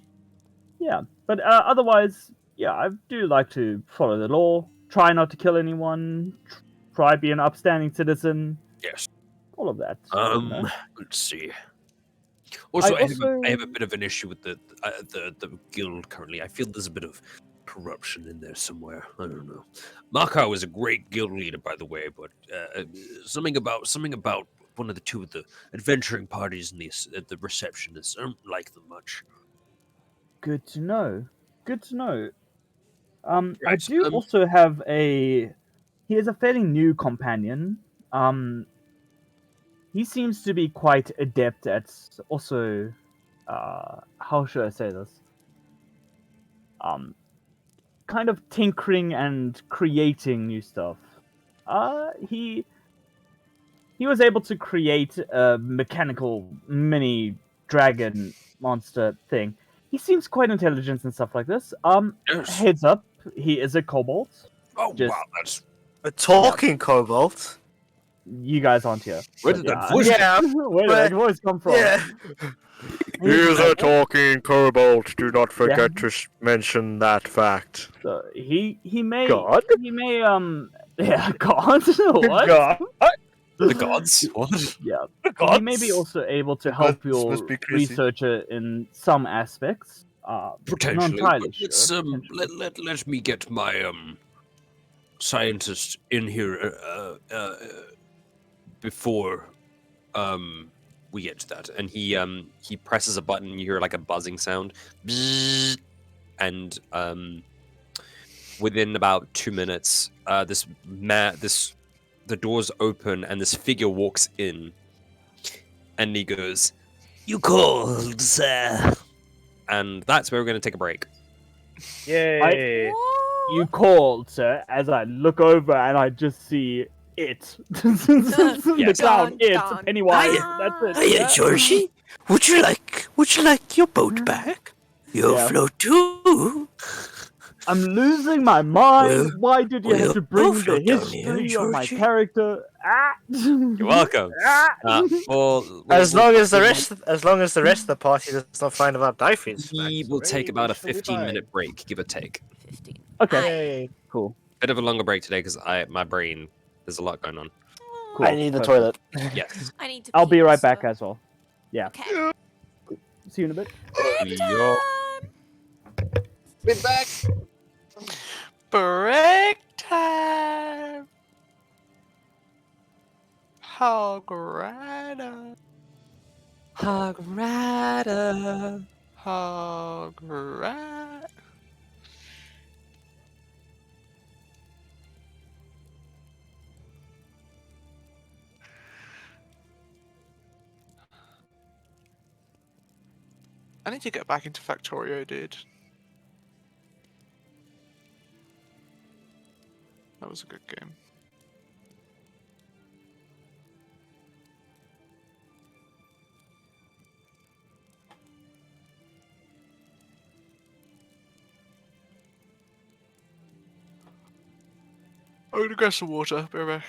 yeah. But otherwise, yeah, I do like to follow the law. Try not to kill anyone. Try be an upstanding citizen. Yes. All of that. Let's see. Also, I also- have a bit of an issue with the guild currently. I feel there's a bit of corruption in there somewhere. I don't know. Makao is a great guild leader, by the way, but something about one of the two of the adventuring parties in the receptionists. I don't like them much. Good to know. I Right, do also have he is a fairly new companion. He seems to be quite adept at also, how should I say this? Kind of tinkering and creating new stuff. He was able to create a mechanical mini dragon monster thing. He seems quite intelligent and stuff like this. Yes. Heads up, he is a kobold. Oh, just- wow, that's... A talking cobalt. You guys aren't here. Where but did that yeah. voice... Yeah, Where did that voice come from? yeah. He's a talking kobold. Do not forget to mention that fact. So he may God? yeah, God. What? God. The gods? What? Yeah. The He may be also able to help gods your must be crazy. researcher in some aspects. Potentially. Not entirely But let's, sure. Potentially. let me get my scientist in here before we get to that. And he presses a button. You hear like a buzzing sound, Bzzz, and within about 2 minutes, the doors open and this figure walks in, and he goes, "You called, sir?" And that's where we're going to take a break. Yay. You called, sir, as I look over and I just see it. The Yes. clown, Dun, it, dun, Pennywise. dun. That's it. Hiya, Georgie. Would you like your boat back? Your Yeah. float too? I'm losing my mind. Well, Why did you well, have to bring both the look down here, history of my Georgie. character? Ah. You're welcome. As long as the rest of the party does not find about Dyfie's He facts will take already, about we a shall be 15-minute break, give or take. 15. Okay. Yay. Cool. Bit of a longer break today because my brain, there's a lot going on. Oh, Cool. I need the Perfect. toilet. Yes. I need to I'll pee be right also. back as well. Yeah. Okay. See you in a bit. Break Yo. time! Be back. Break time. Hograda. Hograda. Hograda. I need to get back into Factorio, dude. That was a good game. I'm gonna grab some water. Be right back.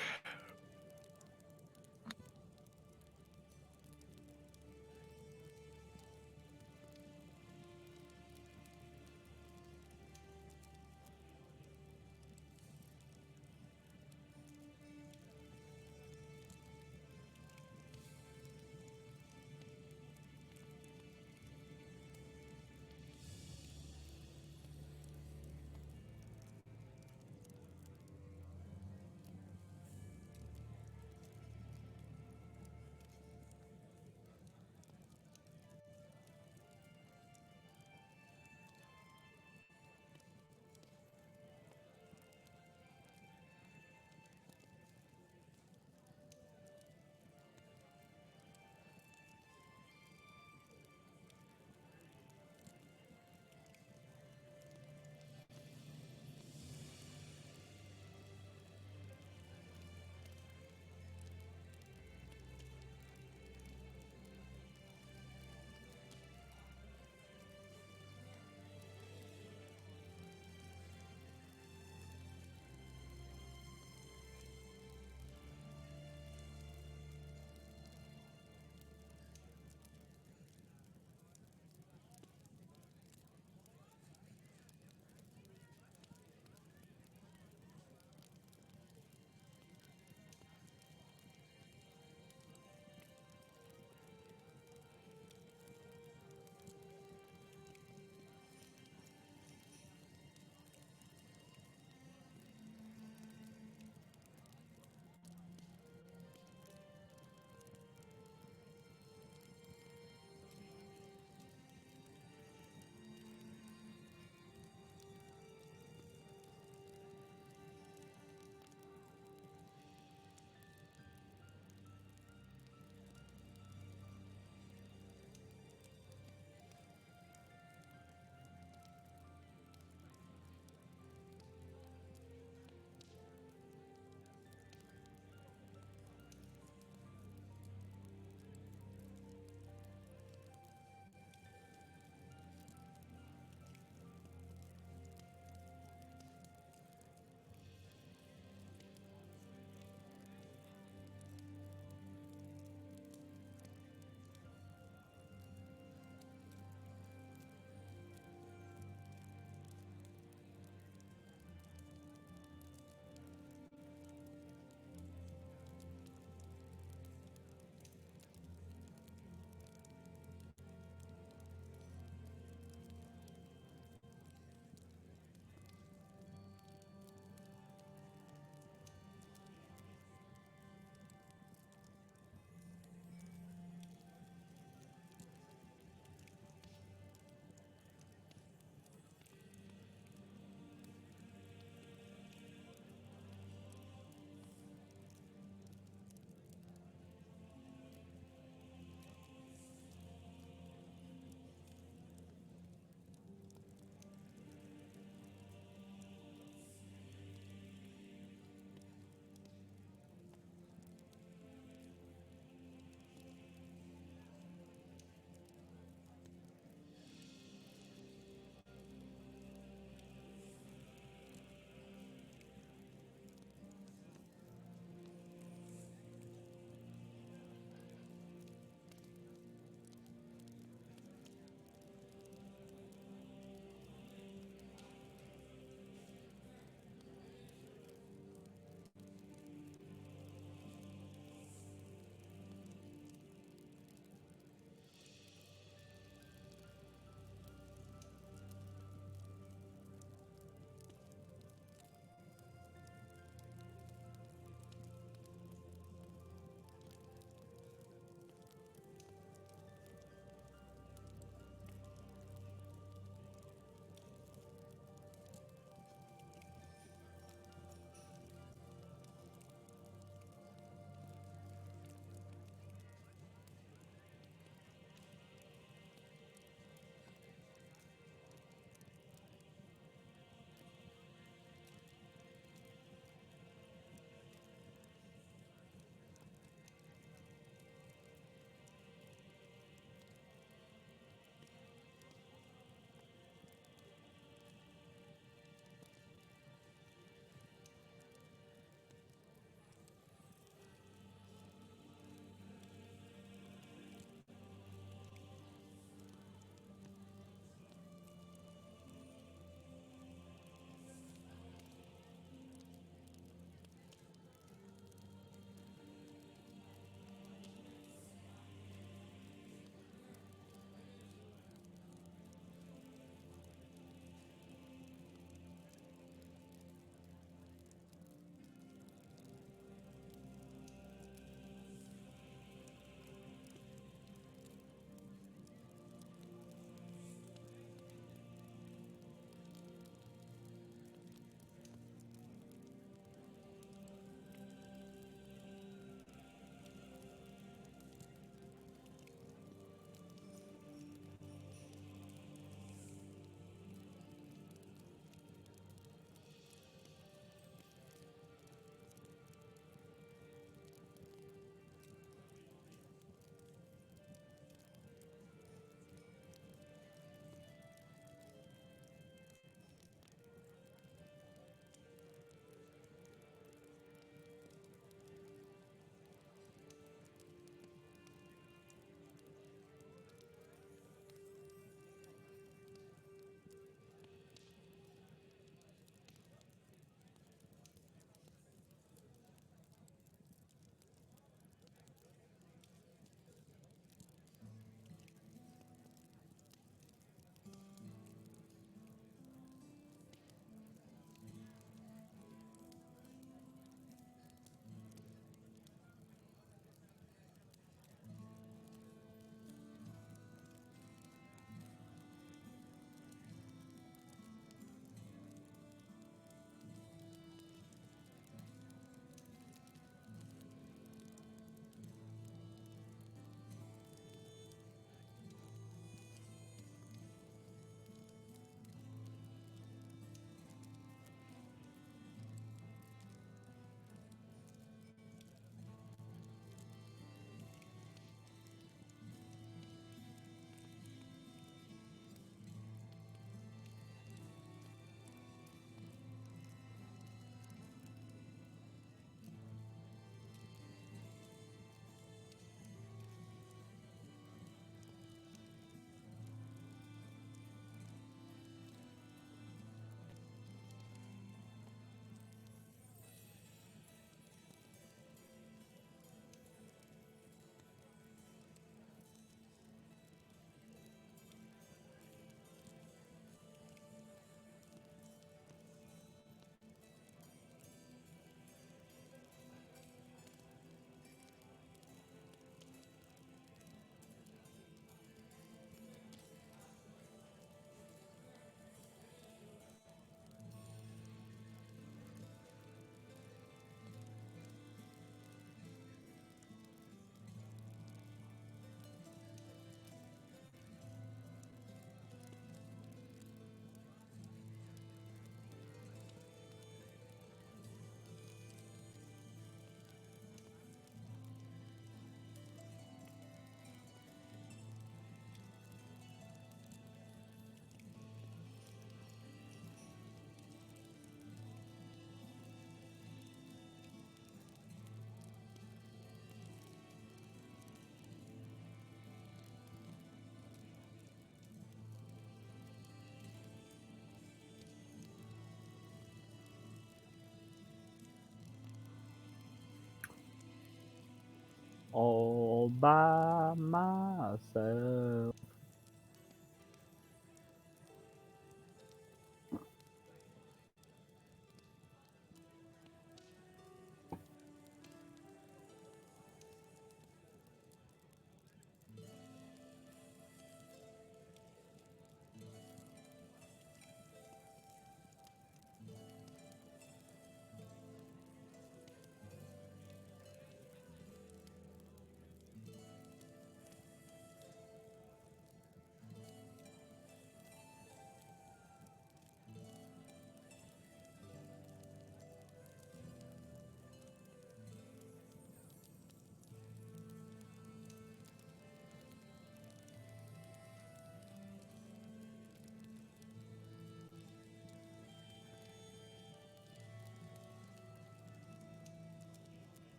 all by myself.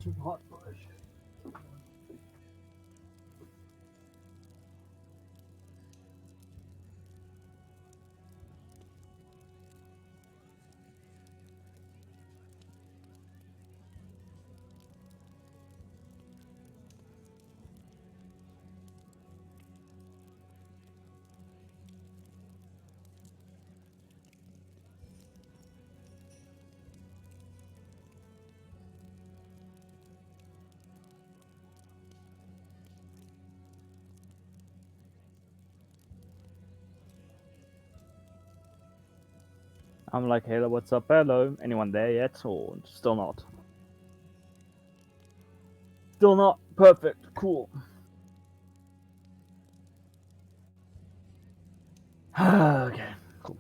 Too hot for this. I'm like, hello, what's up? Hello. Anyone there yet? Or still not? Still not. Perfect. Cool. Okay. Cool.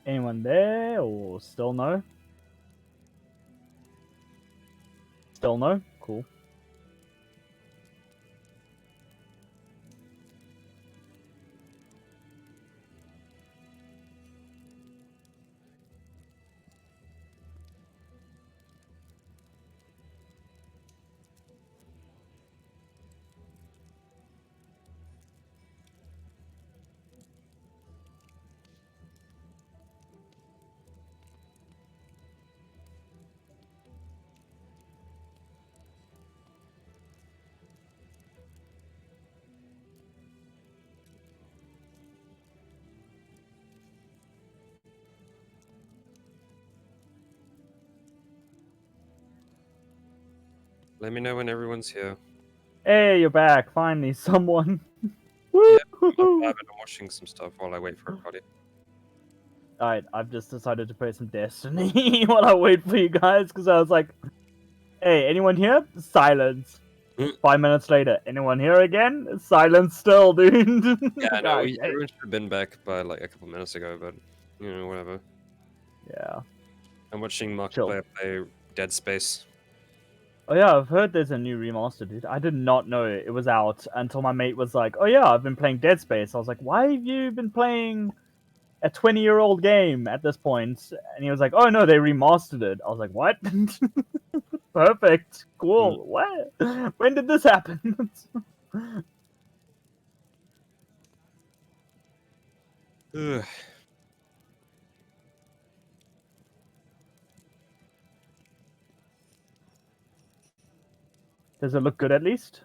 Anyone there, or still no? Still no? Cool. Let me know when everyone's here. Hey, you're back. Finally, someone. Yeah, I'm Woo-hoo! vibing and watching some stuff while I wait for everybody. Alright, I've just decided to play some Destiny while I wait for you guys, because I was like, hey, anyone here? Silence. Mm. 5 minutes later, anyone here again? Silence still, dude. Yeah, I know. God, hey. Everyone should have been back by like a couple minutes ago, but whatever. Yeah. I'm watching Chill. Markiplier play Dead Space. Oh yeah, I've heard there's a new remaster, dude. I did not know it was out until my mate was like, oh yeah, I've been playing Dead Space. I was like, why have you been playing a 20-year-old game at this point? And he was like, oh no, they remastered it. I was like, what? Perfect. Cool. What? When did this happen? Ugh. Does it look good at least?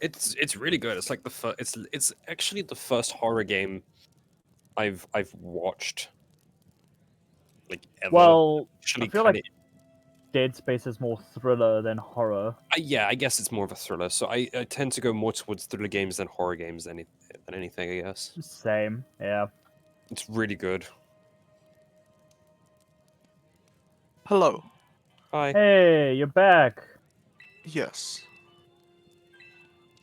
It's really good. It's like it's actually the first horror game I've watched like ever. Well, I Actually, feel kind of. like Dead Space is more thriller than horror. Yeah, I guess it's more of a thriller. So I tend to go more towards thriller games than horror games than anything. I guess Same. Yeah. it's really good. Hello. Hi. Hey, you're back. Yes.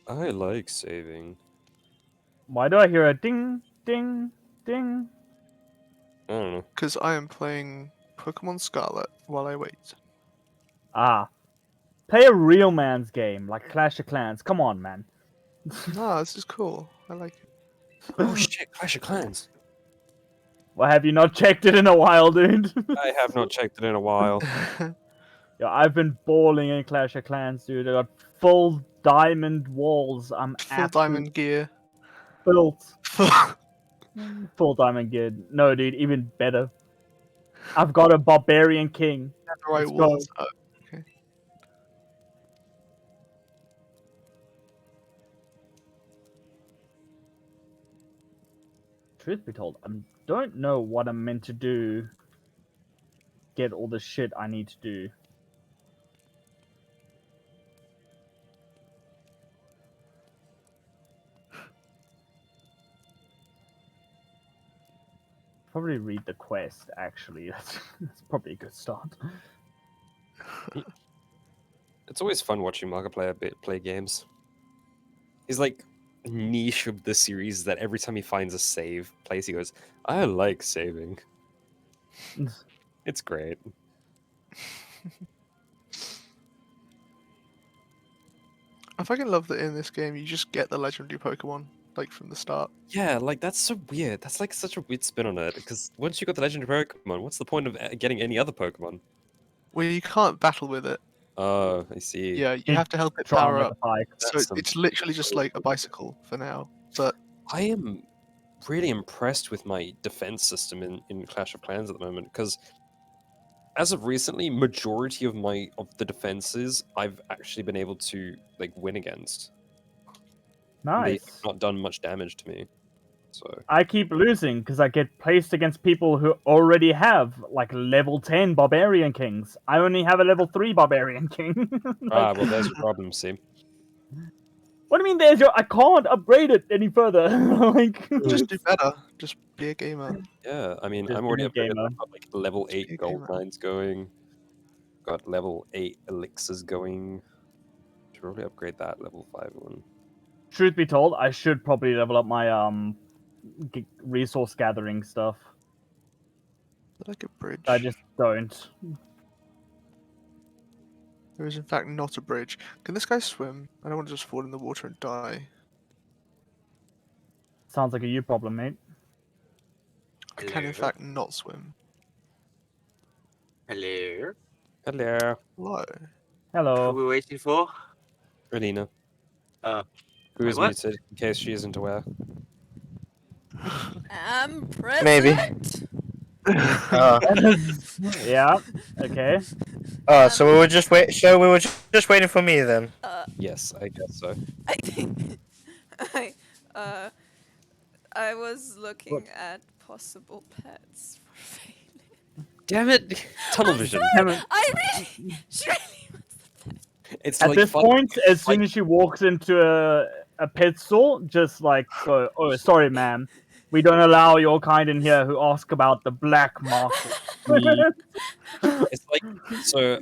I like saving. Why do I hear a ding, ding, ding? I don't know. Because I am playing Pokemon Scarlet while I wait. Ah. Play a real man's game, like Clash of Clans. Come on, man. Nah, this is cool. I like it. Oh shit! Clash of Clans. Well, have you not checked it in a while, dude? I have not checked it in a while. Yeah, I've been balling in Clash of Clans, dude. I got full diamond walls. I'm Full diamond gear. built. Full diamond gear. No, dude, even better. I've got a barbarian king. Right Let's go. walls. Oh, okay. Truth be told, I don't know what I'm meant to do. Get all the shit I need to do. Probably read the quest, actually. That's probably a good start. It's always fun watching Markiplier play games. He's like niche of the series that every time he finds a save place, he goes, "I like saving." It's great. I fucking love that in this game you just get the legendary Pokemon like from the start. Yeah, like that's so weird. That's like such a weird spin on it. Because once you got the legendary Pokemon, what's the point of getting any other Pokemon? Well, you can't battle with it. Oh, I see. Yeah, you You have to help it Try power with up. the bike. So That's some it's literally just like a bicycle for now. But I am really impressed with my defense system in Clash of Clans at the moment because as of recently, majority of the defenses I've actually been able to like win against. They have Nice. not done much damage to me. So I keep losing because I get placed against people who already have like level 10 barbarian kings. I only have a level 3 barbarian king. Like, well there's your problem, see. what do you mean there's your... I can't upgrade it any further. Like, just do better. Just be a gamer. Yeah, I mean Just I'm be already a upgraded. gamer. I've got like level Just be 8 a gold gamer. mines going. Got level 8 elixirs going. Should probably upgrade that level 5 one. Truth be told, I should probably level up my resource gathering stuff. Like a bridge. I just don't. There is in fact not a bridge. Can this guy swim? I don't want to just fall in the water and die. Sounds like a you problem, mate. I can in Hello? fact not swim. Hello. Hello, Hello. Who Hello. are we waiting for? Alina. Oh. Who Wait, is what? muted, in case she isn't aware. I'm present. Maybe. Yeah. Okay. So we were just just waiting for me then. Yes, I guess so. I think uh, I was looking at possible pets for Phelan. Damn it! Tunnel vision. Damn it. She really wants the pet. It's At like this fun- point, as like- soon as she walks into a pet store, just like go, oh, sorry, ma'am. We don't allow your kind in here who ask about the black market. It's like so.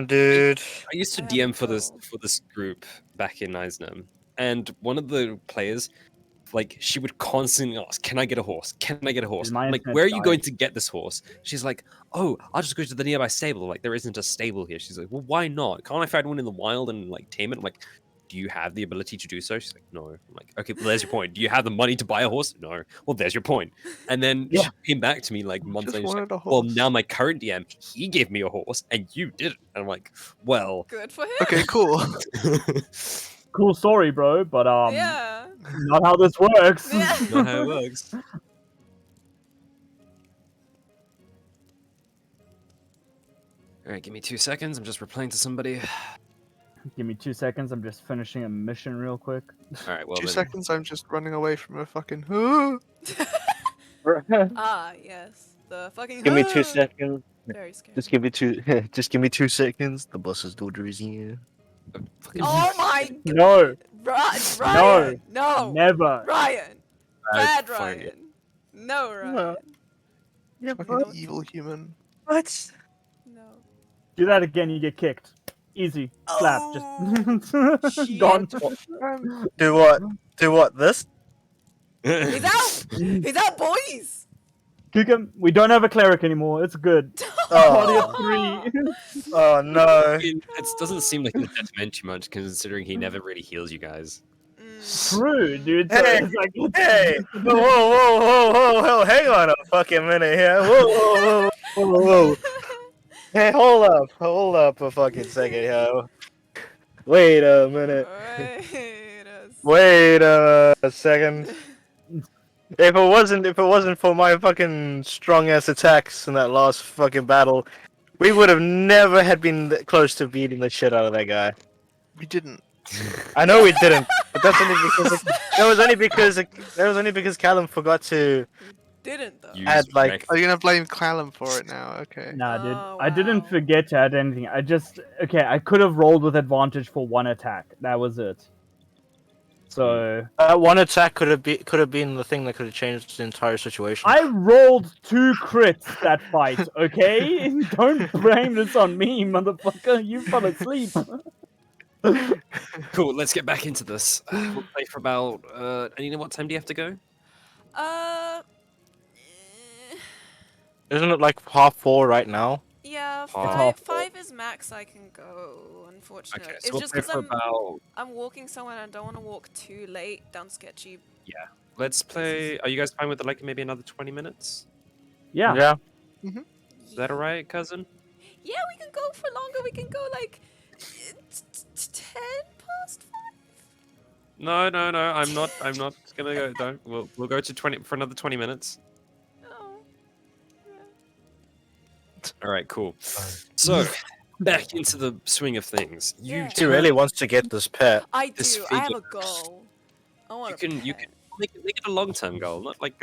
Dude. I used to I have DM for this 12. group back in Eisner, and one of the players, like, she would constantly ask, "Can I get a horse? Can I get a horse?" my I'm like, internet "Where are you died. going to get this horse?" She's like, "Oh, I'll just go to the nearby stable." Like, there isn't a stable here. She's like, "Well, why not? Can't I find one in the wild and like tame it?" I'm like, "Do you have the ability to do so?" She's like, "No." I'm like, "Okay, well, there's your point. Do you have the money to buy a horse?" No. Well, there's your point. And then Yeah. she came back to me like months Just later. She's like, wanted a well, horse. now my current DM, he gave me a horse and you didn't. And I'm like, well. Good for him. Okay, cool. Cool story, bro, but Yeah. not how this works. Yeah. Not how it works. All right, give me 2 seconds. I'm just replying to somebody. Give me 2 seconds. I'm just finishing a mission real quick. All right, well 2 then. seconds, I'm just running away from a fucking. Ah, yes. The fucking. Give me 2 seconds. Very scary. Just give me two. Just give me 2 seconds. The boss's daughter is here. Fucking Oh my god. No, Ryan. No. never. Ryan. Bad Bad Ryan. No, Ryan. Fucking evil human. What? No. Do that again, you get kicked. Easy. Slap. Just shit. gone. Do what? Do what? This? He's out. He's out, boys. Kick him. We don't have a cleric anymore. It's good. Party Oh, of 3. oh no. It doesn't seem like it's detriment too much, considering he never really heals you guys. True, dude. So Hey, it's like, Hey! Whoa! Hang on a fucking minute here. Whoa! Hey, hold up a fucking second, yo. Wait a minute. Wait a second. If it wasn't for my fucking strong ass attacks in that last fucking battle, we would have never had been close to beating the shit out of that guy. We didn't. I know we didn't, but that's only because that was only because Callum forgot to Didn't though. Use add like. rank- Are you gonna blame Callum for it now? Okay. Nah, dude. Oh, I didn't wow. forget to add anything. I could have rolled with advantage for one attack. That was it. So One attack could have been the thing that could have changed the entire situation. I rolled 2 crits that fight. Okay, don't blame this on me, motherfucker. You fell asleep. Cool, let's get back into this. We'll play for about. Anina, what time do you have to go? Uh. Isn't it like 4:30 right now? Yeah, Half. five is max I can go, unfortunately. Okay, so It's we'll just play because for about. I'm walking somewhere and I don't want to walk too late down sketchy. Let's play. Are you guys fine with like maybe another 20 minutes? Yeah. Is that alright, cousin? Yeah, we can go for longer. We can go like 10 past 5. No. I'm not gonna go. Don't. We'll go to 20 for another 20 minutes. Oh. All right, cool. So, back into the swing of things. You Yeah. She really wants to get this pet. I This do. I have figure. a goal. I want you can make it a long term goal, not like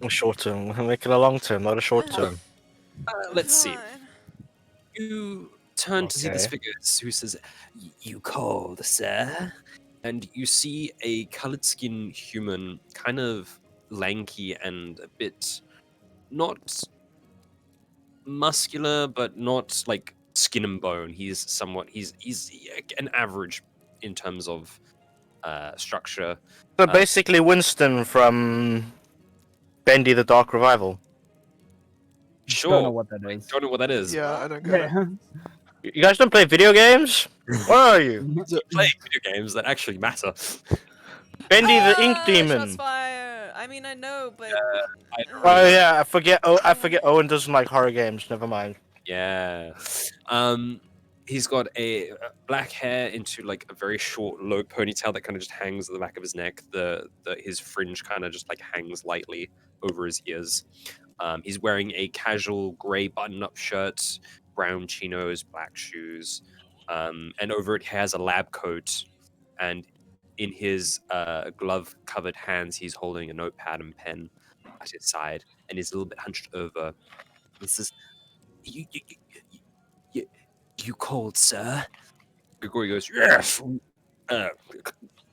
Short term. Make it a long term, not a short term. let's see. You turn to see this Okay. figure who says, "You called, sir," and you see a colored skin human, kind of lanky and a bit not muscular, but not like skin and bone. He's an average in terms of structure. So basically, Winston from Bendy the Dark Revival. Sure. Don't know what that is. Don't know what that is. Yeah, I don't get it. Yeah. You guys don't play video games? Where are you? Play video games that actually matter. Bendy the Ink Shots Demon. fire. I mean, I know, but I don't Oh really- yeah, I forget. Oh, I forget. Owen doesn't like horror games. Never mind. Yeah. He's got a black hair into like a very short, low ponytail that kind of just hangs at the back of his neck. His fringe kind of just like hangs lightly over his ears. He's wearing a casual gray button-up shirt, brown chinos, black shoes, and over it he has a lab coat. And in his glove-covered hands, he's holding a notepad and pen at his side, and he's a little bit hunched over. He says, "You called, sir?" Grigori goes, "Yes,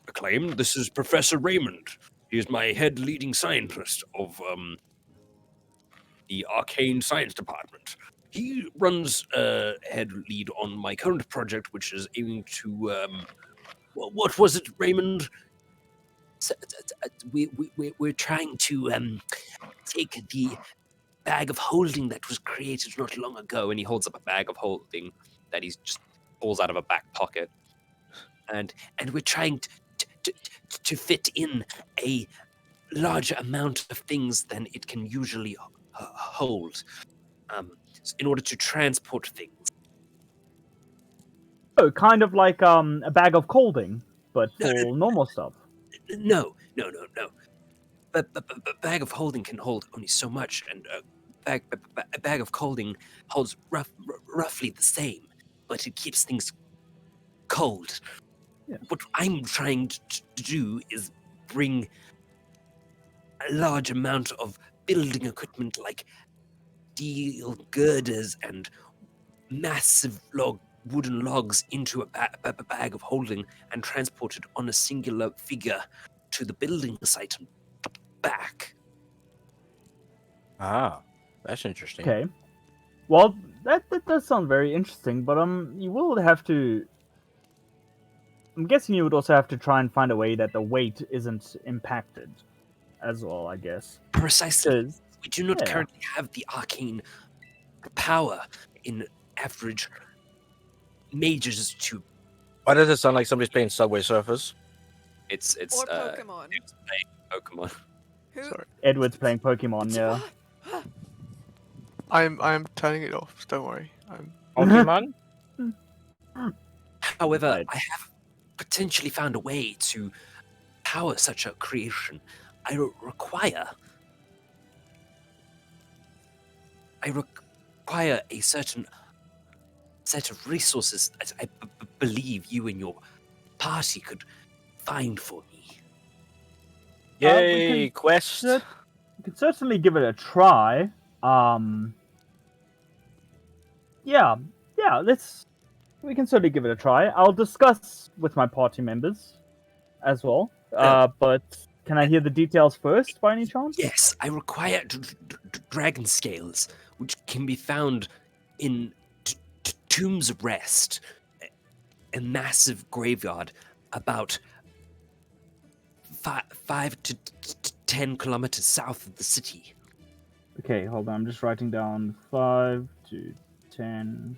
acclaimed. This is Professor Raymond. He is my head leading scientist of the Arcane Science Department. He runs head lead on my current project, which is aiming to what was it, Raymond? We're trying to take the bag of holding that was created not long ago," and he holds up a bag of holding that he's just pulls out of a back pocket, and we're trying to fit in a larger amount of things than it can usually hold, in order to transport things. Oh, kind of like a bag of colding, but for normal stuff. No. But bag of holding can hold only so much, and a bag of holding holds roughly the same, but it keeps things cold. Yeah. What I'm trying to do is bring a large amount of building equipment like steel girders and massive wooden logs into a bag of holding and transport it on a singular figure to the building site and back. Ah, that's interesting. Okay. Well, that does sound very interesting, but you will have to. I'm guessing you would also have to try and find a way that the weight isn't impacted, as well. I guess. Precisely. 'Cause- We do not yeah. currently have the arcane power in average mages to. Why does it sound like somebody's playing Subway Surfers? It's or Pokemon. Pokemon. Who? Sorry. Edward's playing Pokemon. Yeah. I'm turning it off. Don't worry. Pokemon? However, Right. I have potentially found a way to power such a creation. I require a certain set of resources that I believe you and your party could find for me. Yay, quest. You could certainly give it a try. Yeah, we can certainly give it a try. I'll discuss with my party members as well. But can I hear the details first, by any chance? Yes, I require dragon scales, which can be found in Tombs of Rest, a massive graveyard about 5 to 10 kilometers south of the city. Okay, hold on. I'm just writing down 5 to 10.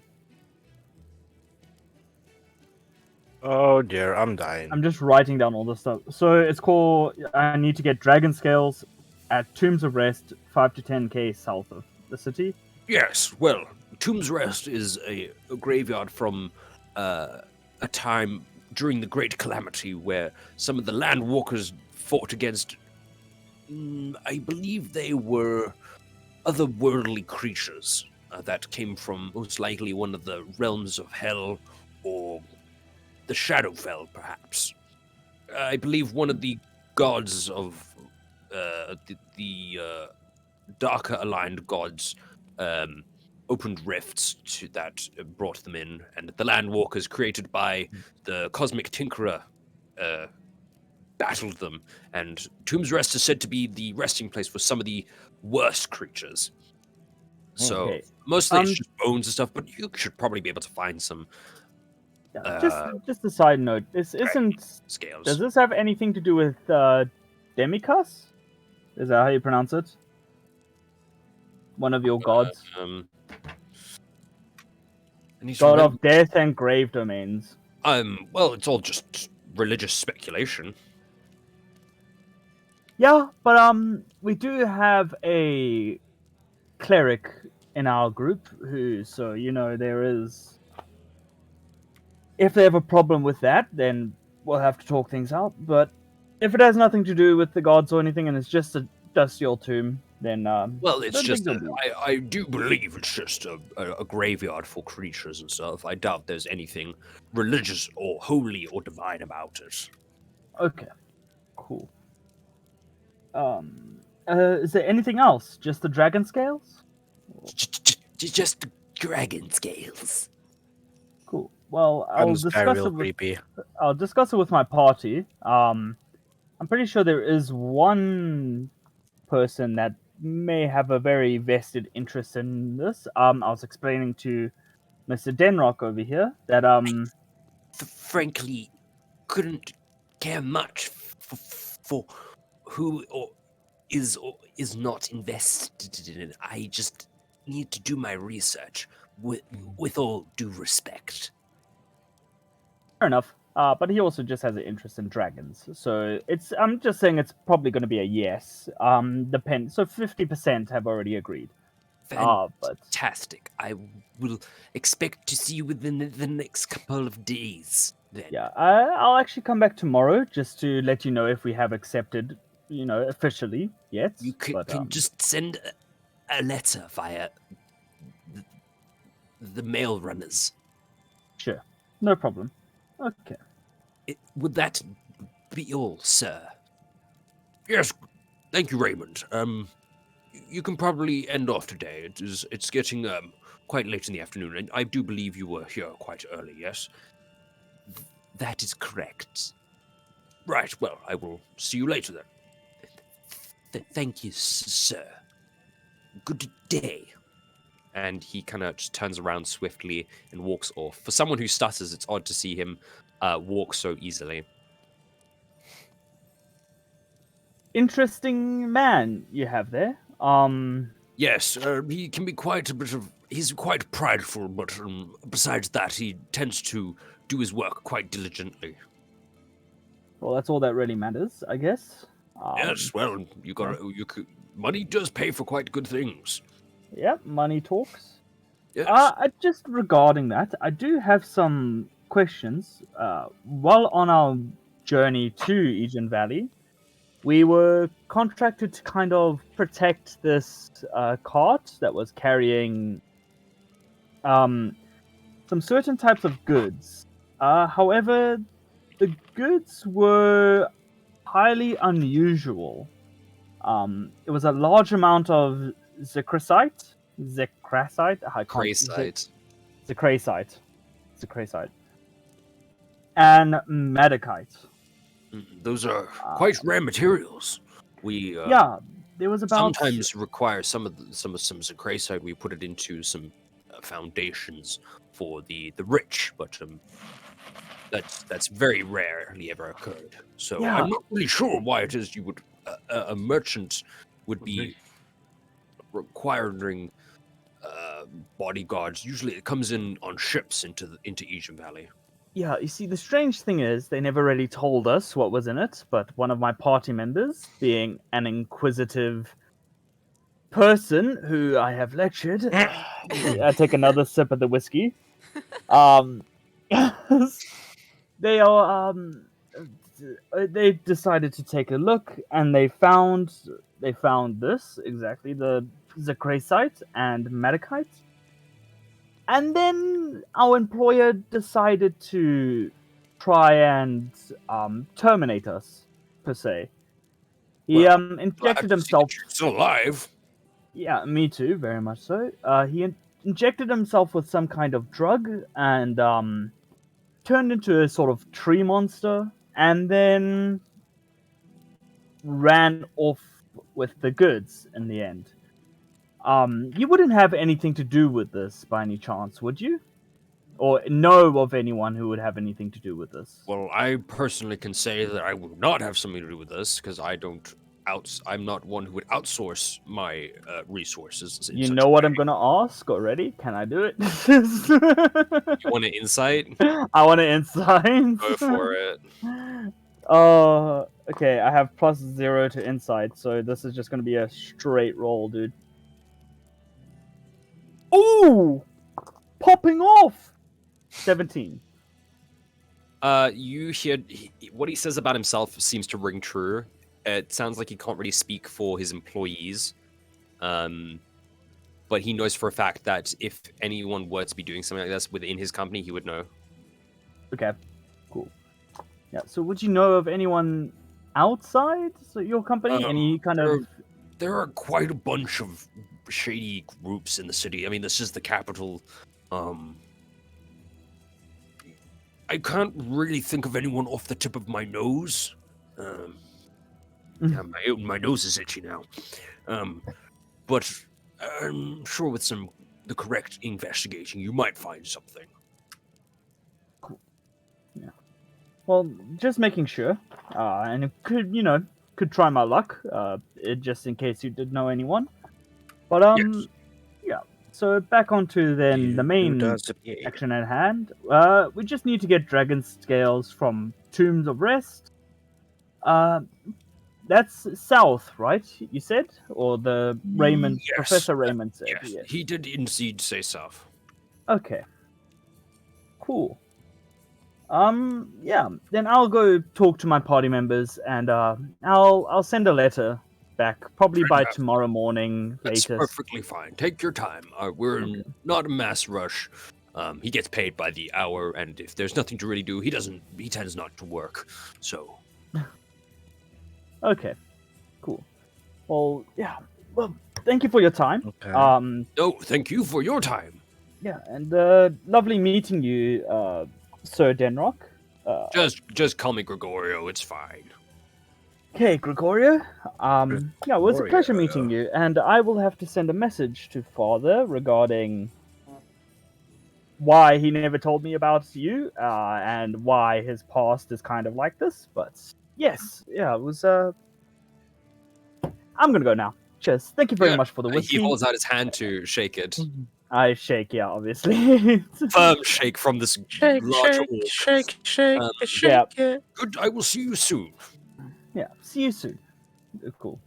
Oh dear, I'm dying. I'm just writing down all this stuff. So it's called. I need to get dragon scales at Tombs of Rest, 5 to 10k south of the city. Yes, well, Tombs Rest is a graveyard from a time during the Great Calamity where some of the Landwalkers fought against, I believe they were otherworldly creatures that came from most likely one of the realms of Hell or the Shadowfell, perhaps. I believe one of the gods of the darker aligned gods opened rifts that brought them in, and the Landwalkers created by the Cosmic Tinkerer battled them, and Tombs Rest is said to be the resting place for some of the worst creatures. So Okay. mostly it's just bones and stuff, but you should probably be able to find some Just a side note. This isn't. scales. Does this have anything to do with Demicus? Is that how you pronounce it? One of your gods. Um, I need to God remember. of death and grave domains. Well, it's all just religious speculation. Yeah, but we do have a cleric in our group who, so there is. If they have a problem with that, then we'll have to talk things out. But if it has nothing to do with the gods or anything, and it's just a dusty old tomb, then Well, I it's don't just think you'll be. I do believe it's just a graveyard for creatures and stuff. I doubt there's anything religious or holy or divine about it. Okay, cool. Is there anything else? Just the dragon scales? Just dragon scales. Cool. Well, Sounds very real creepy. I'll discuss it with my party. I'm pretty sure there is one person that may have a very vested interest in this. I was explaining to Mr. Denrock over here that Frankly, couldn't care much for who or is not invested in it. I just need to do my research with all due respect. fair enough. But he also just has an interest in dragons, so I'm just saying it's probably going to be a yes. Depend. So 50% have already agreed. But Fantastic. I will expect to see you within the next couple of days. Then. yeah, I'll actually come back tomorrow just to let you know if we have accepted, officially yet. You can just send a letter via the mail runners. Sure, no problem. Okay. Would that be all, sir? Yes, thank you, Raymond. You can probably end off today. It's getting quite late in the afternoon, and I do believe you were here quite early. Yes. That is correct. Right. Well, I will see you later then. Thank you, sir. Good day. And he kind of just turns around swiftly and walks off. For someone who stutters, it's odd to see him walk so easily. Interesting man you have there. Yes, he can be quite a bit of. He's quite prideful, but besides that, he tends to do his work quite diligently. Well, that's all that really matters, I guess. Yes, well, money does pay for quite good things. Yep, money talks. Yes. Just regarding that, I do have some questions. While on our journey to Egen Valley, we were contracted to kind of protect this cart that was carrying some certain types of goods. However, the goods were highly unusual. It was a large amount of Zacrasite, I can't. Crasite. Zacrasite, and Medicite. Those are quite rare materials. We Yeah, there was about sometimes require some Zacrasite. We put it into some foundations for the rich, but that's very rarely ever occurred. So Yeah. I'm not really sure why it is you would a merchant would be requiring bodyguards. Usually, it comes in on ships into Egen Valley. Yeah, you see, the strange thing is they never really told us what was in it, but one of my party members, being an inquisitive person who I have lectured, I take another sip of the whiskey. They decided to take a look, and they found this exactly, the Zacrasite and Medicite. And then our employer decided to try and terminate us, per se. He injected himself. Still alive. Yeah, me too, very much so. He injected himself with some kind of drug and turned into a sort of tree monster, and then ran off with the goods in the end. You wouldn't have anything to do with this by any chance, would you? Or know of anyone who would have anything to do with this? Well, I personally can say that I will not have something to do with this because I don't I'm not one who would outsource my resources. in You such know a what way. I'm gonna ask already? Can I do it? You want an insight? I want an insight. Go for it. Okay, I have +0 to insight, so this is just gonna be a straight roll, dude. Ooh! Popping off! 17. You hear what he says about himself seems to ring true. It sounds like he can't really speak for his employees, but he knows for a fact that if anyone were to be doing something like this within his company, he would know. Okay, cool. Yeah, so would you know of anyone outside your company? Any kind there, of... there are quite a bunch of shady groups in the city. I mean, this is the capital. I can't really think of anyone off the tip of my nose. Yeah, my nose is itchy now. But I'm sure with the correct investigation, you might find something. Well, just making sure. And it could try my luck, just in case you did know anyone. But, Yes. yeah. So back onto then the main action at hand. We just need to get dragon scales from Tombs of Rest. That's south, right? You said, or the Raymond Yes. Professor Raymond said. Yes, Yes. he did indeed say so. Okay. Cool. Yeah. Then I'll go talk to my party members, and I'll send a letter back probably by Fantastic. tomorrow morning That's latest. perfectly fine. Take your time. We're Okay. not a mass rush. He gets paid by the hour, and if there's nothing to really do, he tends not to work. So Okay. Cool. Well, yeah. Well, thank you for your time. Okay. no, thank you for your time. Yeah, and lovely meeting you, Sir Denrock. Just call me Gregorio. It's fine. Okay, Gregorio. Yeah, it was a pleasure Gregorio. meeting you, and I will have to send a message to Father regarding why he never told me about you, and why his past is kind of like this. But yes, yeah, it was. I'm gonna go now. Cheers. Thank you very Yeah, much for the whiskey. He holds out his hand to shake it. I shake, yeah, obviously. Firm shake from this Shake, large shake, orc. shake, shake, Um, shake yeah. it. Good. I will see you soon. Yeah, see you soon. Cool.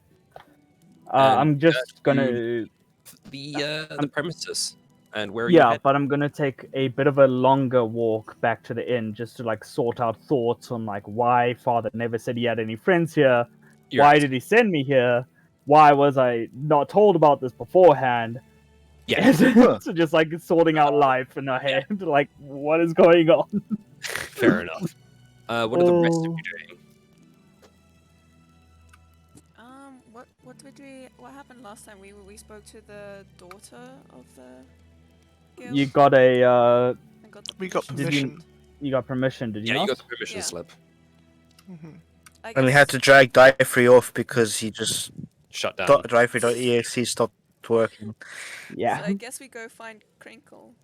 And, I'm just gonna. The premises and where are Yeah, you headed? but I'm gonna take a bit of a longer walk back to the inn just to like sort out thoughts on like why Father never said he had any friends here. You're Why right. did he send me here? Why was I not told about this beforehand? Yeah. So just like sorting out life in our head, like what is going on? Fair enough. What are the rest of you doing? What happened last time? We spoke to the daughter of the guild. You got a I got the We got Did you- permission. you got permission, did you Yeah, not? you got the permission Yeah. slip. Mhm. I And we had guess- to drag Diaphrey off because he just Shut down. Diaphrey.exe stopped working. Yeah. So I guess we go find Crinkle.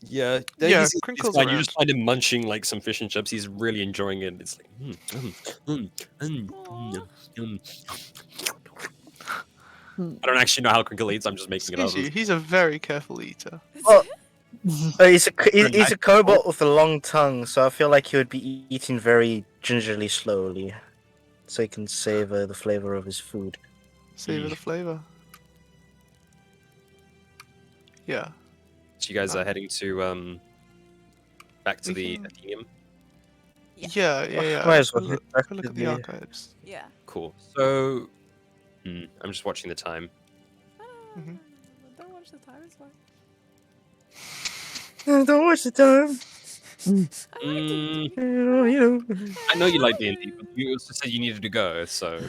Yeah, Yeah, he's Crinkle's fine. You around. just find him munching like some fish and chips. He's really enjoying it. It's like, I don't actually know how Crinkle eats. I'm just making it up. Excuse you, he's a very careful eater. Well, he's a cobalt with a long tongue, so I feel like he would be eating very gingerly, slowly, so he can savor the flavor of his food. Savor the flavor. Yeah. So you guys are heading to back to We the can- Athenium. Yeah. Yeah. Might as well Go hit look, back go look to at the the- archives. Yeah. Cool. So, I'm just watching the time. Mhm. Don't watch the time. It's fine. Don't waste the time. I like D&D. You know. I know you like D&D, but you also said you needed to go. So,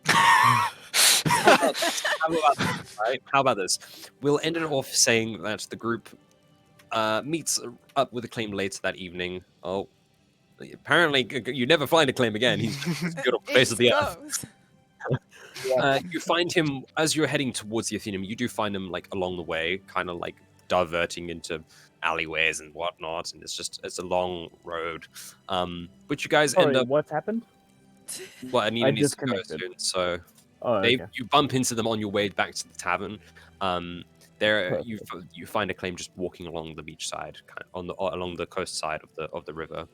Yeah. how about this, right? How about this? We'll end it off saying that the group meets up with Acclaim later that evening. Oh, apparently you never find Acclaim again. He's just good on the face of the earth. Goes. You find him as you're heading towards the Athenium. You do find him like along the way, kind of like diverting into alleyways and whatnot, and it's a long road. But you guys end Sorry, up. what happened? Well, Anita I needs to go disconnected. soon, so Oh, they okay. you bump into them on your way back to the tavern. There you Perfect. you find Acclaim just walking along the beach side, along the coast side of the river.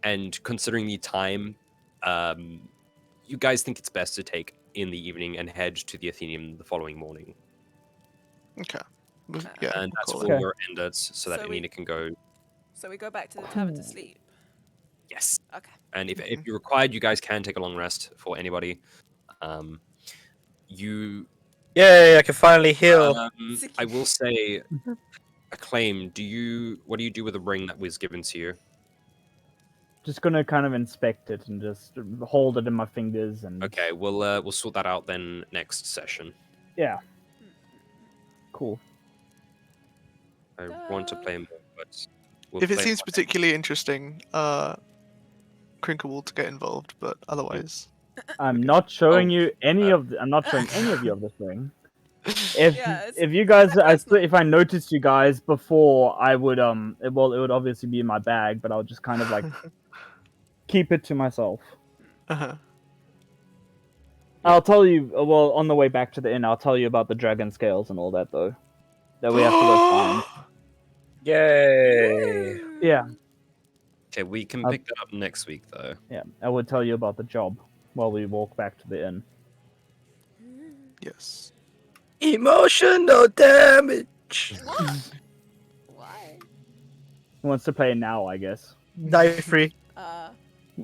And considering the time, you guys think it's best to take in the evening and head to the Athenaeum the following morning. Okay. Okay. Yeah. And that's we'll for call it. Okay. your enders, so that So we- Anita can go. So we go back to the tavern to Cool. sleep. Yes. Okay. And if Mhm. you're required, you guys can take a long rest for anybody. You Yay! I can finally heal. I will say, Acclaim, what do you do with the ring that was given to you? Just gonna kind of inspect it and just hold it in my fingers and. Okay, we'll sort that out then next session. Yeah. Cool. I want to play more, but we'll If it play seems more. particularly interesting, Crinkle will get involved, but otherwise. I'm not showing Oh, you any of. I'm not showing any of you of this ring. If Yeah, it's if you guys, personal. if I noticed you guys before, I would it would obviously be in my bag, but I'll just kind of like keep it to myself. Uh-huh. I'll tell you. Well, on the way back to the inn, I'll tell you about the dragon scales and all that though. That we have to go find. Yay! Yeah, Okay, we can I'll- pick that up next week though. yeah. I would tell you about the job while we walk back to the inn. Yes. Emotional damage. Why? Who wants to play now? I guess. Die free. Uh.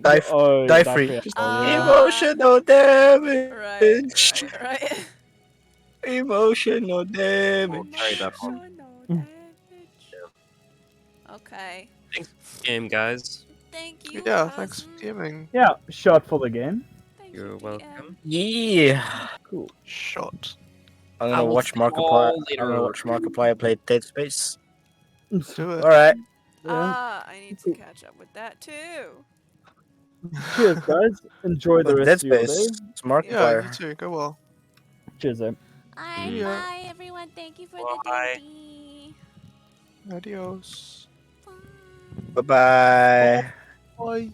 Die, Oh, die die free. free. Just Oh, yeah. emotional damage. Right. Emotional damage. Carry that on. Okay. Game, guys. Thank you. Yeah, thanks for cousin. giving. Yeah, shot full again. Thank You're you, DM. welcome. Yeah. Cool. Shot. I'm I gonna will watch see you Markiplier. all I'm later. gonna watch Markiplier play Dead Space. Do it. All right. Yeah. I need to catch up with that too. Cheers, guys. Enjoy the With Dead rest of your Space. day. It's Yeah, Markiplier. you too. Go well. Cheers, eh? Alright, Yeah. bye everyone. Thank you for Bye. the D&D. Adios. Bye. Bye bye. Bye.